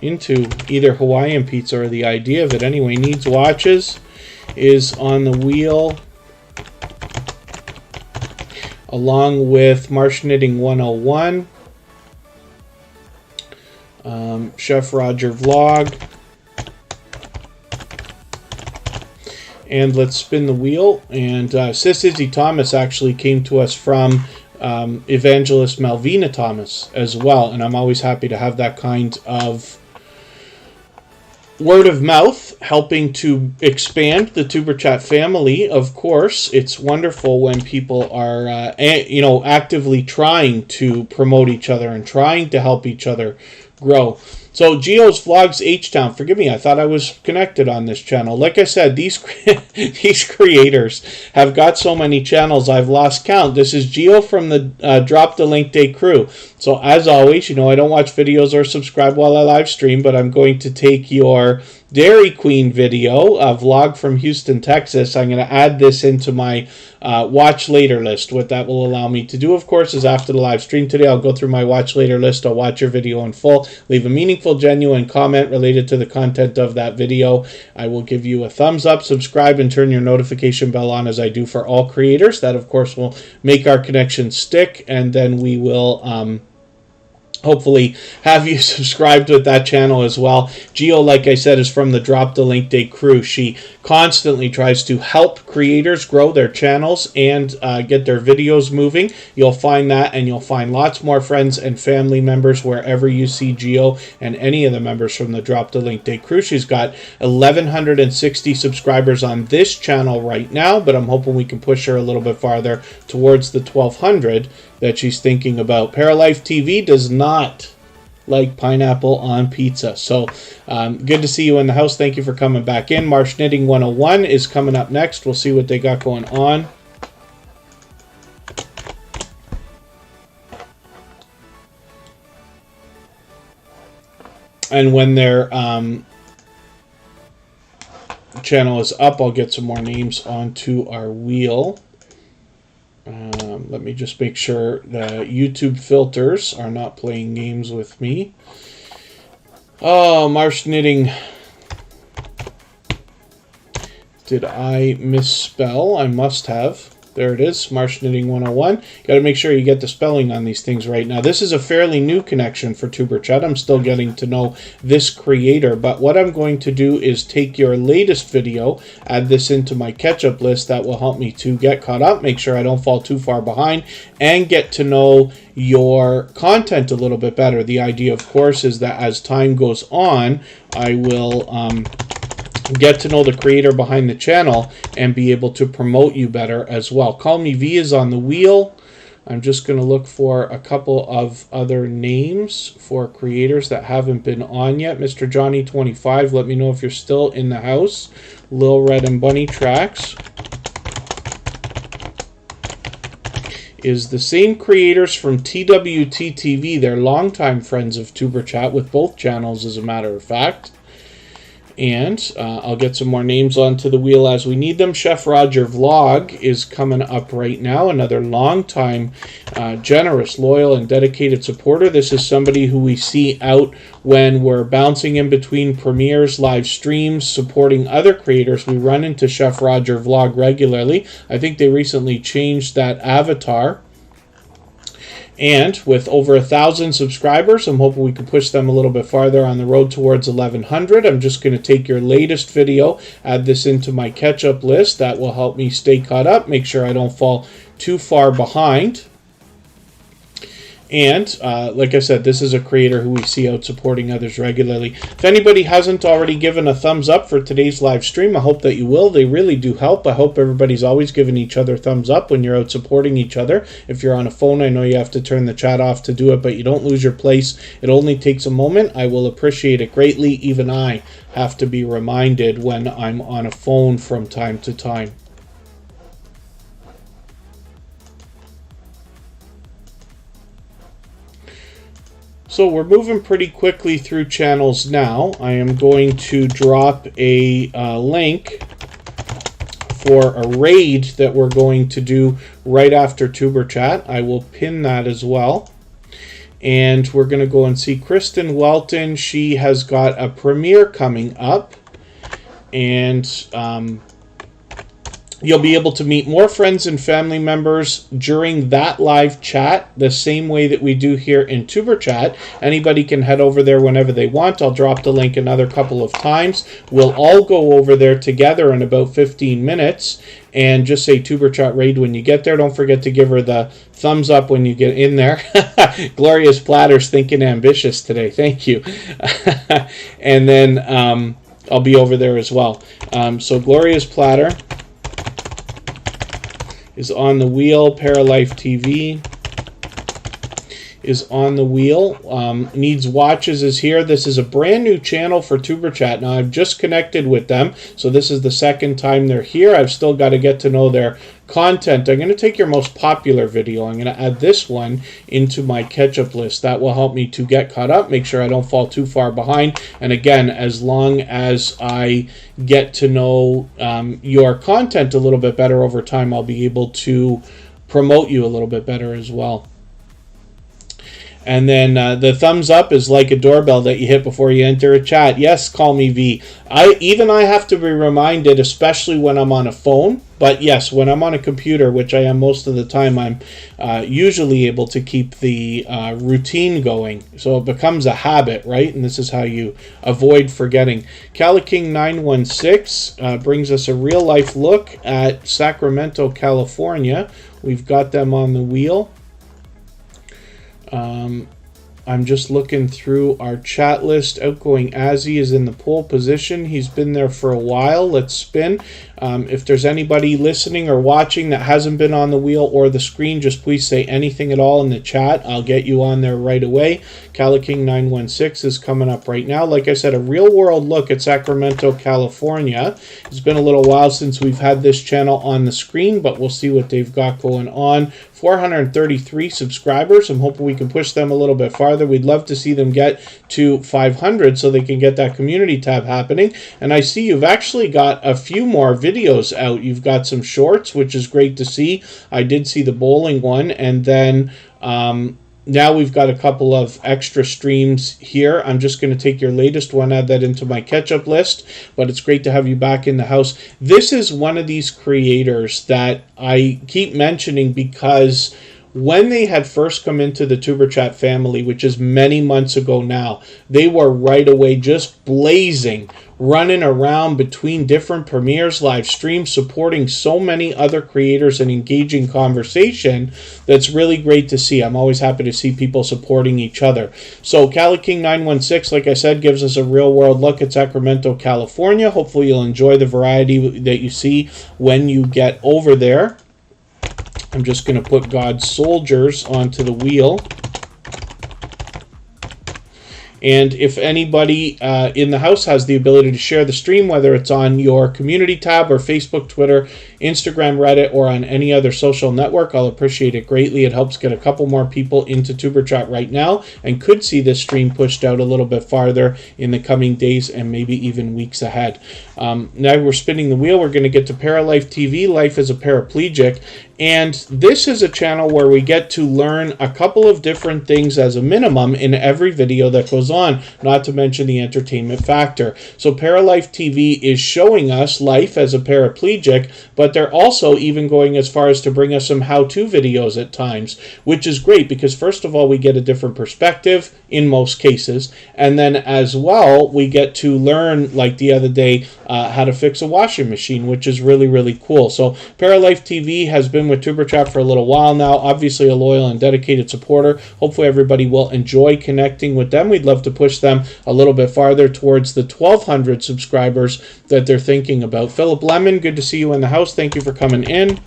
into either Hawaiian pizza or the idea of it. Anyway, Needs Watches is on the wheel, along with Marsh Knitting 101, Chef Roger Vlog, and let's spin the wheel. And Sis Izzy Thomas actually came to us from Evangelist Malvina Thomas as well, and I'm always happy to have that kind of word of mouth helping to expand the Tuber Chat family. Of course, it's wonderful when people are actively trying to promote each other and trying to help each other grow. So Geo's Vlogs H-Town, forgive me, I thought I was connected on this channel. Like I said, these creators have got so many channels I've lost count. This is Geo from the Drop the Link Day crew. So as always, I don't watch videos or subscribe while I live stream, but I'm going to take your Dairy Queen video, a vlog from Houston, Texas. I'm going to add this into my watch later list. What that will allow me to do, of course, is after the live stream today, I'll go through my watch later list. I'll watch your video in full, leave a meaningful, genuine comment related to the content of that video. I will give you a thumbs up, subscribe, and turn your notification bell on, as I do for all creators. That, of course, will make our connection stick, and then we will hopefully have you subscribed with that channel as well. Geo, like I said, is from the Drop the Link Day crew. She constantly tries to help creators grow their channels and get their videos moving. You'll find that, and you'll find lots more friends and family members wherever you see Geo and any of the members from the Drop the Link Day crew. She's got 1,160 subscribers on this channel right now, but I'm hoping we can push her a little bit farther towards the 1,200 that she's thinking about. Paralife TV does not like pineapple on pizza. So good to see you in the house. Thank you for coming back in. Marsh Knitting 101 is coming up next. We'll see what they got going on. And when their channel is up, I'll get some more names onto our wheel. Let me just make sure the YouTube filters are not playing games with me. Oh, Marsh Knitting. Did I misspell? I must have. There it is, Marsh Knitting 101. Got to make sure you get the spelling on these things right. Now, this is a fairly new connection for Tuber Chat. I'm still getting to know this creator, but what I'm going to do is take your latest video, add this into my catch-up list. That will help me to get caught up, make sure I don't fall too far behind, and get to know your content a little bit better. The idea, of course, is that as time goes on, I will get to know the creator behind the channel and be able to promote you better as well. Call Me V is on the wheel. I'm just going to look for a couple of other names for creators that haven't been on yet. Mr. Johnny 25, let me know if you're still in the house. Lil Red and Bunny Tracks is the same creators from TWT TV. They're longtime friends of Tuber Chat with both channels, as a matter of fact. And I'll get some more names onto the wheel as we need them. Chef Roger Vlog is coming up right now. Another long-time, generous, loyal, and dedicated supporter. This is somebody who we see out when we're bouncing in between premieres, live streams, supporting other creators. We run into Chef Roger Vlog regularly. I think they recently changed that avatar. And with over 1,000 subscribers, I'm hoping we can push them a little bit farther on the road towards 1,100. I'm just going to take your latest video, add this into my catch-up list. That will help me stay caught up, make sure I don't fall too far behind. And like I said, this is a creator who we see out supporting others regularly. If anybody hasn't already given a thumbs up for today's live stream, I hope that you will. They really do help. I hope everybody's always giving each other thumbs up when you're out supporting each other. If you're on a phone, I know you have to turn the chat off to do it, but you don't lose your place. It only takes a moment. I will appreciate it greatly. Even I have to be reminded when I'm on a phone from time to time. So we're moving pretty quickly through channels now. I am going to drop a link for a raid that we're going to do right after Tuber Chat. I will pin that as well. And we're going to go and see Kristin Walton. She has got a premiere coming up. And you'll be able to meet more friends and family members during that live chat, the same way that we do here in Tuber Chat. Anybody can head over there whenever they want. I'll drop the link another couple of times. We'll all go over there together in about 15 minutes. And just say Tuber Chat Raid when you get there. Don't forget to give her the thumbs up when you get in there. Glorious Platters thinking ambitious today. Thank you. And then I'll be over there as well. So Glorious Platter is on the wheel. ParaLife TV is on the wheel. Needs Watches is here. This is a brand new channel for Tuber Chat. Now, I've just connected with them, so this is the second time they're here. I've still got to get to know their content. I'm going to take your most popular video. I'm going to add this one into my catch-up list. That will help me to get caught up, make sure I don't fall too far behind. And again, as long as I get to know your content a little bit better over time, I'll be able to promote you a little bit better as well. And then the thumbs up is like a doorbell that you hit before you enter a chat. Yes, call me V. I have to be reminded, especially when I'm on a phone. But yes, when I'm on a computer, which I am most of the time, I'm usually able to keep the routine going. So it becomes a habit, right? And this is how you avoid forgetting. Caliking 916 brings us a real-life look at Sacramento, California. We've got them on the wheel. I'm just looking through our chat list. Outgoing Azzy is in the pole position. He's been there for a while. Let's spin. If there's anybody listening or watching that hasn't been on the wheel or the screen, just please say anything at all in the chat. I'll get you on there right away. Caliking 916 is coming up right now. Like I said, a real-world look at Sacramento, California. It's been a little while since we've had this channel on the screen, but we'll see what they've got going on. 433 subscribers. I'm hoping we can push them a little bit farther. We'd love to see them get to 500 so they can get that community tab happening. And I see you've actually got a few more videos out. You've got some shorts, which is great to see. I did see the bowling one, and then now we've got a couple of extra streams here. I'm just going to take your latest one, add that into my catch-up list, but it's great to have you back in the house. This is one of these creators that I keep mentioning because when they had first come into the Tuber Chat family, which is many months ago now, they were right away just blazing, running around between different premieres, live streams, supporting so many other creators and engaging conversation. That's really great to see. I'm always happy to see people supporting each other. So Caliking 916, like I said, gives us a real-world look at Sacramento, California. Hopefully you'll enjoy the variety that you see when you get over there. I'm just going to put God's Soldiers onto the wheel. And if anybody in the house has the ability to share the stream, whether it's on your community tab or Facebook, Twitter, Instagram, Reddit, or on any other social network, I'll appreciate it greatly. It helps get a couple more people into Tuber Chat right now and could see this stream pushed out a little bit farther in the coming days and maybe even weeks ahead. Now we're spinning the wheel. We're going to get to ParaLife TV, Life as a Paraplegic. And this is a channel where we get to learn a couple of different things as a minimum in every video that goes on, not to mention the entertainment factor. So ParaLife TV is showing us life as a paraplegic, but but they're also even going as far as to bring us some how-to videos at times, which is great because first of all, we get a different perspective in most cases, and then as well, we get to learn, like the other day, how to fix a washing machine, which is really, really cool. So Paralife TV has been with Superchat for a little while now, obviously a loyal and dedicated supporter. Hopefully everybody will enjoy connecting with them. We'd love to push them a little bit farther towards the 1,200 subscribers that they're thinking about. Philip Lemon, good to see you in the house. Thank you for coming in.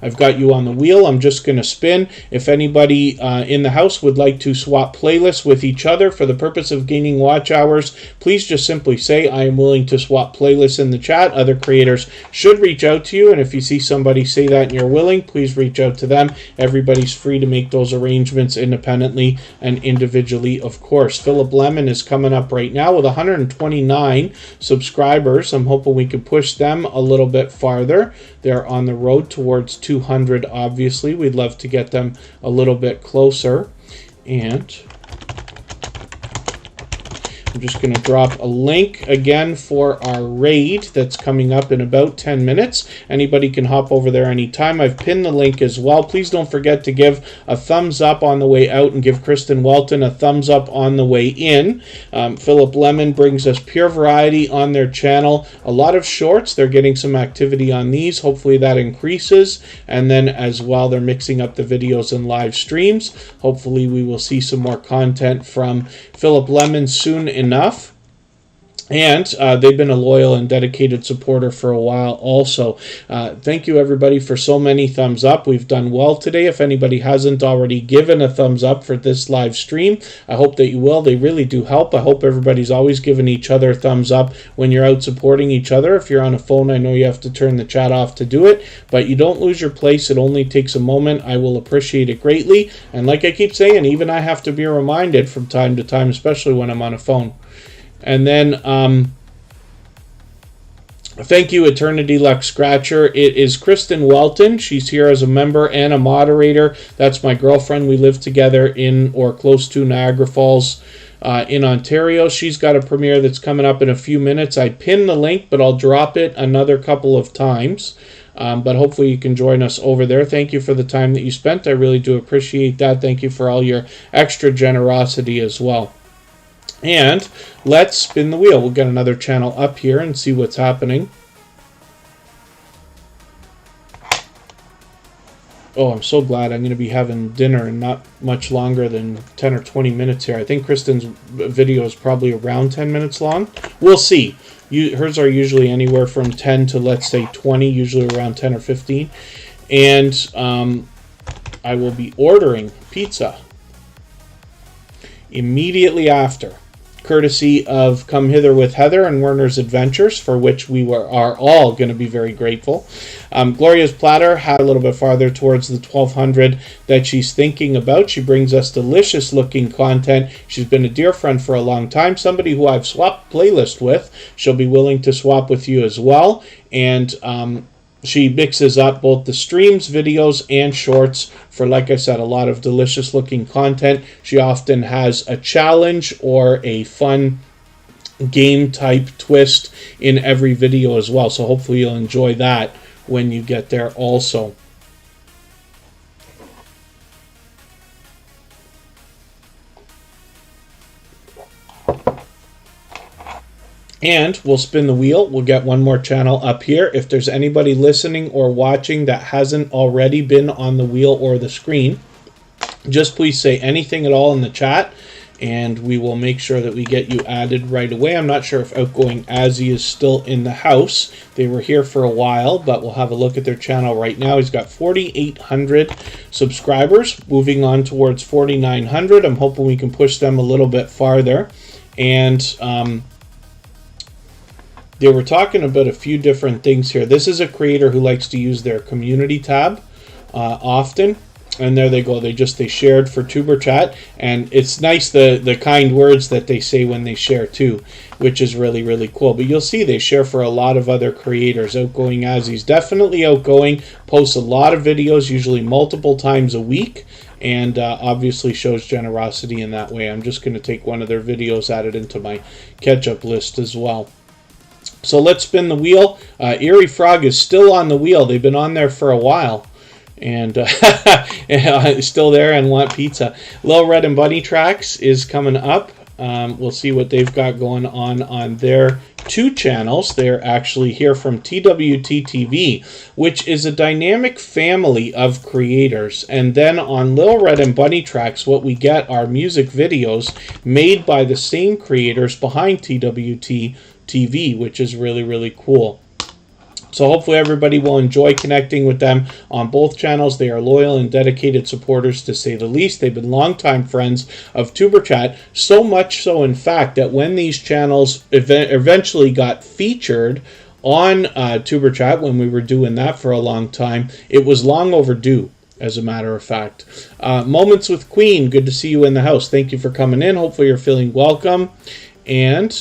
I've got you on the wheel. I'm just going to spin. If anybody in the house would like to swap playlists with each other for the purpose of gaining watch hours, please just simply say, I am willing to swap playlists in the chat. Other creators should reach out to you, and if you see somebody say that and you're willing, please reach out to them. Everybody's free to make those arrangements independently and individually, of course. Philip Lemon is coming up right now with 129 subscribers. I'm hoping we can push them a little bit farther. They're on the road towards 200, obviously. We'd love to get them a little bit closer. And I'm just going to drop a link again for our raid that's coming up in about 10 minutes. Anybody can hop over there anytime. I've pinned the link as well. Please don't forget to give a thumbs up on the way out and give Kristin Walton a thumbs up on the way in. Philip Lemon brings us pure variety on their channel. A lot of shorts. They're getting some activity on these. Hopefully that increases. And then as well, they're mixing up the videos and live streams. Hopefully we will see some more content from Philip Lemon soon enough. And they've been a loyal and dedicated supporter for a while also. Thank you, everybody, for so many thumbs up. We've done well today. If anybody hasn't already given a thumbs up for this live stream, I hope that you will. They really do help. I hope everybody's always giving each other a thumbs up when you're out supporting each other. If you're on a phone, I know you have to turn the chat off to do it, but you don't lose your place. It only takes a moment. I will appreciate it greatly. And like I keep saying, even I have to be reminded from time to time, especially when I'm on a phone. And then, thank you, Eternity Lux Scratcher. It is Kristin Walton. She's here as a member and a moderator. That's my girlfriend. We live together in or close to Niagara Falls in Ontario. She's got a premiere that's coming up in a few minutes. I pinned the link, but I'll drop it another couple of times. But hopefully you can join us over there. Thank you for the time that you spent. I really do appreciate that. Thank you for all your extra generosity as well. And let's spin the wheel. We'll get another channel up here and see what's happening. Oh, I'm so glad. I'm going to be having dinner in not much longer than 10 or 20 minutes here. I think Kristin's video is probably around 10 minutes long. We'll see. Hers are usually anywhere from 10 to, let's say, 20, usually around 10 or 15. And I will be ordering pizza immediately after, courtesy of Come Hither with Heather and Werner's Adventures, for which we are all going to be very grateful. Gloria's Platter had a little bit farther towards the 1,200 that she's thinking about. She brings us delicious looking content. She's been a dear friend for a long time, somebody who I've swapped playlist with. She'll be willing to swap with you as well. And she mixes up both the streams, videos, and shorts for, like I said, a lot of delicious looking content. She often has a challenge or a fun game type twist in every video as well. So hopefully you'll enjoy that when you get there also. And we'll spin the wheel. We'll get one more channel up here. If there's anybody listening or watching that hasn't already been on the wheel or the screen, just please say anything at all in the chat, and we will make sure that we get you added right away. I'm not sure if Outgoing Azzy is still in the house. They were here for a while, but we'll have a look at their channel right now. He's got 4,800 subscribers, moving on towards 4,900. I'm hoping we can push them a little bit farther. And they were talking about a few different things here. This is a creator who likes to use their community tab often. And there they go. They shared for Tuber Chat. And it's nice the kind words that they say when they share too, which is really, really cool. But you'll see they share for a lot of other creators. Outgoing Azzy's definitely outgoing. Posts a lot of videos, usually multiple times a week. And obviously shows generosity in that way. I'm just going to take one of their videos, add it into my catch-up list as well. So let's spin the wheel. Eerie Frog is still on the wheel. They've been on there for a while. And still there and want pizza. Lil Red and Bunny Tracks is coming up. We'll see what they've got going on their 2 channels. They're actually here from TWT TV, which is a dynamic family of creators. And then on Lil Red and Bunny Tracks, what we get are music videos made by the same creators behind TWT TV, which is really, really cool. So hopefully everybody will enjoy connecting with them on both channels. They are loyal and dedicated supporters, to say the least. They've been longtime friends of Superchat, so much so, in fact, that when these channels eventually got featured on Superchat, when we were doing that for a long time, it was long overdue, as a matter of fact. Moments with Queen, good to see you in the house. Thank you for coming in. Hopefully you're feeling welcome. And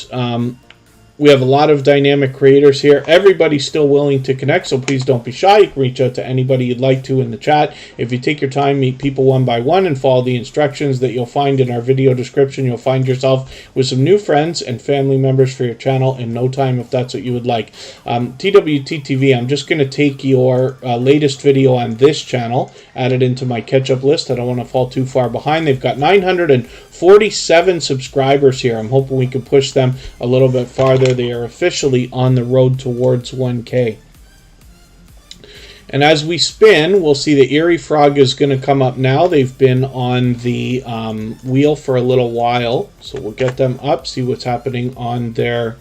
we have a lot of dynamic creators here. Everybody's still willing to connect, so please don't be shy. You can reach out to anybody you'd like to in the chat. If you take your time, meet people one by one, and follow the instructions that you'll find in our video description, you'll find yourself with some new friends and family members for your channel in no time, if that's what you would like. TWT TV, I'm just going to take your latest video on this channel, add it into my catch-up list. I don't want to fall too far behind. They've got 947 subscribers here. I'm hoping we can push them a little bit farther. They are officially on the road towards 1K. And as we spin, we'll see the Eerie Frog is going to come up now. They've been on the wheel for a little while. So we'll get them up, see what's happening on their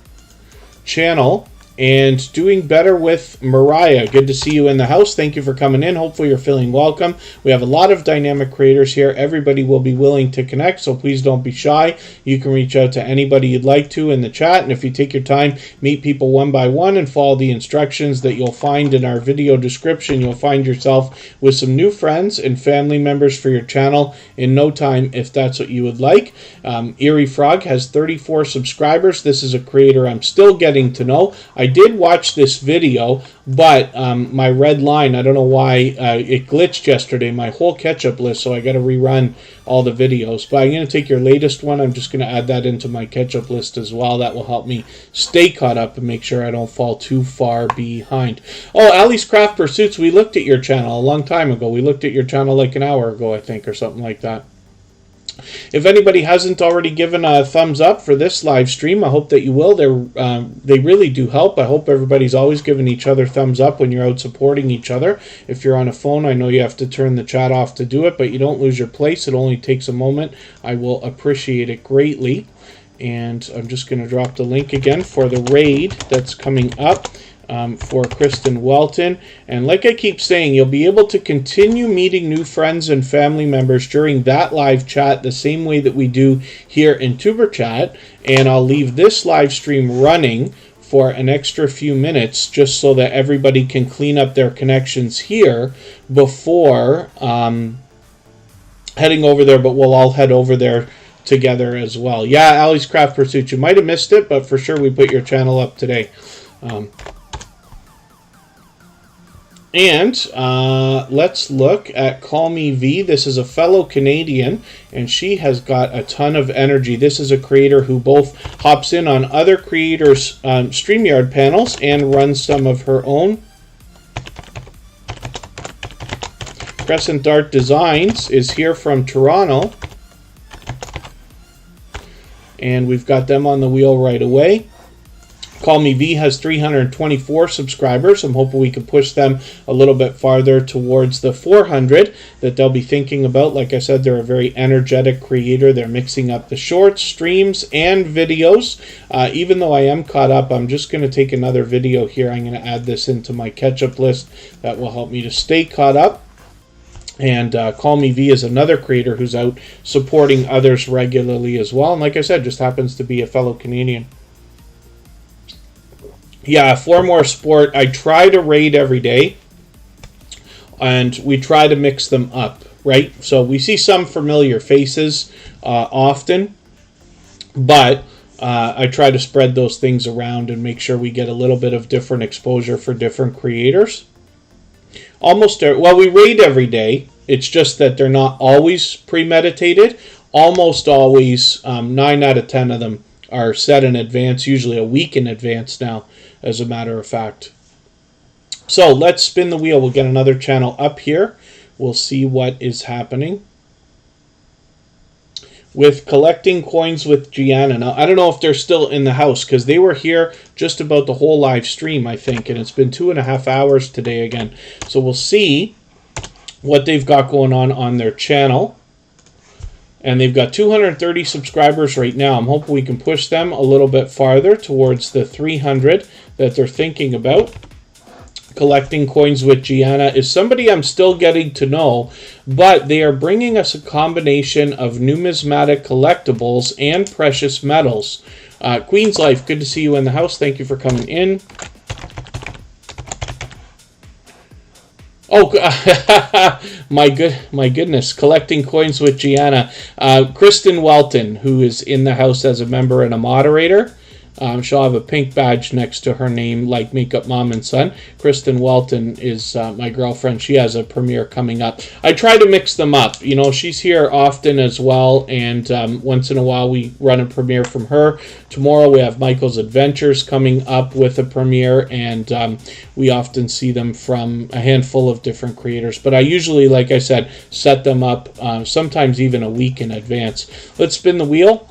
channel. And doing better with Mariah. Good to see you in the house. Thank you for coming in. Hopefully you're feeling welcome. We have a lot of dynamic creators here. Everybody will be willing to connect, so please don't be shy. You can reach out to anybody you'd like to in the chat. And if you take your time, meet people one by one and follow the instructions that you'll find in our video description, you'll find yourself with some new friends and family members for your channel in no time, if that's what you would like. Eerie Frog has 34 subscribers. This is a creator I'm still getting to know. I did watch this video, but my red line, I don't know why it glitched yesterday, my whole catch-up list, so I got to rerun all the videos. But I'm going to take your latest one. I'm just going to add that into my catch-up list as well. That will help me stay caught up and make sure I don't fall too far behind. Oh, Ali's Craft Pursuits, we looked at your channel a long time ago. We looked at your channel like an hour ago, I think, or something like that. If anybody hasn't already given a thumbs up for this live stream, I hope that you will. They really do help. I hope everybody's always giving each other thumbs up when you're out supporting each other. If you're on a phone, I know you have to turn the chat off to do it, but you don't lose your place. It only takes a moment. I will appreciate it greatly. And I'm just going to drop the link again for the raid that's coming up. For Kristin Walton. And like I keep saying, you'll be able to continue meeting new friends and family members during that live chat the same way that we do here in Superchat. And I'll leave this live stream running for an extra few minutes just so that everybody can clean up their connections here before heading over there, but we'll all head over there together as well. Yeah, Ali's Craft Pursuit, you might have missed it, but for sure we put your channel up today. And let's look at Call Me V. This is a fellow Canadian, and she has got a ton of energy. This is a creator who both hops in on other creators' StreamYard panels and runs some of her own. Crescent Dart Designs is here from Toronto. And we've got them on the wheel right away. Call Me V has 324 subscribers. I'm hoping we can push them a little bit farther towards the 400 that they'll be thinking about. Like I said, they're a very energetic creator. They're mixing up the shorts, streams, and videos. Even though I am caught up, I'm just going to take another video here. I'm going to add this into my catch-up list. That will help me to stay caught up. And Call Me V is another creator who's out supporting others regularly as well. And like I said, just happens to be a fellow Canadian. Yeah, 4 More Sport. I try to raid every day, and we try to mix them up, right? So we see some familiar faces often, but I try to spread those things around and make sure we get a little bit of different exposure for different creators. Well, we raid every day. It's just that they're not always premeditated. Almost always, 9 out of 10 of them are set in advance, usually a week in advance now, as a matter of fact. So let's spin the wheel. We'll get another channel up here. We'll see what is happening with collecting coins with Gianna. Now, I don't know if they're still in the house, because they were here just about the whole live stream, I think, and it's been 2.5 hours today again. So we'll see what they've got going on their channel. And they've got 230 subscribers right now. I'm hoping we can push them a little bit farther towards the 300 that they're thinking about. Collecting coins with Gianna is somebody I'm still getting to know, but they are bringing us a combination of numismatic collectibles and precious metals. CorinnesLife, good to see you in the house. Thank you for coming in. Oh, my goodness, collecting coins with Gianna. Kristin Walton, who is in the house as a member and a moderator. She'll have a pink badge next to her name, like Makeup Mom and Son. Kristin Walton is my girlfriend. She has a premiere coming up. I try to mix them up. You know, she's here often as well, and once in a while we run a premiere from her. Tomorrow we have Michael's Adventures coming up with a premiere, and we often see them from a handful of different creators. But I usually, like I said, set them up sometimes even a week in advance. Let's spin the wheel.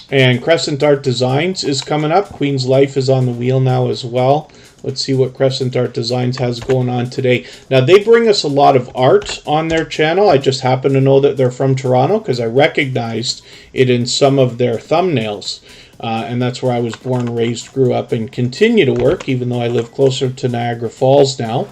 And Crescent Art Designs is coming up. CorinnesLife is on the wheel now as well. Let's see what Crescent Art Designs has going on today. Now, they bring us a lot of art on their channel. I just happen to know that they're from Toronto because I recognized it in some of their thumbnails. And that's where I was born, raised, grew up, and continue to work, even though I live closer to Niagara Falls now.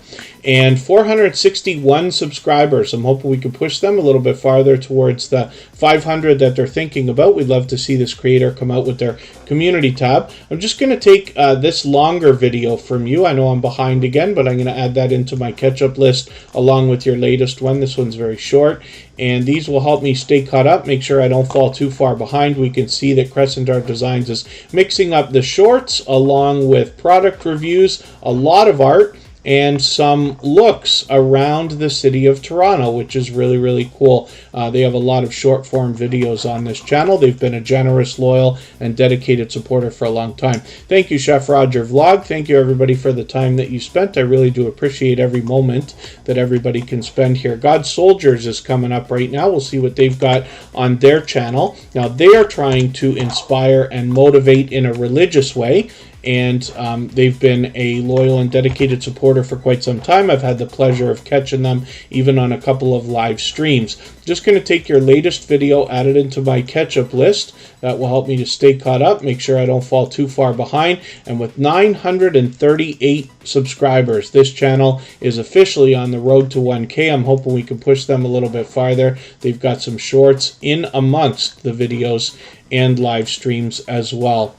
And 461 subscribers. I'm hoping we can push them a little bit farther towards the 500 that they're thinking about. We'd love to see this creator come out with their community tab. I'm just going to take this longer video from you. I know I'm behind again, but I'm going to add that into my catch-up list along with your latest one. This one's very short. And these will help me stay caught up, make sure I don't fall too far behind. We can see that Crescent Art Designs is mixing up the shorts along with product reviews, a lot of art, and some looks around the city of Toronto, which is really, really cool. They have a lot of short form videos on this channel. They've been a generous, loyal, and dedicated supporter for a long time. Thank you, Chef Roger Vlog. Thank you, everybody, for the time that you spent. I really do appreciate every moment that everybody can spend here. God Soldiers is coming up right now. We'll see what they've got on their channel. Now, they are trying to inspire and motivate in a religious way. And they've been a loyal and dedicated supporter for quite some time. I've had the pleasure of catching them even on a couple of live streams. Just going to take your latest video, add it into my catch-up list. That will help me to stay caught up, make sure I don't fall too far behind. And with 938 subscribers, this channel is officially on the road to 1K. I'm hoping we can push them a little bit farther. They've got some shorts in amongst the videos and live streams as well.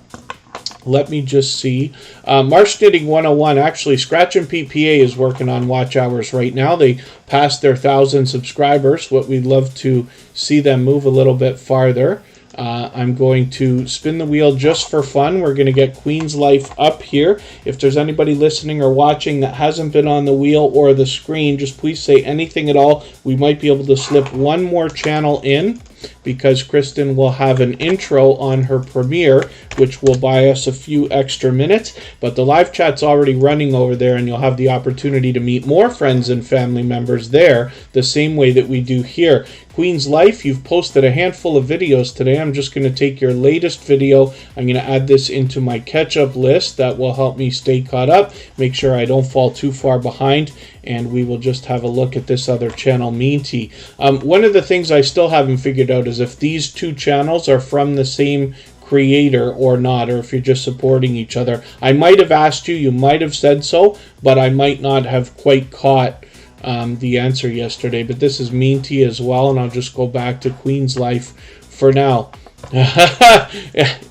Let me just see. March Knitting 101, actually, Scratch and PPA is working on watch hours right now. They passed their 1,000 subscribers. What we'd love to see them move a little bit farther. I'm going to spin the wheel just for fun. We're going to get CorinnesLife up here. If there's anybody listening or watching that hasn't been on the wheel or the screen, just please say anything at all. We might be able to slip one more channel in, because Kristin will have an intro on her premiere, which will buy us a few extra minutes. But the live chat's already running over there, and you'll have the opportunity to meet more friends and family members there, the same way that we do here. CorinnesLife, you've posted a handful of videos today. I'm just going to take your latest video. I'm going to add this into my catch-up list. That will help me stay caught up, make sure I don't fall too far behind, and we will just have a look at this other channel, Mean Tea. One of the things I still haven't figured out is if these two channels are from the same creator or not, or if you're just supporting each other. I might have asked you, you might have said so, but I might not have quite caught the answer yesterday. But this is Mean Tea as well, and I'll just go back to CorinnesLife for now.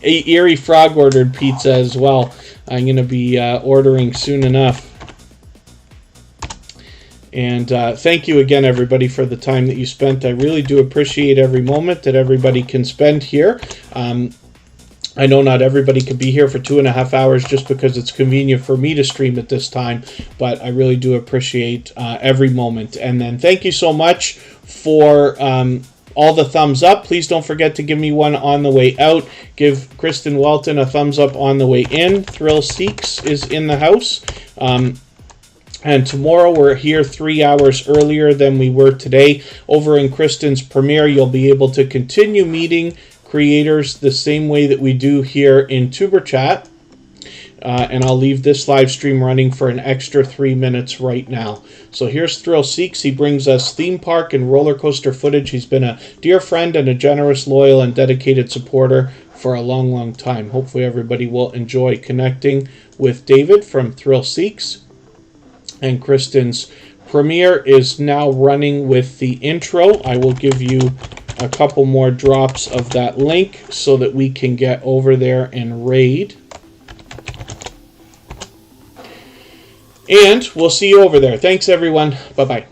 Eerie Frog ordered pizza as well. I'm going to be ordering soon enough. And thank you again, everybody, for the time that you spent. I really do appreciate every moment that everybody can spend here. I know not everybody can be here for 2.5 hours just because it's convenient for me to stream at this time, but I really do appreciate every moment. And then thank you so much for all the thumbs up. Please don't forget to give me one on the way out. Give Kristin Walton a thumbs up on the way in. Thrill Seeks is in the house. And tomorrow we're here 3 hours earlier than we were today. Over in Kristin's premiere, you'll be able to continue meeting creators the same way that we do here in Superchat. And I'll leave this live stream running for an extra 3 minutes right now. So here's Thrill Seeks. He brings us theme park and roller coaster footage. He's been a dear friend and a generous, loyal, and dedicated supporter for a long, long time. Hopefully everybody will enjoy connecting with David from Thrill Seeks. And Kristin's premiere is now running with the intro. I will give you a couple more drops of that link so that we can get over there and raid. And we'll see you over there. Thanks, everyone. Bye-bye.